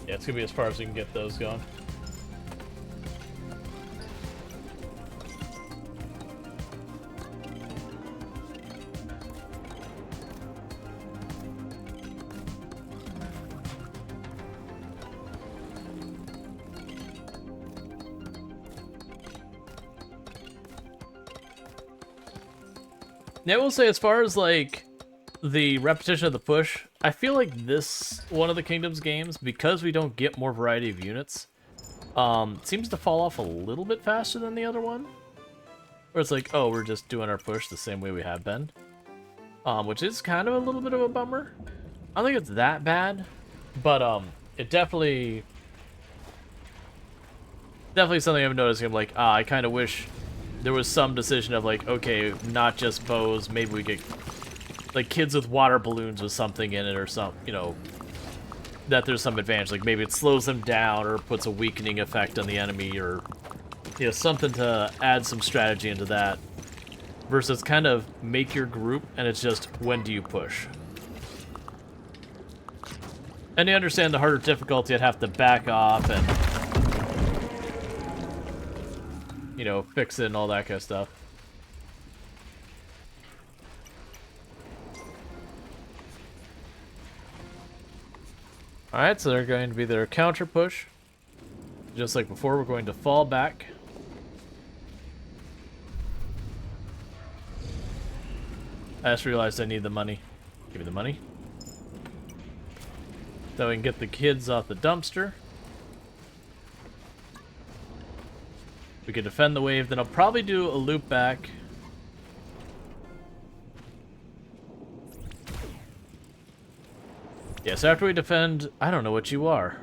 Yeah, it's gonna be as far as we can get those going. Now, I will say, as far as, like, the repetition of the push, I feel like this one of the Kingdoms games, because we don't get more variety of units, seems to fall off a little bit faster than the other one. Where it's like, oh, we're just doing our push the same way we have been. Which is kind of a little bit of a bummer. I don't think it's that bad, but it definitely something I've noticed. I'm like, I kind of wish there was some decision of like, okay, not just bows, maybe we get like kids with water balloons with something in it or something, you know, that there's some advantage. Like maybe it slows them down or puts a weakening effect on the enemy, or, you know, something to add some strategy into that. Versus kind of make your group and it's just, when do you push? And you understand the harder difficulty, I'd have to back off and, you know, fix it and all that kind of stuff. Alright, so they're going to be their counter push. Just like before, we're going to fall back. I just realized I need the money. Give me the money. So we can get the kids off the dumpster. We can defend the wave, then I'll probably do a loop back. Yes, after we defend, I don't know what you are.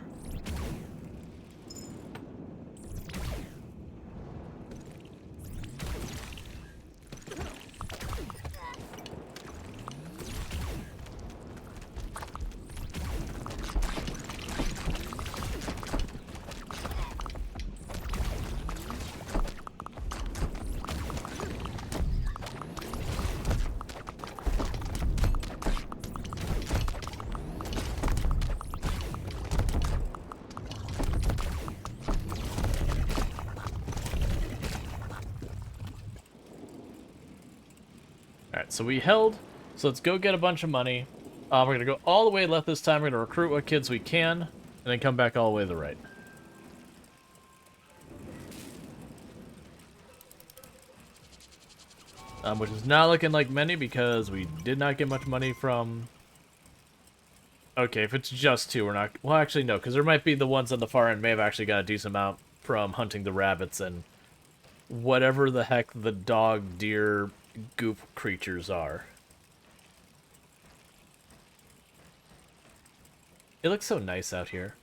Alright, so we held. So let's go get a bunch of money. We're going to go all the way left this time. We're going to recruit what kids we can. And then come back all the way to the right. Which is not looking like many because we did not get much money from... Okay, if it's just two, we're not... Well, actually, no, because there might be the ones on the far end may have actually got a decent amount from hunting the rabbits and whatever the heck the dog, deer, goop creatures are. It looks so nice out here.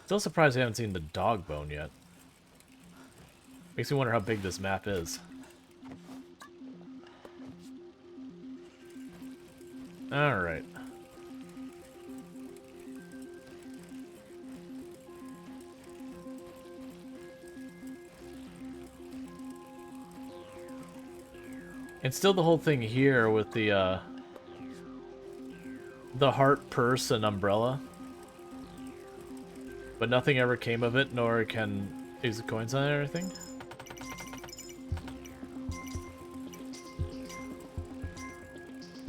Still surprised I haven't seen the dog bone yet. Makes me wonder how big this map is. Alright. And still the whole thing here with the heart, purse, and umbrella. But nothing ever came of it, nor can use the coins on it or anything.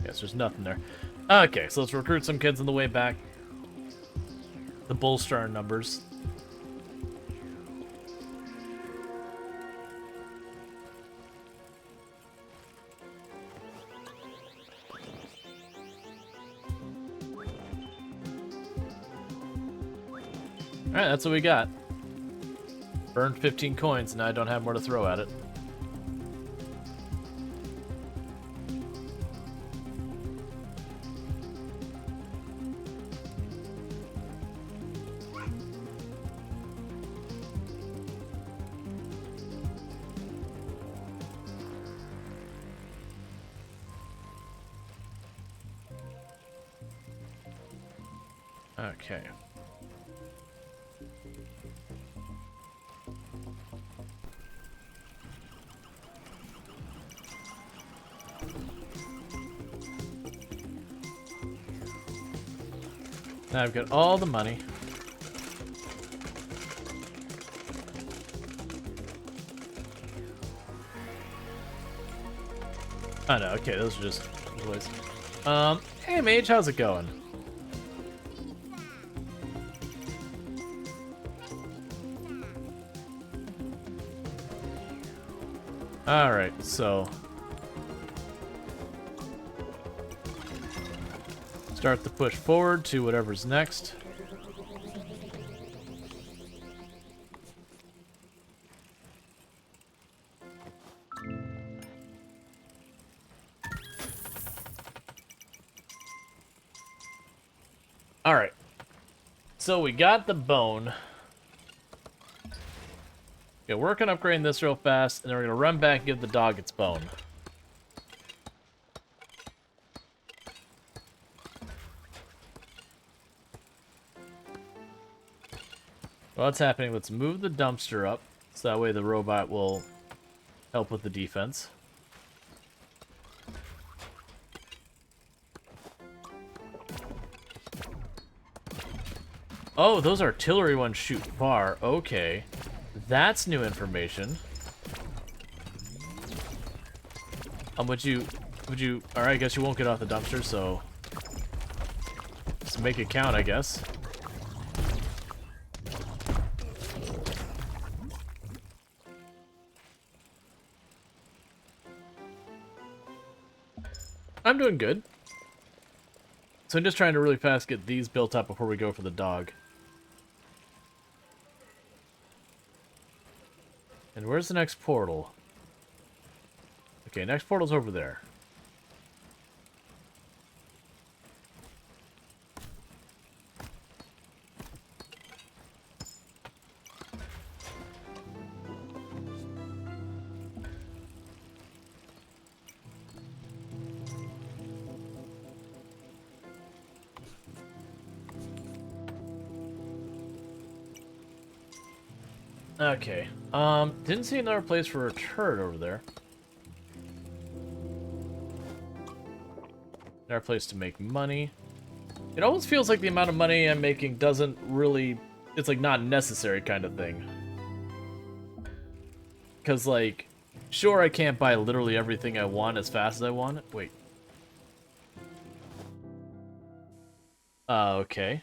Yes, there's nothing there. Okay, so let's recruit some kids on the way back. The bolster our numbers. Alright, that's what we got. Burned 15 coins, and now I don't have more to throw at it. Okay. Now I've got all the money. Oh no, okay, those are just toys. Hey Mage, how's it going? Alright, so start the push forward to whatever's next. Alright. So we got the bone. Yeah, work on upgrading this real fast, and then we're going to run back and give the dog its bone. While that's happening, let's move the dumpster up, so that way the robot will help with the defense. Oh, those artillery ones shoot far. Okay. That's new information. Would you, alright, I guess you won't get off the dumpster, so Just make it count, I guess. I'm doing good. So I'm just trying to really fast get these built up before we go for the dog. And where's the next portal? Okay, next portal's over there. Okay. Didn't see another place for a turret over there. Another place to make money. It almost feels like the amount of money I'm making doesn't really... It's like not necessary kind of thing. Because like, sure I can't buy literally everything I want as fast as I want. Wait. Okay.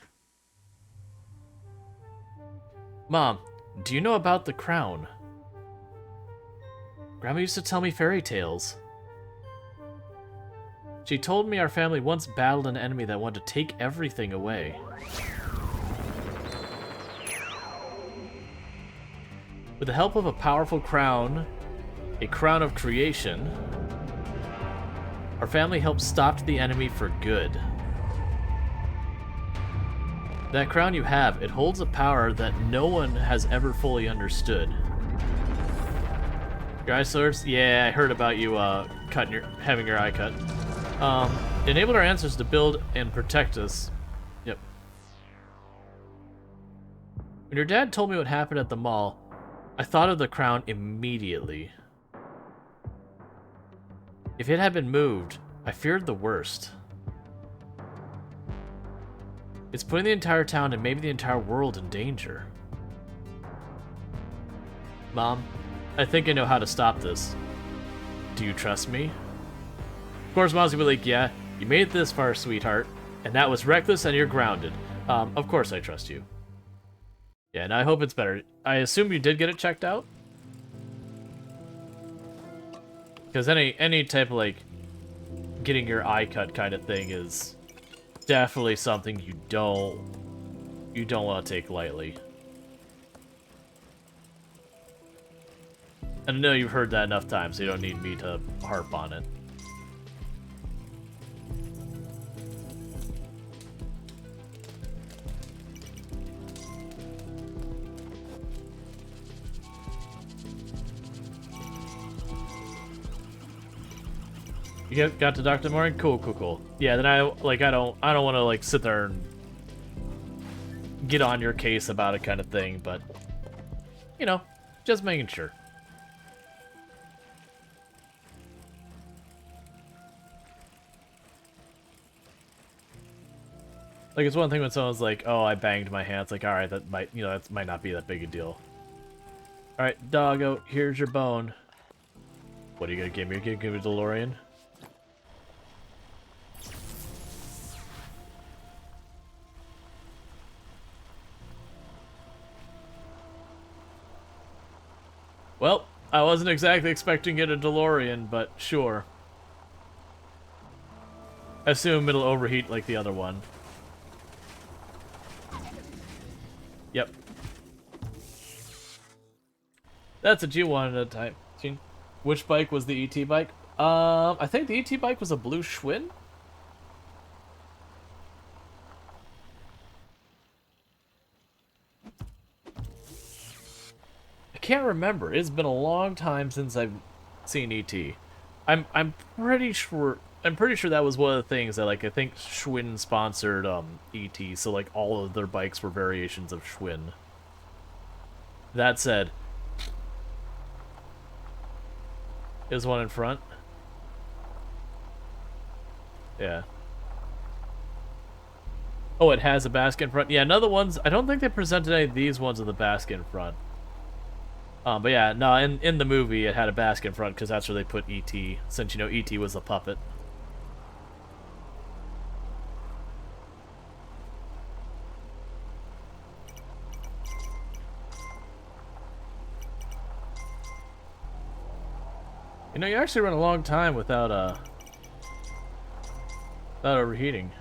Mom, do you know about the crown? Grandma used to tell me fairy tales. She told me our family once battled an enemy that wanted to take everything away. With the help of a powerful crown, a crown of creation, our family helped stop the enemy for good. That crown you have, it holds a power that no one has ever fully understood. Your eye source? Yeah, I heard about you having your eye cut. Enabled our ancestors to build and protect us. Yep. When your dad told me what happened at the mall, I thought of the crown immediately. If it had been moved, I feared the worst. It's putting the entire town and maybe the entire world in danger. Mom, I think I know how to stop this. Do you trust me? Of course, Mom's gonna be like, yeah, you made it this far, sweetheart, and that was reckless and you're grounded. Of course I trust you. Yeah, and I hope it's better. I assume you did get it checked out? Because any type of, like, getting your eye cut kind of thing is definitely something you don't want to take lightly. And I know you've heard that enough times, so you don't need me to harp on it. You got to Dr. Morning? Cool. Yeah, then I don't want to like sit there and get on your case about it kind of thing, but you know, just making sure. Like, it's one thing when someone's like, "Oh, I banged my hand." It's like, all right, that might not be that big a deal. All right, doggo, here's your bone. What are you gonna give me? You're gonna give me a DeLorean? Well, I wasn't exactly expecting to get a DeLorean, but sure. I assume it'll overheat like the other one. Yep. That's what you wanted at the time. Gene. Which bike was the ET bike? I think the ET bike was a blue Schwinn? I can't remember. It's been a long time since I've seen ET. I'm pretty sure that was one of the things that, like, I think Schwinn sponsored ET, so like all of their bikes were variations of Schwinn. That said, is one in front? Yeah. Oh, it has a basket in front. Yeah, none of the ones. I don't think they presented any of these ones with a basket in front. But yeah, no, in the movie it had a basket in front because that's where they put E.T. Since, you know, E.T. was the puppet. know, you actually run a long time without overheating.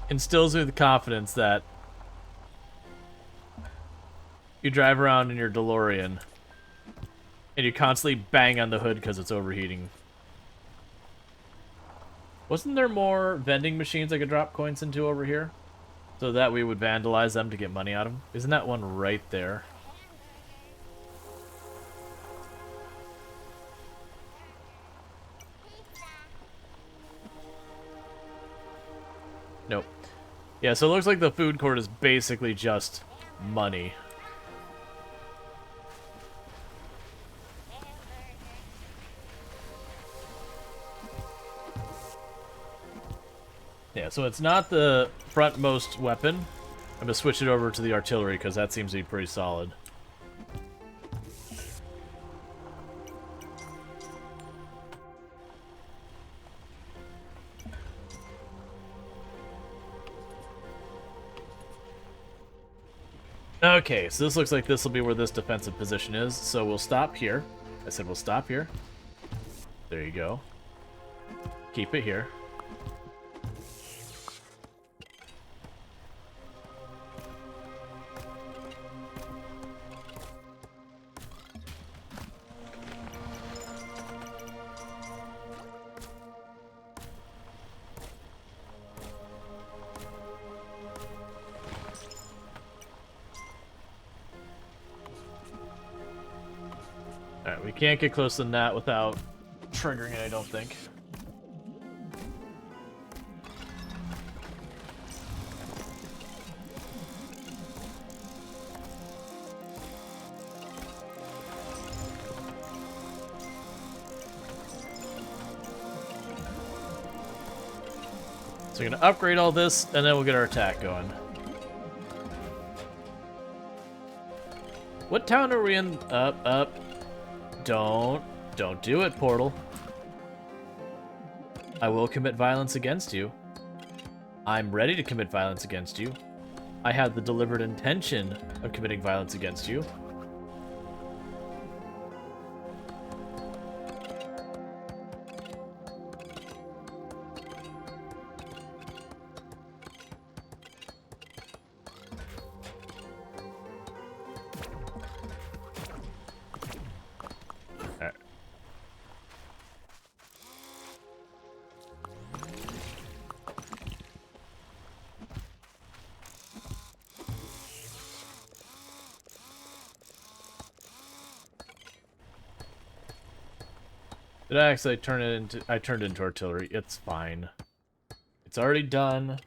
Instills me the confidence that you drive around in your DeLorean and you constantly bang on the hood because it's overheating. Wasn't there more vending machines I could drop coins into over here? So that we would vandalize them to get money out of them? Isn't that one right there? Nope. Yeah, so it looks like the food court is basically just money. Yeah, so it's not the frontmost weapon. I'm gonna switch it over to the artillery because that seems to be pretty solid. Okay, so this looks like this will be where this defensive position is. So we'll stop here. I said we'll stop here. There you go. Keep it here. Alright, we can't get closer than that without triggering it, I don't think. So we're gonna upgrade all this, and then we'll get our attack going. What town are we in? Up. Don't do it, Portal. I will commit violence against you. I'm ready to commit violence against you. I had the deliberate intention of committing violence against you. Did I actually turn it into... I turned it into artillery. It's fine. It's already done.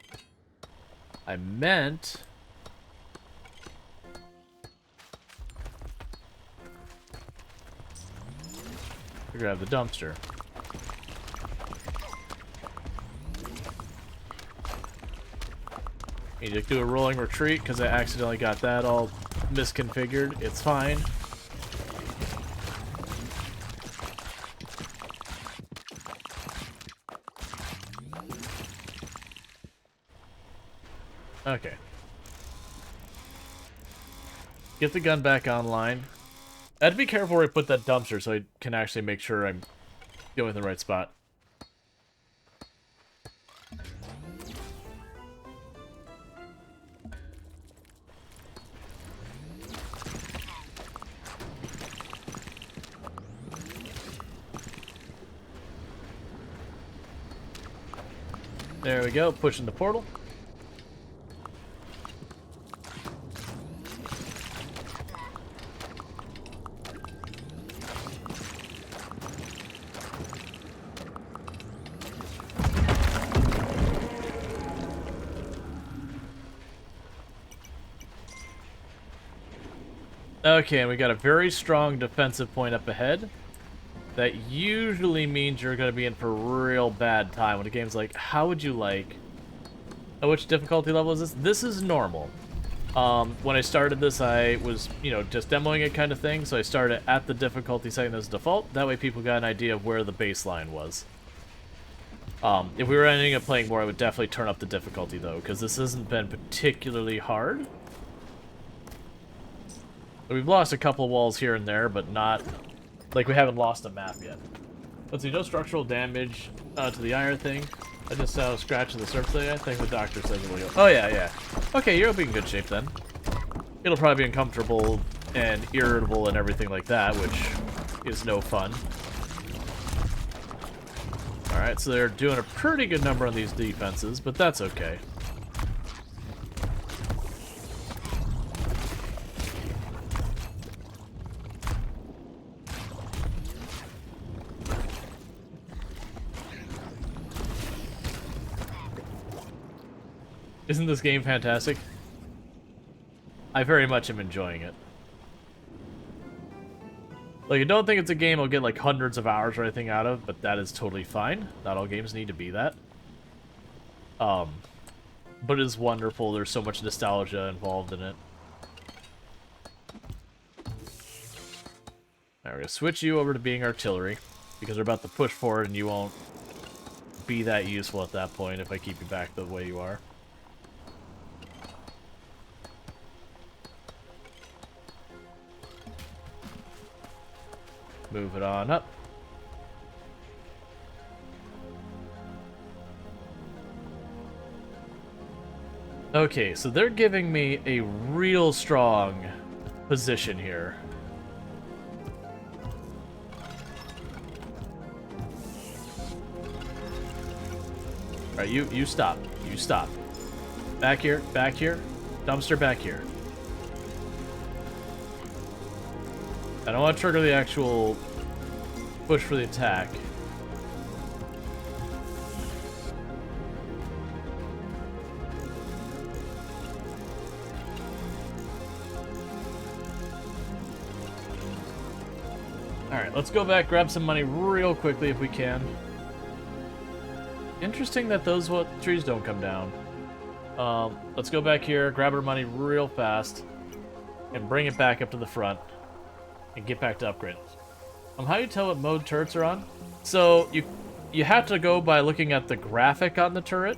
I meant... to grab the dumpster. Need to do a rolling retreat because I accidentally got that all misconfigured. It's fine. Okay. Get the gun back online. I have to be careful where I put that dumpster so I can actually make sure I'm going in the right spot. There we go, pushing the portal. Okay, and we got a very strong defensive point up ahead. That usually means you're going to be in for a real bad time when a game's like, how would you like... which difficulty level is this? This is normal. When I started this, I was, just demoing it kind of thing, so I started at the difficulty setting as default. That way people got an idea of where the baseline was. If we were ending up playing more, I would definitely turn up the difficulty, though, because this hasn't been particularly hard. We've lost a couple of walls here and there, but not... like, we haven't lost a map yet. Let's see, no structural damage to the iron thing. I just saw a scratch in the surface thing. I think the doctor says it will heal. Oh, yeah. Okay, you'll be in good shape, then. It'll probably be uncomfortable and irritable and everything like that, which is no fun. Alright, so they're doing a pretty good number on these defenses, but that's okay. Isn't this game fantastic? I very much am enjoying it. Like, I don't think it's a game I'll get, like, hundreds of hours or anything out of, but that is totally fine. Not all games need to be that. But it is wonderful. There's so much nostalgia involved in it. Alright, we're gonna switch you over to being artillery, because we're about to push forward and you won't be that useful at that point if I keep you back the way you are. Move it on up. Okay, so they're giving me a real strong position here. Alright, you stop. You stop. Back here, dumpster back here. I don't want to trigger the actual push for the attack. Alright, let's go back, grab some money real quickly if we can. Interesting that those trees don't come down. Let's go back here, grab our money real fast, and bring it back up to the front. And get back to upgrade. How do you tell what mode turrets are on? So you have to go by looking at the graphic on the turret,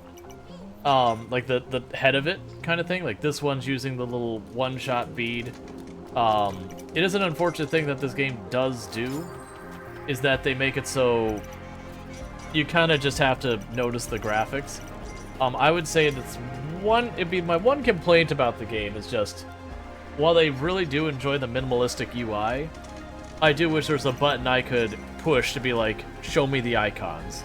like the head of it kind of thing. Like this one's using the little one-shot bead. It is an unfortunate thing that this game does do, is that they make it so you kind of just have to notice the graphics. I would say it'd be my one complaint about the game is just, while they really do enjoy the minimalistic UI, I do wish there was a button I could push to be like, show me the icons.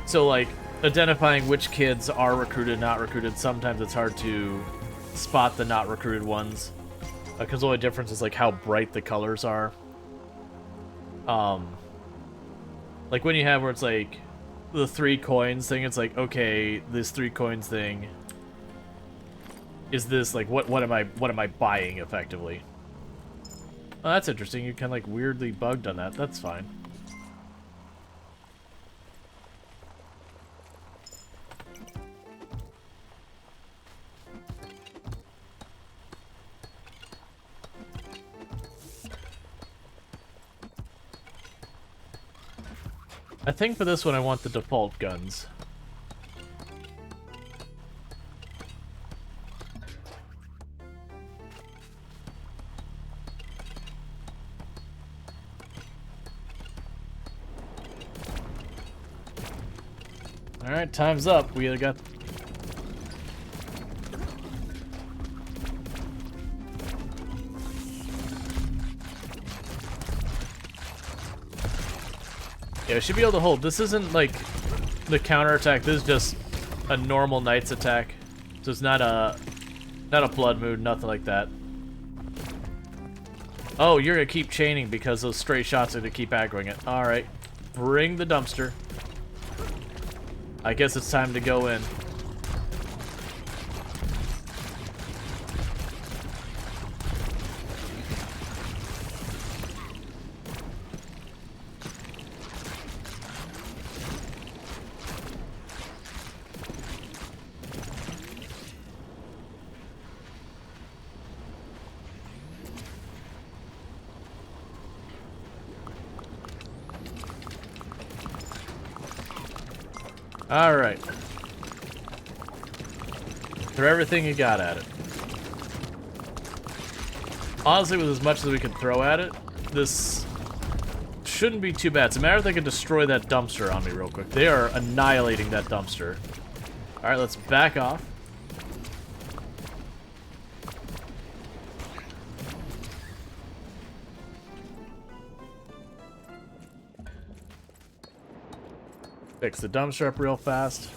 So like, identifying which kids are recruited, not recruited, sometimes it's hard to spot the not recruited ones. Because the only difference is like how bright the colors are. Like when you have where it's like, the 3 coins thing, it's like, okay, this 3 coins thing is this like what am I buying effectively? Oh, that's interesting. You're kind of like weirdly bugged on that. That's fine. I think for this one I want the default guns. Alright, time's up. We got... Yeah, we should be able to hold. This isn't like the counterattack. This is just a normal knight's attack. So it's not a blood mood, nothing like that. Oh, you're gonna keep chaining because those stray shots are gonna keep aggroing it. Alright. Bring the dumpster. I guess it's time to go in. Alright. Throw everything you got at it. Honestly, with as much as we can throw at it, this shouldn't be too bad. It's a matter if they can destroy that dumpster on me real quick. They are annihilating that dumpster. Alright, let's back off. Fix the dumpster up real fast.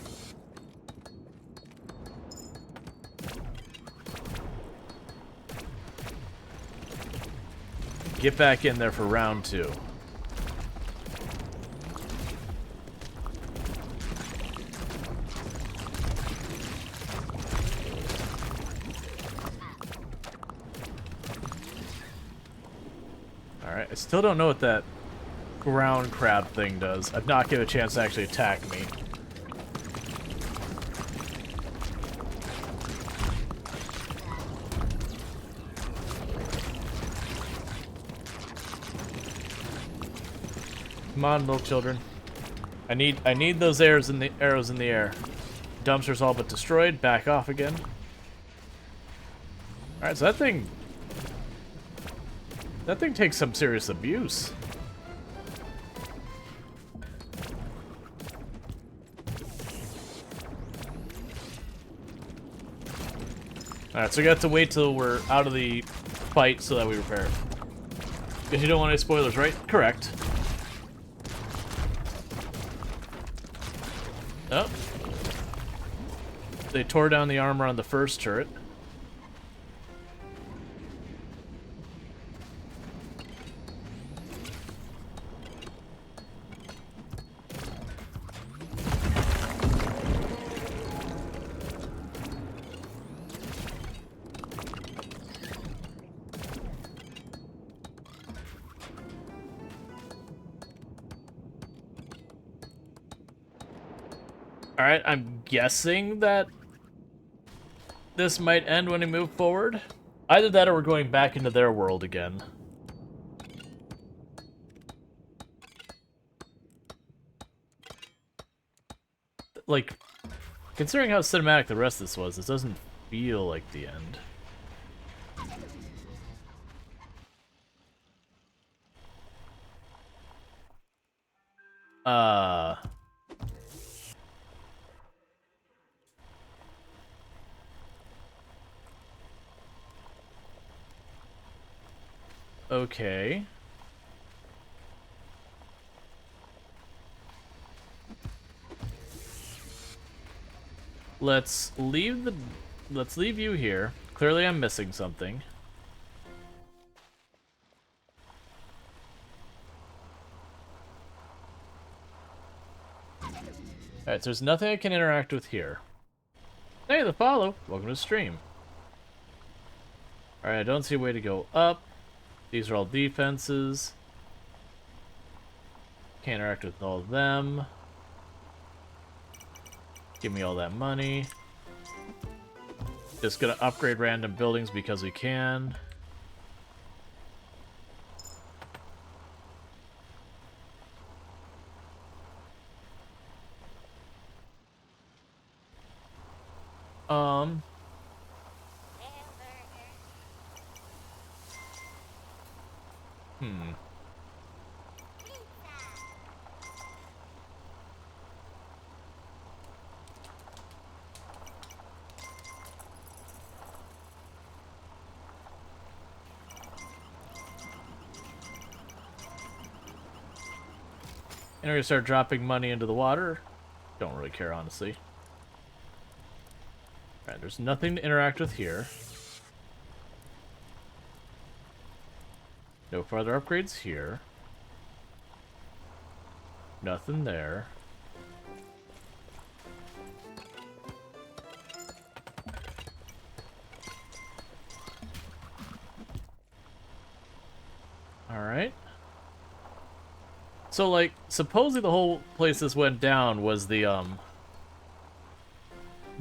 Get back in there for round 2. Alright, I still don't know what that ground crab thing does. I've not given a chance to actually attack me. Come on, little children. I need those arrows in the air. Dumpster's all but destroyed. Back off again. Alright, so that thing takes some serious abuse. Alright, so we got to wait till we're out of the fight so that we repair it. Because you don't want any spoilers, right? Correct. Oh. They tore down the armor on the first turret. Alright, I'm guessing that this might end when we move forward. Either that or we're going back into their world again. Like, considering how cinematic the rest of this was, this doesn't feel like the end. Okay. Let's leave you here. Clearly I'm missing something. Alright, so there's nothing I can interact with here. Hey, the follow! Welcome to the stream. Alright, I don't see a way to go up. These are all defenses. Can't interact with all of them. Give me all that money. Just gonna upgrade random buildings because we can. And we're gonna start dropping money into the water. Don't really care, honestly. Alright, there's nothing to interact with here. No further upgrades here. Nothing there. Alright. So, like, supposedly the whole place this went down was the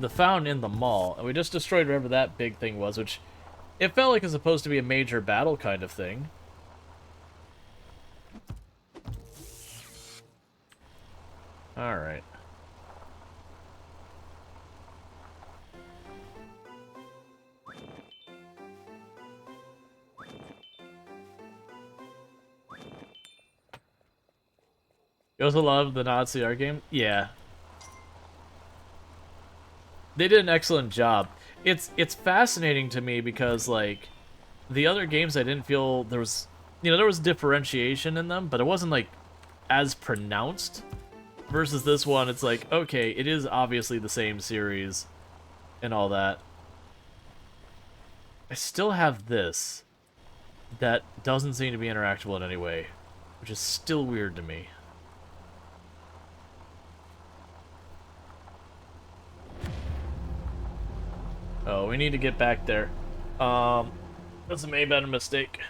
fountain in the mall, and we just destroyed whatever that big thing was, which it felt like it was supposed to be a major battle kind of thing. Alright. You also love the Nazi art game? Yeah. They did an excellent job. It's fascinating to me because, like, the other games I didn't feel there was, there was differentiation in them, but it wasn't, like, as pronounced. Versus this one, it's like, okay, it is obviously the same series and all that. I still have this that doesn't seem to be interactable in any way, which is still weird to me. Oh, we need to get back there. That's a maybe a mistake.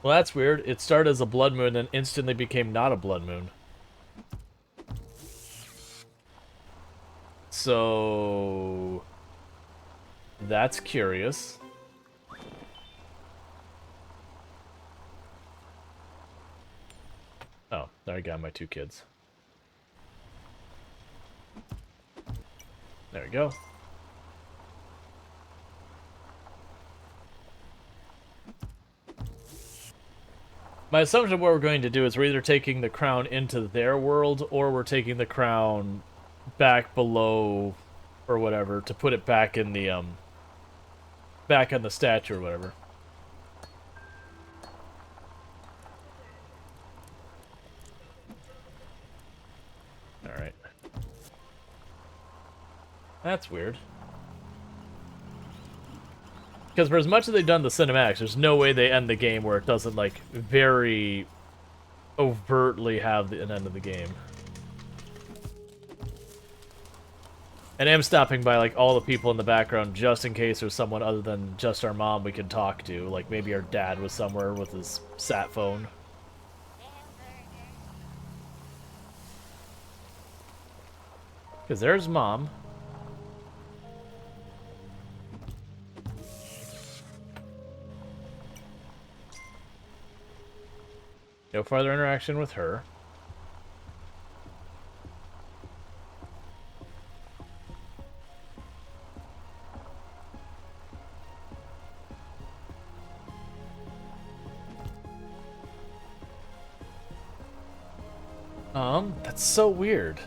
Well, that's weird. It started as a blood moon and instantly became not a blood moon. So... that's curious. Oh, there I got my 2 kids. There we go. My assumption of what we're going to do is we're either taking the crown into their world or we're taking the crown back below or whatever to put it back in the back on the statue or whatever. All right. That's weird. Because for as much as they've done the cinematics, there's no way they end the game where it doesn't, like, very overtly have an end of the game. And I am stopping by, like, all the people in the background just in case there's someone other than just our mom we could talk to. Like, maybe our dad was somewhere with his sat phone. Because there's Mom. No further interaction with her. That's so weird.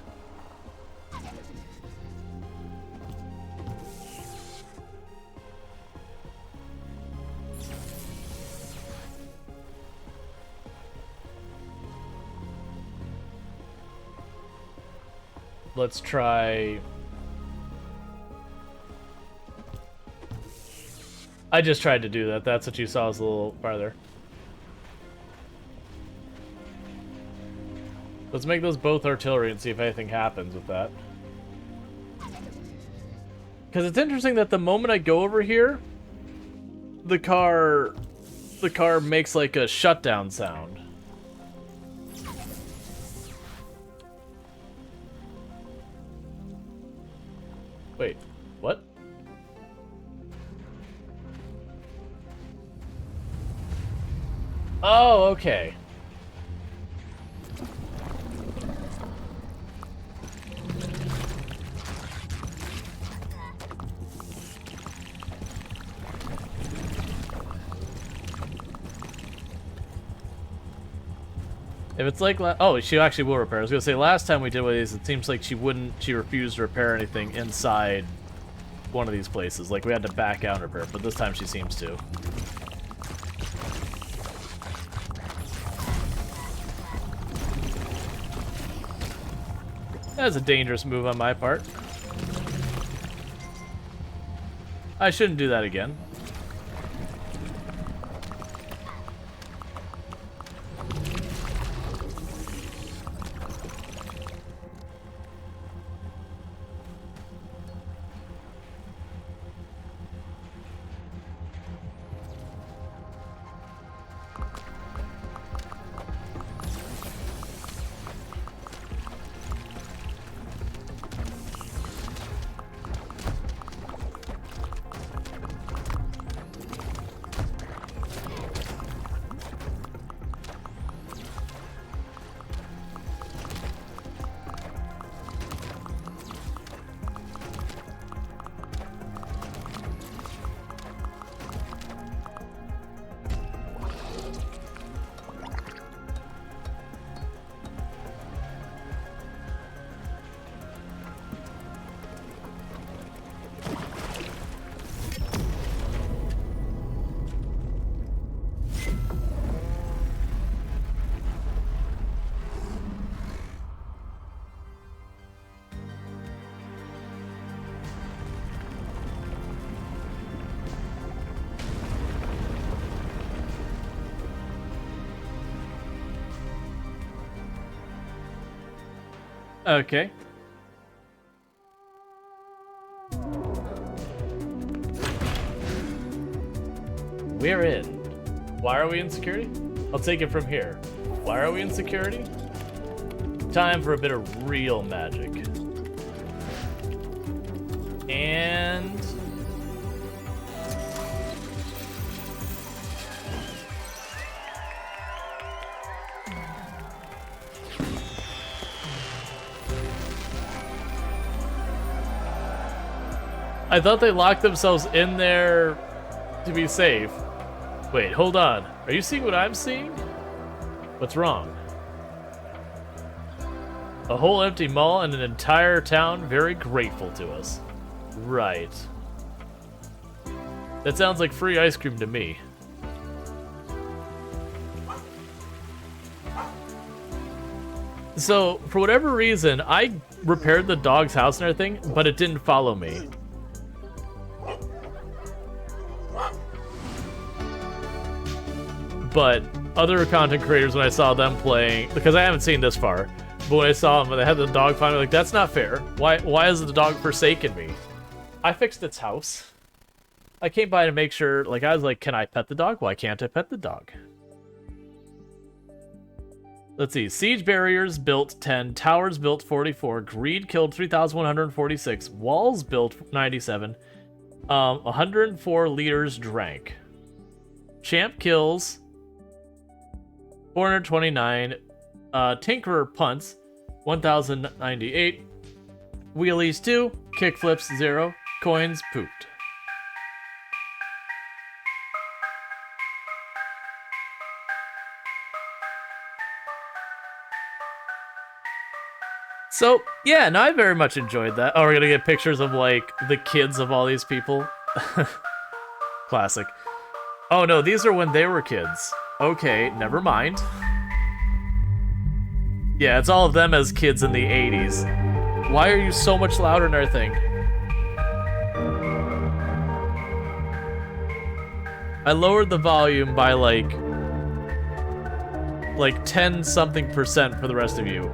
Let's try... I just tried to do that. That's what you saw was a little farther. Let's make those both artillery and see if anything happens with that. Because it's interesting that the moment I go over here, the car makes like a shutdown sound. Wait, what? Oh, okay. If it's like, oh, she actually will repair. I was gonna say last time we did one of these, it seems like she refused to repair anything inside one of these places. Like we had to back out and repair, but this time she seems to. That's a dangerous move on my part. I shouldn't do that again. Okay. We're in. Why are we in security? I'll take it from here. Why are we in security? Time for a bit of real magic. And... I thought they locked themselves in there to be safe. Wait, hold on. Are you seeing what I'm seeing? What's wrong? A whole empty mall and an entire town very grateful to us. Right. That sounds like free ice cream to me. So, for whatever reason, I repaired the dog's house and everything, but it didn't follow me. But other content creators, when I saw them playing, because I haven't seen this far, but when I saw them, when they had the dog finally, like, that's not fair. Why has the dog forsaken me? I fixed its house. I came by to make sure, like, I was like, can I pet the dog? Why can't I pet the dog? Let's see. Siege barriers built 10, towers built 44, greed killed 3,146, walls built 97, 104 liters drank. Champ kills 429, Tinkerer punts 1,098, wheelies 2, kickflips 0, coins pooped. So, yeah, no, I very much enjoyed that. Oh, we're gonna get pictures of, like, the kids of all these people. Classic. Oh, no, these are when they were kids. Okay, never mind. Yeah, it's all of them as kids in the 80s. Why are you so much louder than our thing? I lowered the volume by, like 10-something% for the rest of you.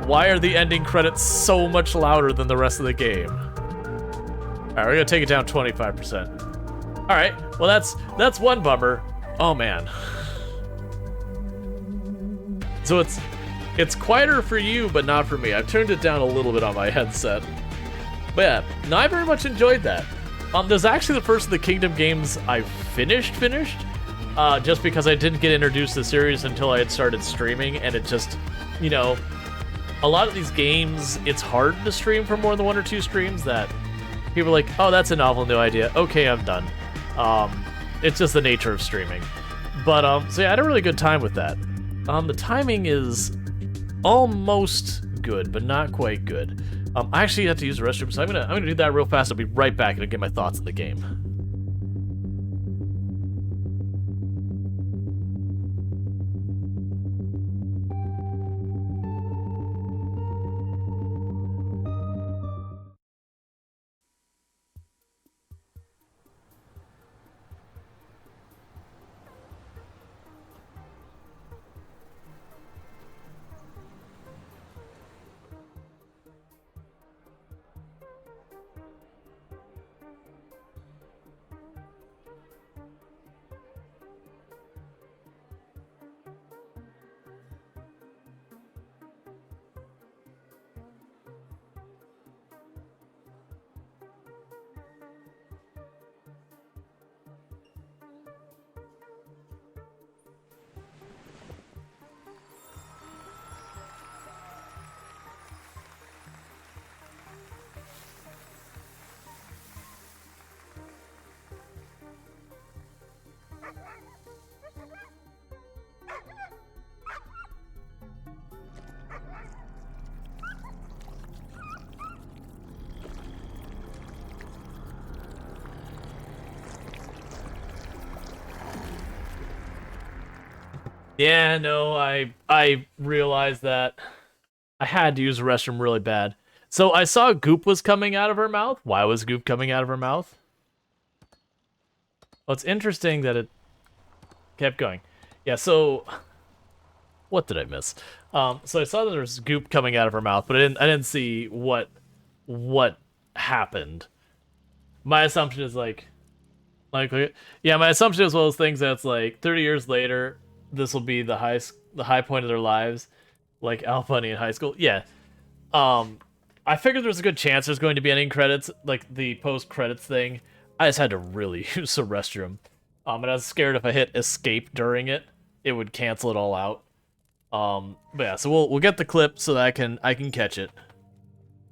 Why are the ending credits so much louder than the rest of the game? Alright, we're gonna take it down 25%. Alright, well that's one bummer. Oh man. So it's quieter for you, but not for me. I've turned it down a little bit on my headset. But yeah, no, I very much enjoyed that. There's actually the first of the Kingdom games I finished, just because I didn't get introduced to the series until I had started streaming, and it just, you know, a lot of these games, it's hard to stream for more than 1 or 2 streams that people are like, oh, that's a novel new idea. Okay, I'm done. It's just the nature of streaming. But, so yeah, I had a really good time with that. The timing is almost good, but not quite good. I actually have to use the restroom, so I'm gonna do that real fast. I'll be right back and get my thoughts on the game. Yeah, no, I realized that I had to use the restroom really bad. So I saw goop was coming out of her mouth. Why was goop coming out of her mouth? Well, it's interesting that it kept going. Yeah, so What did I miss? So I saw that there was goop coming out of her mouth, but I didn't see what happened. My assumption is like, yeah, my assumption is one of those things that's like 30 years later, this will be the high point of their lives, like Al Bunny in high school. Yeah. I figured there was a good chance there's going to be ending credits, like the post credits thing. I just had to really use the restroom. And I was scared if I hit escape during it, it would cancel it all out. But yeah, so we'll get the clip so that I can catch it.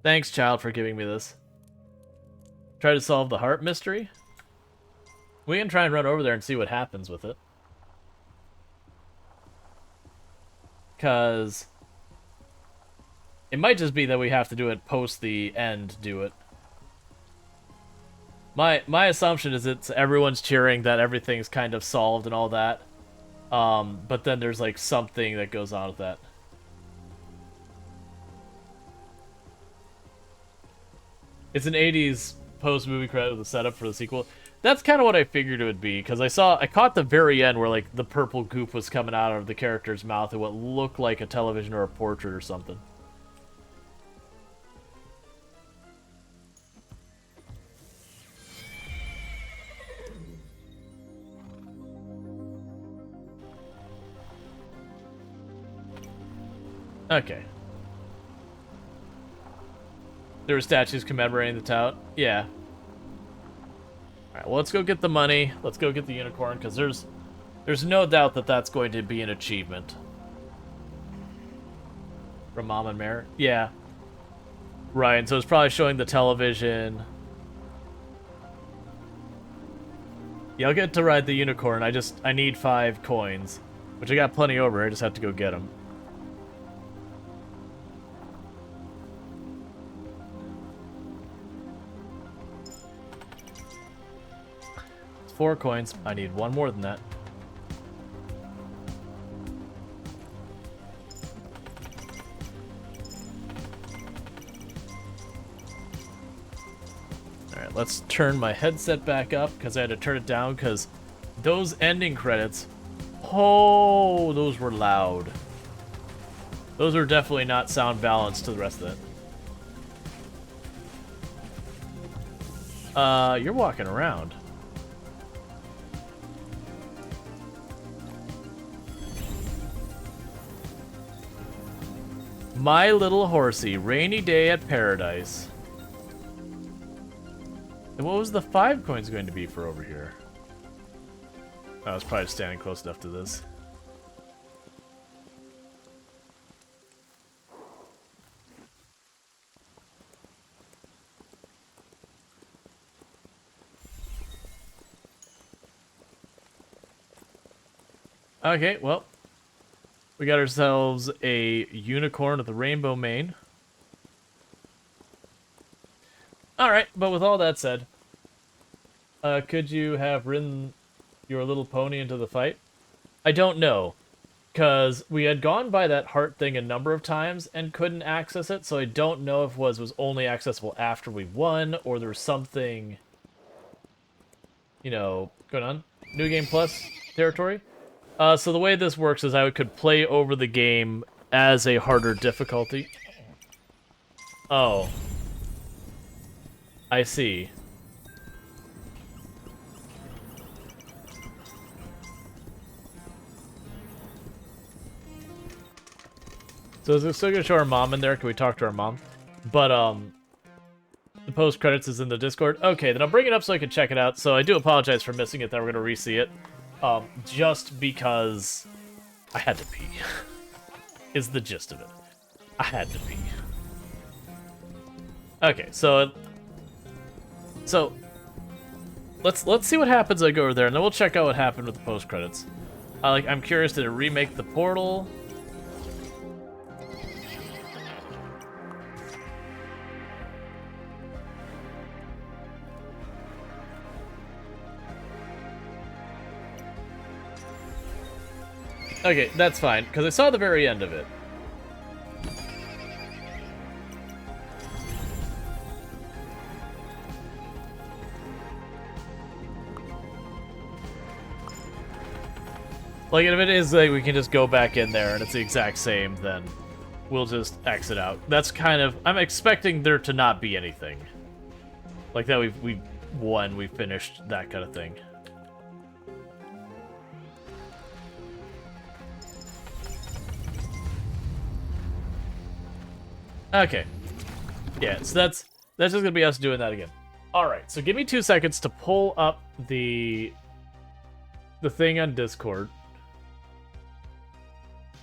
Thanks, child, for giving me this. Try to solve the heart mystery. We can try and run over there and see what happens with it. Cause it might just be that we have to do it post the end. Do it. My assumption is everyone's cheering that everything's kind of solved and all that. But then there's like something that goes on with that. It's an 80s post-movie credit with a setup for the sequel. That's kind of what I figured it would be, because I caught the very end where like the purple goop was coming out of the character's mouth and what looked like a television or a portrait or something. Okay. There were statues commemorating the tout. Yeah. Alright, well, let's go get the money. Let's go get the unicorn, because there's no doubt that that's going to be an achievement. From Mom and Mare? Yeah. Right, so it's probably showing the television. Yeah, I'll get to ride the unicorn. I need 5 coins. Which I got plenty over. I just have to go get them. It's 4 coins. I need 1 more than that. Alright, let's turn my headset back up, because I had to turn it down, because those ending credits, oh, those were loud. Those are definitely not sound balanced to the rest of it. You're walking around. My Little Horsey, Rainy Day at Paradise. And what was the 5 coins going to be for over here? I was probably standing close enough to this. Okay, well, we got ourselves a unicorn with a rainbow mane. Alright, but with all that said, could you have ridden your little pony into the fight? I don't know, because we had gone by that heart thing a number of times and couldn't access it, so I don't know if it was only accessible after we won, or there was something, you know, going on. New Game Plus territory. So the way this works is I could play over the game as a harder difficulty. Oh. I see. So is it still gonna show our mom in there? Can we talk to our mom? But, the post credits is in the Discord. Okay, then I'll bring it up so I can check it out. So I do apologize for missing it, then we're gonna re-see it. Just because I had to pee. Is the gist of it. I had to pee. Okay, so let's see what happens as I go over there, and then we'll check out what happened with the post credits. I'm curious, did it remake the portal? Okay, that's fine, because I saw the very end of it. Like, if it is like we can just go back in there and it's the exact same, then we'll just exit out. That's kind of... I'm expecting there to not be anything. Like that we won, we finished, that kind of thing. Okay. Yeah, so that's just gonna be us doing that again. Alright, so give me 2 seconds to pull up the thing on Discord.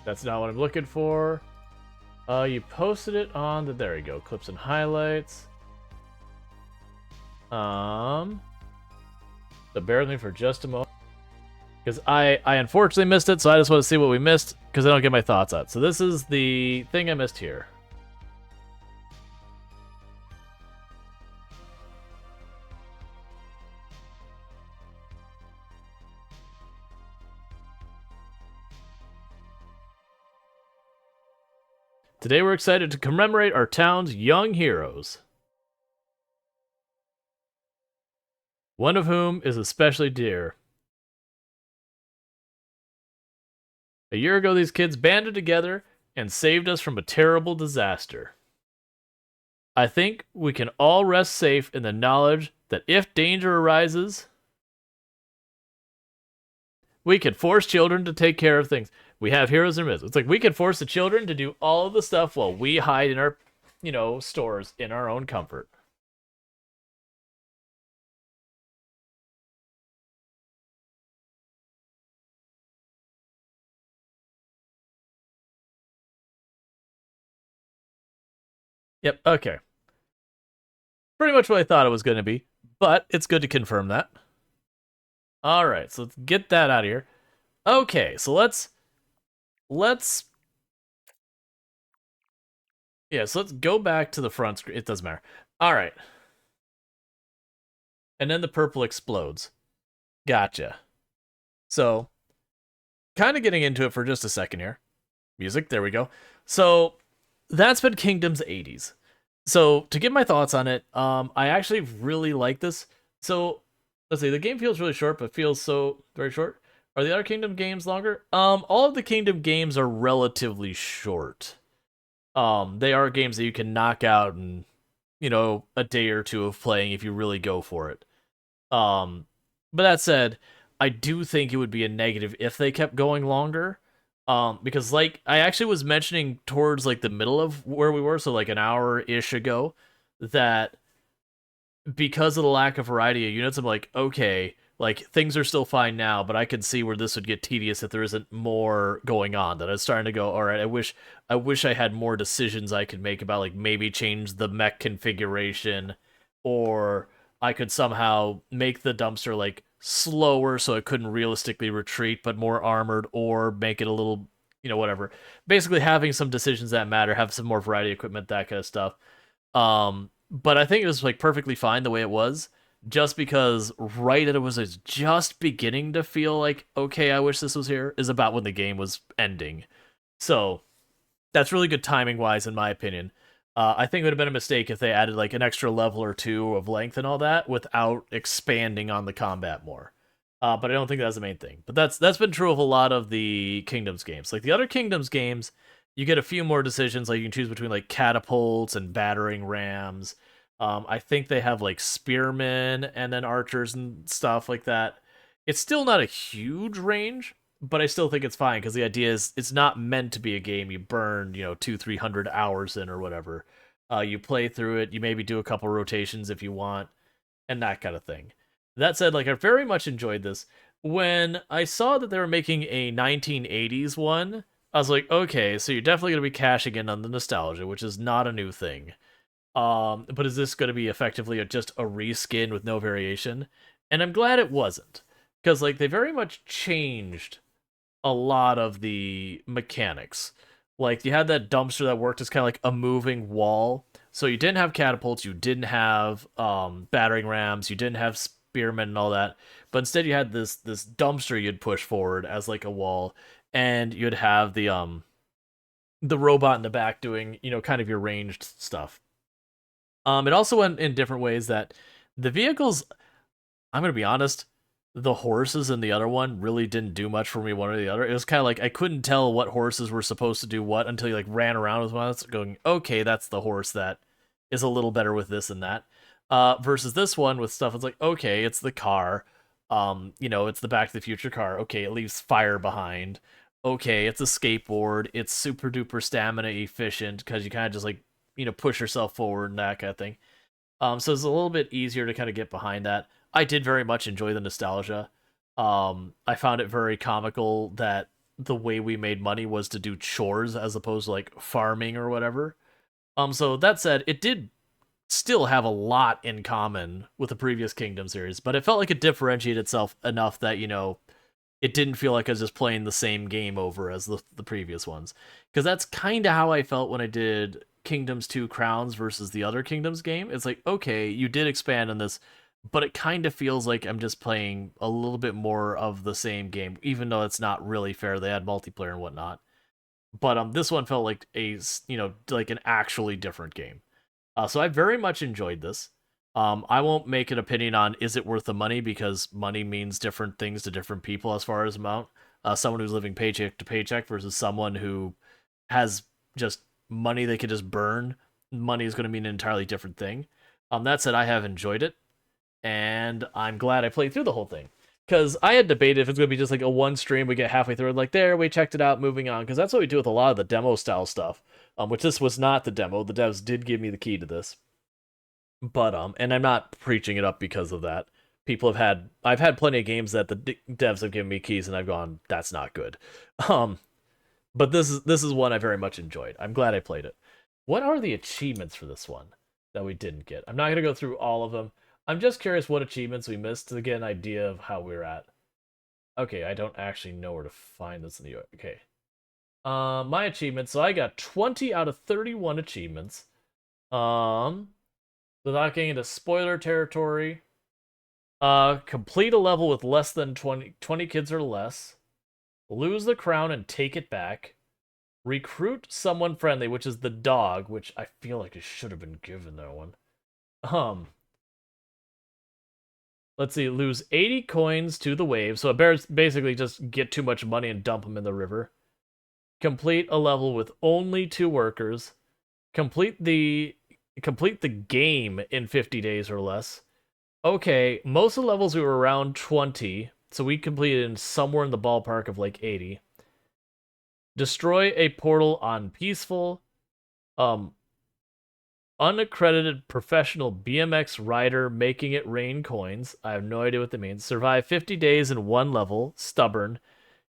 That's not what I'm looking for. You posted it on the... There you go. Clips and highlights. So bear with me for just a moment. Because I unfortunately missed it, so I just want to see what we missed, because I don't get my thoughts on it. So this is the thing I missed here. Today we're excited to commemorate our town's young heroes. One of whom is especially dear. A year ago, these kids banded together and saved us from a terrible disaster. I think we can all rest safe in the knowledge that if danger arises, we can force children to take care of things. We have heroes in our midst. It's like we can force the children to do all of the stuff while we hide in our, stores in our own comfort. Yep, okay. Pretty much what I thought it was going to be, but it's good to confirm that. Alright, so let's get that out of here. Okay, so let's... Yeah, so let's go back to the front screen. It doesn't matter. Alright. And then the purple explodes. Gotcha. So, kind of getting into it for just a second here. Music, there we go. So, that's been Kingdoms 80s. So, to give my thoughts on it, I actually really like this. So, let's see, the game feels really short, but feels so very short. Are the other Kingdom games longer? All of the Kingdom games are relatively short. They are games that you can knock out in, a day or two of playing if you really go for it. But that said, I do think it would be a negative if they kept going longer. Because like I actually was mentioning towards like the middle of where we were, so like an hour-ish ago, that because of the lack of variety of units, I'm like, okay, like things are still fine now, but I can see where this would get tedious if there isn't more going on. That I was starting to go, all right, I wish I had more decisions I could make about like maybe change the mech configuration, or I could somehow make the dumpster like slower so it couldn't realistically retreat, but more armored, or make it a little, whatever. Basically having some decisions that matter, have some more variety of equipment, that kind of stuff. But I think it was like perfectly fine the way it was, just because right as it was just beginning to feel like, okay, I wish this was here, is about when the game was ending. So that's really good timing wise, in my opinion. I think it would have been a mistake if they added like an extra level or two of length and all that without expanding on the combat more. But I don't think that's the main thing. But that's been true of a lot of the Kingdoms games. Like the other Kingdoms games, you get a few more decisions. Like you can choose between like catapults and battering rams. I think they have like spearmen and then archers and stuff like that. It's still not a huge range, but I still think it's fine because the idea is it's not meant to be a game you burn, 200-300 hours in or whatever. You play through it, you maybe do a couple rotations if you want, and that kind of thing. That said, like I very much enjoyed this. When I saw that they were making a 1980s one, I was like, okay, so you're definitely going to be cashing in on the nostalgia, which is not a new thing. But is this going to be effectively just a reskin with no variation? And I'm glad it wasn't, because like they very much changed a lot of the mechanics. Like you had that dumpster that worked as kind of like a moving wall. So you didn't have catapults, you didn't have battering rams, you didn't have spearmen and all that, but instead you had this dumpster you'd push forward as like a wall, and you'd have the robot in the back doing, kind of your ranged stuff. It also went in different ways that the vehicles, I'm going to be honest, the horses in the other one really didn't do much for me one or the other. It was kind of like I couldn't tell what horses were supposed to do what until you like ran around with one going, okay, that's the horse that is a little better with this and that. Versus this one with stuff, it's like, okay, it's the car. It's the Back to the Future car. Okay, it leaves fire behind. Okay, it's a skateboard. It's super duper stamina efficient because you kind of just like, push yourself forward and that kind of thing. So it's a little bit easier to kind of get behind that. I did very much enjoy the nostalgia. I found it very comical that the way we made money was to do chores as opposed to like farming or whatever. So that said, it did still have a lot in common with the previous Kingdom series, but it felt like it differentiated itself enough that, it didn't feel like I was just playing the same game over as the previous ones. Because that's kind of how I felt when I did Kingdoms 2 Crowns versus the other Kingdoms game. It's like, okay, you did expand on this, but it kind of feels like I'm just playing a little bit more of the same game, even though it's not really fair. They had multiplayer and whatnot. But this one felt like like an actually different game. So I very much enjoyed this. I won't make an opinion on is it worth the money because money means different things to different people as far as amount. Someone who's living paycheck to paycheck versus someone who has just money they could just burn. Money is going to mean an entirely different thing. That said, I have enjoyed it, and I'm glad I played through the whole thing. Because I had debated if it's going to be just like a one stream, we get halfway through, and like, there, we checked it out, moving on. Because that's what we do with a lot of the demo-style stuff. Which this was not the demo. The devs did give me the key to this. But, and I'm not preaching it up because of that. I've had plenty of games that the devs have given me keys, and I've gone, that's not good. But this is one I very much enjoyed. I'm glad I played it. What are the achievements for this one that we didn't get? I'm not going to go through all of them. I'm just curious what achievements we missed to get an idea of how we're at. Okay, I don't actually know where to find this in the... Okay. My achievements. So I got 20 out of 31 achievements. Without getting into spoiler territory. Complete a level with less than 20 kids or less. Lose the crown and take it back. Recruit someone friendly, which is the dog, which I feel like it should have been given that one. Let's see, lose 80 coins to the waves. So it bears basically just get too much money and dump them in the river. Complete a level with only 2 workers. Complete the game in 50 days or less. Okay, most of the levels we were around 20, so we completed in somewhere in the ballpark of like 80. Destroy a portal on peaceful. Unaccredited professional BMX rider making it rain coins. I have no idea what that means. Survive 50 days in 1 level. Stubborn.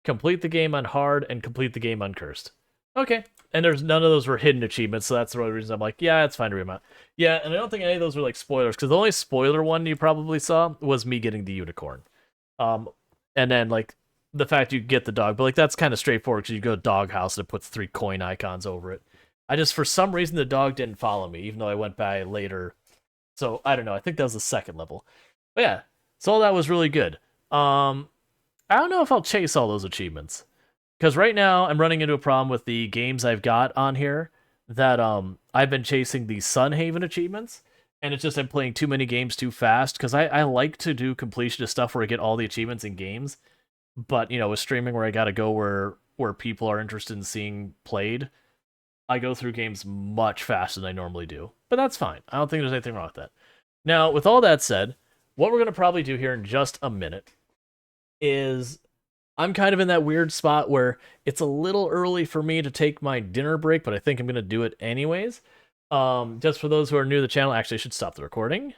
Complete the game on hard and complete the game uncursed. Okay. And there's none of those were hidden achievements, so that's the only reason I'm like, yeah, it's fine to read them out. Yeah, and I don't think any of those were like spoilers, because the only spoiler one you probably saw was me getting the unicorn. And then like the fact you get the dog, but like that's kind of straightforward because you go to Doghouse and it puts 3 coin icons over it. I just, for some reason, the dog didn't follow me, even though I went by later. So I don't know. I think that was the second level. But yeah, so all that was really good. I don't know if I'll chase all those achievements. Because right now, I'm running into a problem with the games I've got on here that I've been chasing the Sunhaven achievements. And it's just I'm playing too many games too fast. Because I like to do completionist stuff where I get all the achievements in games. But, with streaming where I gotta go where people are interested in seeing played, I go through games much faster than I normally do. But that's fine. I don't think there's anything wrong with that. Now, with all that said, what we're going to probably do here in just a minute is I'm kind of in that weird spot where it's a little early for me to take my dinner break, but I think I'm going to do it anyways. Just for those who are new to the channel, actually I should stop the recording.